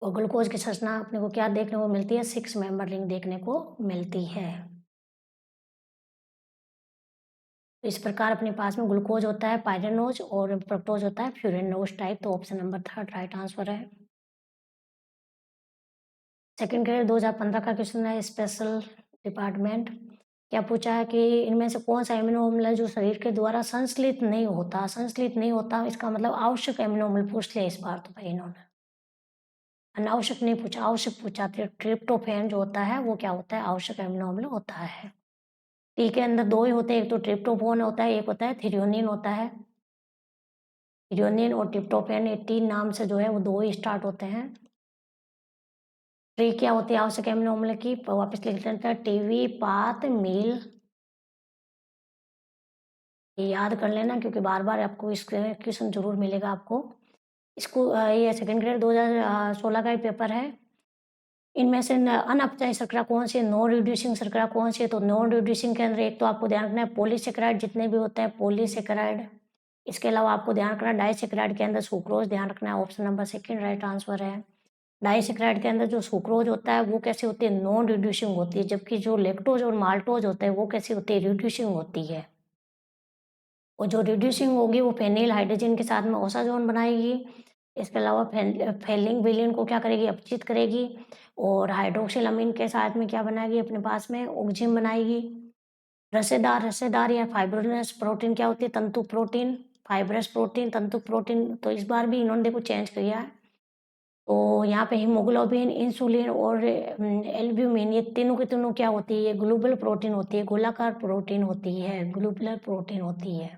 और ग्लूकोज की संरचना अपने को क्या देखने को मिलती है? 6 मेंबर रिंग देखने को मिलती है। तो इस प्रकार अपने पास में ग्लूकोज होता है पायरेनोज और फ्रक्टोज होता है फ्यूरेनोज टाइप। तो ऑप्शन नंबर 3 राइट आंसर है। सेकंड ग्रेड 2015 का क्वेश्चन है, स्पेशल डिपार्टमेंट। क्या पूछा है कि इनमें से कौन सा एमिनो अम्ल है जो शरीर के द्वारा संश्लेषित नहीं होता? संश्लेषित नहीं होता इसका मतलब आवश्यक एमिनो अम्ल पूछ लिया इस बार तो भाई इन्होंने, अनावश्यक नहीं पूछा, आवश्यक पूछा। ट्रिप्टोफैन जो होता है वो क्या होता है? आवश्यक एमिनो अम्ल होता है। टी के अंदर 2 ही होते हैं, एक तो ट्रिप्टोफैन होता है, एक होता है थ्रियोनिन होता है। थ्रियोनिन और ट्रिप्टोफैन ये 3 नाम से जो है वो 2 ही स्टार्ट होते हैं। ट्री क्या होती है आवश्यक एमिनो अम्ल की? वापस लिख लेते हैं, टीवी, पात, मील। ये याद कर लेना क्योंकि बार-बार आपको इस क्वेश्चन ज़रूर मिलेगा आपको। इसको ये सेकंड ग्रेड 2016 का ही पेपर है। इनमें से अनअपचायी शर्करा कौन सी है? नॉन रिड्यूसिंग शर्करा कौन सी है? तो नॉन रिड्यूसिंग के अंदर एक तो आपको ध्यान रखना है पॉलीसेकेराइड जितने भी होते हैं पॉलीसेकेराइड। इसके अलावा आपको ध्यान रखना है डाइसेकेराइड के अंदर सुक्रोज ध्यान रखना है, option number second right answer है। डाइसेकेराइड के अंदर जो सुक्रोज होता है वो कैसी होती है? नॉन रिड्यूसिंग होती है, जबकि जो लैक्टोज और माल्टोज होते हैं वो कैसी होती है? रिड्यूसिंग होती है। और जो रिड्यूसिंग होगी वो फेनिल हाइड्रोजन के साथ में ओसाजोन बनाएगी। इसके अलावा फेलिंग विलिन को क्या करेगी? अपचित करेगी। और हाइड्रोक्सिल के साथ में क्या बनाएगी? अपने पास में ऑक्जिन बनाएगी। रसेदार या फाइब्रोनस प्रोटीन क्या होती है? तंतु प्रोटीन, फाइब्रस प्रोटीन, तंतु प्रोटीन। तो इस बार भी इन्होंने देखो चेंज किया है। तो यहाँ पे हीमोग्लोबिन, इंसुलिन और एल्ब्यूमिन ये तीनों के तीनों क्या होती है? ये ग्लोबल प्रोटीन होती है, गोलाकार प्रोटीन होती है, ग्लोबुलर प्रोटीन होती है।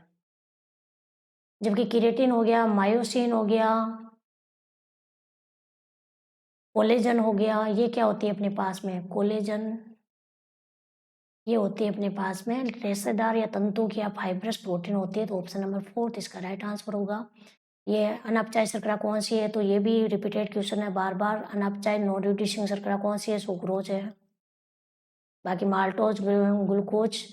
जबकि केराटिन हो गया, मायोसिन हो गया, कोलेजन हो गया, ये क्या होती है अपने पास में? कोलेजन ये होती है अपने पास में रेशेदार या तंतु की या फाइब्रस प्रोटीन होती है। तो ऑप्शन नंबर 4 इसका राइट आंसर होगा। ये अनअपचायी शर्करा कौन सी है? तो ये भी रिपीटेड क्वेश्चन है बार बार। अनअपचायी नॉन रिड्यूसिंग शर्करा कौन सी है? सुक्रोज है। बाकी माल्टोज, ग्लूकोज,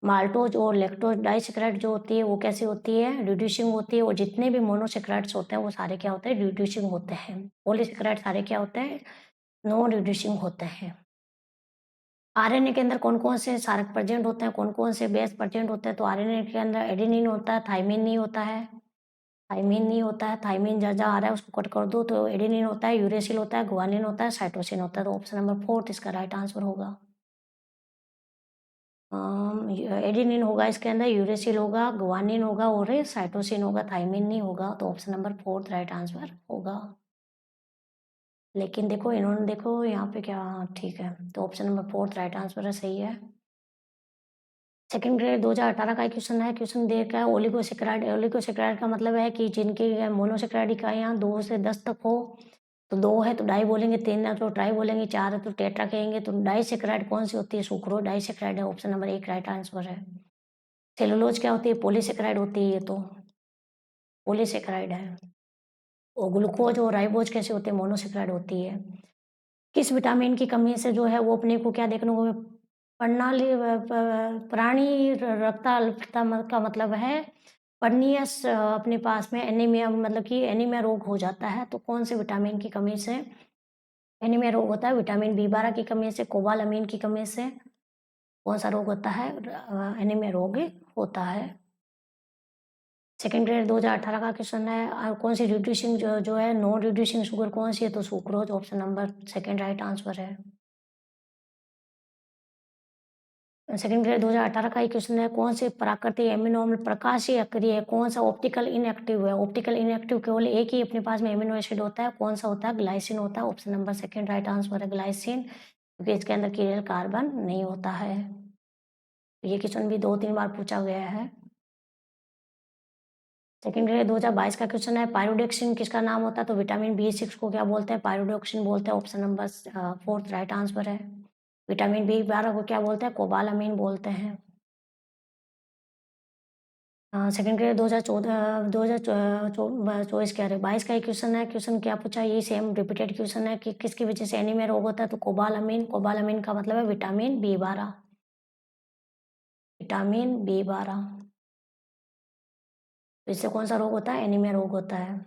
माल्टोज और लैक्टोज डाइसेकेराइड जो होती है वो कैसी होती है? रिड्यूसिंग होती है। और जितने भी मोनोसेकेराइड्स होते हैं वो सारे क्या होते हैं? रिड्यूसिंग होते हैं। पॉलीसेकेराइड सारे क्या होते हैं? नॉन रिड्यूसिंग होते हैं। आरएनए के अंदर कौन-कौन से क्षारक प्रेजेंट होते हैं, कौन-कौन से बेस प्रेजेंट होते हैं? तो आरएनए के अंदर एडेनिन होता है, थायमिन नहीं होता है। थाइमिन नहीं होता है, थाइमिन जहाँ जहाँ आ रहा है उसको कट कर दो, तो एडेनिन होता है, यूरेसिल होता है, गुआनिन होता है, साइटोसिन होता है, तो ऑप्शन नंबर 4 इसका राइट आंसर होगा। एडेनिन होगा इसके अंदर, यूरेसिल होगा, गुआनिन होगा और साइटोसिन होगा, थाइमिन नहीं होगा, तो ऑप्शन नंबर 4 राइट आंसर होगा। लेकिन देखो इन्होंने देखो यहाँ पे क्या, ठीक है, तो ऑप्शन नंबर 4 राइट आंसर है, सही है। सेकंड ग्रेड 2018 का क्वेश्चन है, क्वेश्चन देखा है ओलिगोसेक्राइड। ओलिगोसेक्राइड का मतलब है कि जिनकी मोनोसेक्राइड इकाइयाँ 2 से 10 तक हो, तो 2 है तो डाई बोलेंगे, 3 है तो ट्राई बोलेंगे, 4 है तो टेट्रा कहेंगे। तो डाइसेक्राइड कौन सी होती है? सुक्रोज डाइसेक्राइड है, ऑप्शन नंबर 1 राइट आंसर है। सेलुलोज क्या होती है? पॉलीसेक्राइड होती है, ये तो पॉलीसेक्राइड है। और ग्लूकोज और राइबोज कैसे होते हैं? मोनोसेक्राइड होती है। किस विटामिन की कमी से जो है वो अपने को क्या देखने को प्रणाली प्राणी रक्ता अल्पता का मतलब है पर्नियस, अपने पास में एनीमिया, मतलब कि एनीमिया रोग हो जाता है। तो कौन से विटामिन की कमी से एनीमिया रोग होता है? विटामिन बी 12 की कमी से, कोबालामीन की कमी से कौन सा रोग होता है? एनीमिया रोग होता है। सेकंड ग्रेड 2018 का क्वेश्चन है, कौन सी रिड्यूसिंग जो है नॉन रिड्यूसिंग शुगर कौन सी है? तो sucrose, option number 2 right answer है। सेकंड ग्रेड 2018 का ही क्वेश्चन है, कौन से प्राकृतिक एमिनो अम्ल प्रकाशीय अक्रिय है? कौन सा ऑप्टिकल इनएक्टिव है? ऑप्टिकल इनएक्टिव केवल एक ही अपने पास में एमिनो एसिड होता है, कौन सा होता है? ग्लाइसिन होता है, ऑप्शन नंबर 2 राइट आंसर है, ग्लाइसिन, क्योंकि इसके अंदर कीरल कार्बन नहीं होता है। ये क्वेश्चन भी 2-3 बार पूछा गया है। सेकंड ग्रेड 2022 का क्वेश्चन है, पायरोडिक्सिन किसका नाम होता है? तो विटामिन B6 को क्या बोलते हैं? पायरोडिक्सिन बोलते हैं, ऑप्शन नंबर 4 राइट आंसर है। विटामिन B12 को क्या बोलते हैं? कोबालामीन बोलते हैं। सेकंड ग्रेड 2014 2024 कह रहे 22 का ही क्वेश्चन है। क्वेश्चन क्या पूछा? ये सेम रिपीटेड क्वेश्चन है कि किसकी वजह से एनीमिया रोग होता है? तो कोबालामीन, कोबालामीन का मतलब है विटामिन B12, विटामिन B12। तो इससे कौन सा रोग होता है? एनीमिया रोग होता है।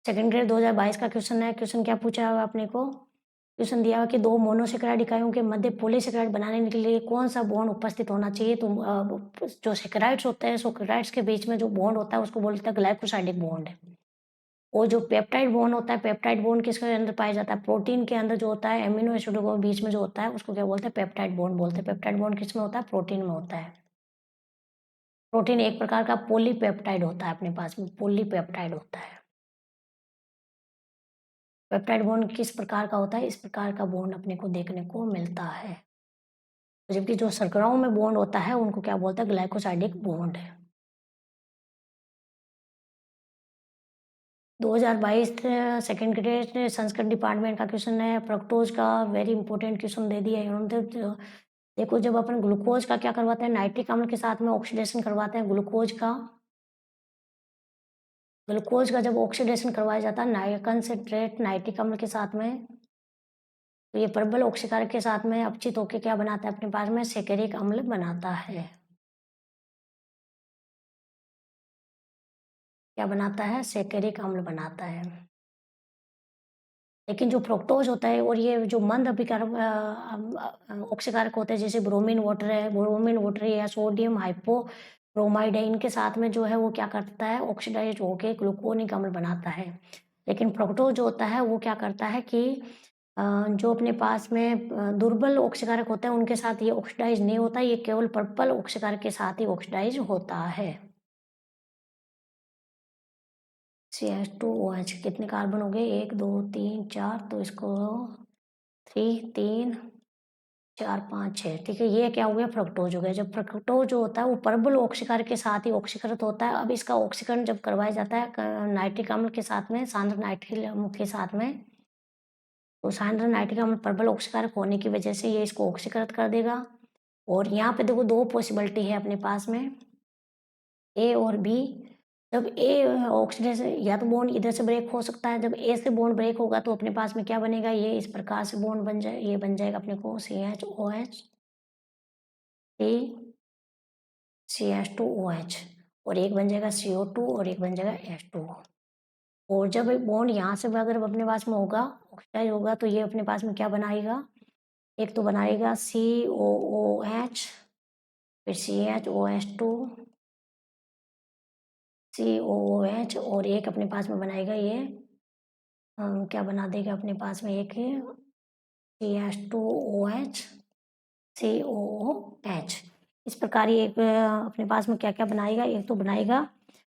सेकंड ग्रेड 2022 का क्वेश्चन है, क्वेश्चन क्या पूछा है आपने को? क्वेश्चन दिया हुआ कि 2 मोनोसेक्राइड इकाइयों के मध्य पॉलीसेक्राइड बनाने के लिए कौन सा बॉन्ड उपस्थित होना चाहिए? तो जो सेक्राइड्स होते हैं, सेक्राइड्स के बीच में जो बॉन्ड होता है उसको बोलते हैं ग्लाइकोसाइडिक बॉन्ड। और जो पेप्टाइड बॉन्ड होता है, पेप्टाइड बॉन्ड किसके अंदर पाया जाता है? प्रोटीन के अंदर जो होता है, एमिनो एसिडों के बीच में जो होता है उसको क्या बोलते हैं? पेप्टाइड बॉन्ड बोलते हैं। पेप्टाइड बॉन्ड किस में होता है? प्रोटीन में होता है। प्रोटीन एक प्रकार का पॉलीपेप्टाइड होता है, अपने पास में पॉलीपेप्टाइड होता है। पेप्टाइड बॉन्ड किस प्रकार का होता है? इस प्रकार का बॉन्ड अपने को देखने को मिलता है। जबकि जो शर्कराओं में बॉन्ड होता है उनको क्या बोलते हैं? ग्लाइकोसाइडिक बॉन्ड है। 2022 सेकंड ग्रेड संस्कृत डिपार्टमेंट का क्वेश्चन है, फ्रक्टोज का वेरी इंपॉर्टेंट क्वेश्चन दे दिया है इन्होंने। देखो जब अपन ग्लूकोज का क्या करवाते हैं, नाइट्रिक अम्ल के साथ में ऑक्सीडेशन करवाते हैं ग्लूकोज का जब ऑक्सीडेशन करवाया जाता है कंसंट्रेट नाइट्रिक अम्ल के साथ में, तो ये प्रबल ऑक्सीकारक के साथ में अपचित होकर क्या बनाता है? अपने पास में सेकेरिक अम्ल बनाता है। क्या बनाता है? सेकेरिक अम्ल बनाता है। लेकिन जो फ्रुक्टोज होता है और ये जो मंद अभिकारक ऑक्सीकारक होते हैं, जैसे ब्रोमीन वाटर है, ब्रोमीन वाटर या सोडियम हाइपोब्रोमाइड है, इनके साथ में जो है वो क्या करता है? ऑक्सीडाइज होके ग्लूकोनिक अम्ल बनाता है। लेकिन फ्रुक्टोज जो होता है वो क्या करता है कि जो अपने पास में दुर्बल ऑक्सीकारक होते हैं उनके साथ ये ऑक्सीडाइज नहीं होता, ये केवल प्रबल ऑक्सीकारक के साथ ही ऑक्सीडाइज होता है। CH2OH कितने कार्बन हो गए? 1 2 3 4, तो इसको 3 3 4 5 6, ठीक है। ये क्या हो गया? फ्रक्टोज हो गया। जब फ्रक्टोज जो होता है वो प्रबल ऑक्सीकारक के साथ ही ऑक्सीकृत होता है। अब इसका ऑक्सीकरण जब करवाया जाता है नाइट्रिक अम्ल के साथ में, सांद्र नाइट्रिक अम्ल के साथ में, तो सांद्र नाइट्रिक अम्ल प्रबल ऑक्सीकारक होने की वजह से ये इसको ऑक्सीकृत कर देगा। और यहाँ पे देखो 2 पॉसिबिलिटी है अपने पास में, ए और बी। जब ए ऑक्सीडेशन, या तो बॉन्ड इधर से ब्रेक हो सकता है, जब ए से बॉन्ड ब्रेक होगा तो अपने पास में क्या बनेगा? ये इस प्रकार से बॉन्ड बन जाए, ये बन जाएगा अपने को CHOH, CH2OH, और एक बन जाएगा CO2 और एक बन जाएगा H2O। और जब बॉन्ड यहाँ से अगर अपने पास में होगा, ऑक्सीडाइज होगा, तो ये अपने पास में क्या बनाएगा? एक तो बनाएगा COOH, फिर CHOH2, COOH और एक अपने पास में बनाएगा ये क्या बना देगा अपने पास में एक CH2OH COOH। इस प्रकार ये एक अपने पास में क्या क्या बनाएगा, एक तो बनाएगा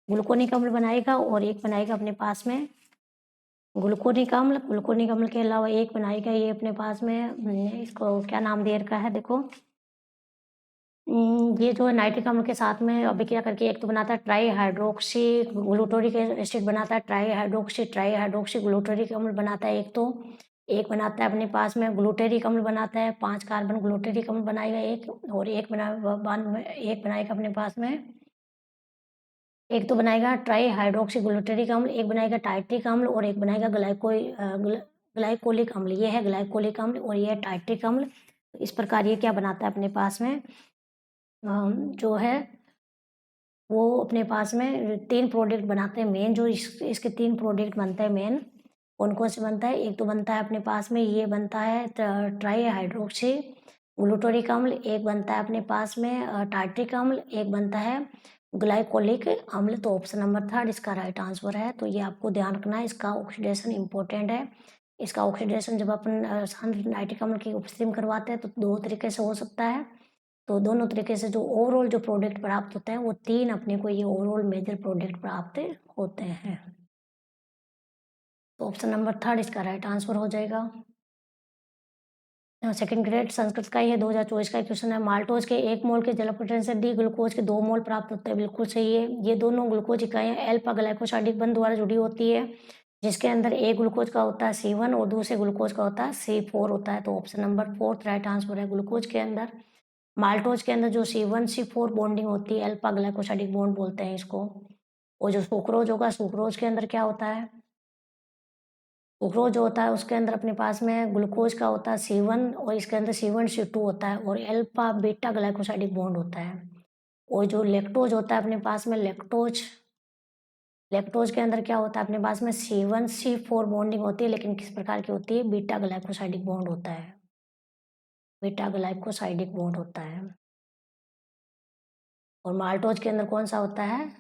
ग्लूकोनिक अम्ल बनाएगा और एक बनाएगा अपने पास में ग्लूकोनिक अम्ल के अलावा एक बनाएगा ये अपने पास में इसको क्या नाम दे रखा है देखो, ये जो है नाइट्रिक अम्ल के साथ में अभिक्रिया करके एक तो बनाता है ट्राई हाइड्रोक्सी ग्लूटारिक एसिड बनाता है, ट्राई हाइड्रोक्सी ग्लूटारिक अम्ल बनाता है एक बनाता है अपने पास में ग्लूटेरिक अम्ल बनाता है, 5 कार्बन ग्लूटेरिक अम्ल बनाएगा एक, और एक बनाएगा अपने पास में, एक तो बनाएगा ट्राई हाइड्रोक्सी ग्लूटेरिक अम्ल, एक बनाएगा टाइट्रिक अम्ल और एक बनाएगा ग्लाइकोलिक अम्ल। ये है ग्लाइकोलिक अम्ल और ये है टाइट्रिक अम्ल। इस प्रकार ये क्या बनाता है अपने पास में जो है वो अपने पास में 3 प्रोडक्ट बनाते हैं मेन, जो इसके 3 प्रोडक्ट बनते हैं मेन। कौन-कौन से बनता है, एक तो बनता है अपने पास में ये बनता है ट्राई हाइड्रोक्सी ग्लूटारिक अम्ल, एक बनता है अपने पास में टार्ट्रिक अम्ल, एक बनता है ग्लाइकोलिक अम्ल। तो ऑप्शन नंबर 3 इसका राइट आंसर है। तो ये आपको ध्यान रखना है, इसका ऑक्सीडेशन इंपॉर्टेंट है। इसका ऑक्सीडेशन जब अपन शांत नाइट्रिक अम्ल की उपस्थिति में करवाते हैं तो 2 तरीके से हो सकता है। तो दोनों तरीके से जो ओवरऑल जो प्रोडक्ट प्राप्त होते हैं वो 3 अपने को ये ओवरऑल मेजर प्रोडक्ट प्राप्त होते हैं। तो ऑप्शन नंबर 3 इसका राइट आंसर हो जाएगा। सेकंड ग्रेड संस्कृत का ये 2024 का क्वेश्चन है। माल्टोज के 1 मोल के जल से डी ग्लूकोज के 2 मोल प्राप्त होते हैं। बिल्कुल सही है। ये दोनों ग्लूकोज इकाइयाँ एल्फा ग्लाइकोसाइडिक बंध द्वारा जुड़ी होती है, जिसके अंदर एक ग्लूकोज का होता है C1 और दूसरे ग्लूकोज का होता है C4 होता है। तो ऑप्शन नंबर 4 राइट आंसर है। ग्लूकोज के अंदर माल्टोज के अंदर जो C1 C4 बॉन्डिंग होती है अल्फा ग्लाइकोसाइडिक बॉन्ड बोलते हैं इसको। और जो सुक्रोज होगा, सुक्रोज के अंदर क्या होता है, सुक्रोज जो होता है उसके अंदर अपने पास में ग्लूकोज का होता है C1 और इसके अंदर C1 C2 होता है और अल्फा बीटा ग्लाइकोसाइडिक बॉन्ड होता है। और जो लैक्टोज होता है अपने पास में लैक्टोज के अंदर क्या होता है अपने पास में C1 C4 बॉन्डिंग होती है, लेकिन किस प्रकार की होती है, बीटा ग्लाइकोसाइडिक बॉन्ड होता है, बीटा ग्लाइकोसाइडिक बॉन्ड होता है। और माल्टोज के अंदर कौन सा होता है,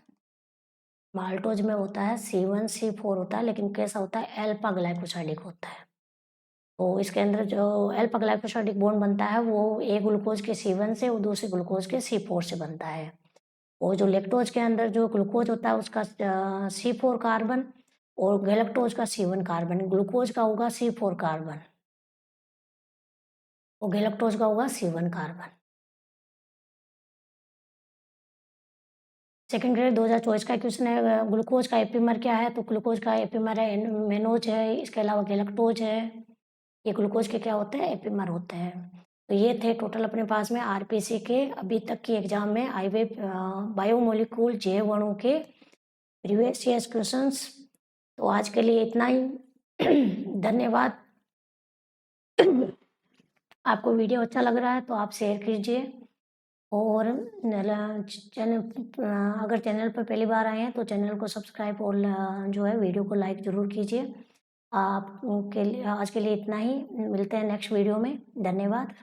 माल्टोज में होता है C1 C4 होता है, लेकिन कैसा होता है, अल्फा ग्लाइकोसाइडिक होता है। तो इसके अंदर जो अल्फा ग्लाइकोसाइडिक बॉन्ड बनता है वो एक ग्लूकोज के C1 से और दूसरे ग्लूकोज के C4 से बनता है। और जो लैक्टोज के अंदर जो ग्लूकोज होता है उसका C4 कार्बन और गैलेक्टोज का C1 कार्बन, ग्लूकोज का होगा C4 कार्बन और गैलेक्टोज का होगा C1 कार्बन। सेकंड ग्रेड 2024 का क्वेश्चन है, ग्लूकोज का एपीमर क्या है, तो ग्लूकोज का एपीमर है मेनोज है, इसके अलावा गैलेक्टोज है। ये ग्लूकोज के क्या होते हैं, एपीमर होते हैं। तो ये थे टोटल अपने पास में आरपीसी के अभी तक की एग्जाम में आए हुए बायोमोलिक्यूल जैव अणु के प्रीवियस ईयर्स क्वेश्चंस। तो आज के लिए इतना ही। धन्यवाद। आपको वीडियो अच्छा लग रहा है तो आप शेयर कीजिए और चैनल अगर चैनल पर पहली बार आए हैं तो चैनल को सब्सक्राइब और जो है वीडियो को लाइक ज़रूर कीजिए। आपके लिए आज के लिए इतना ही, मिलते हैं नेक्स्ट वीडियो में। धन्यवाद।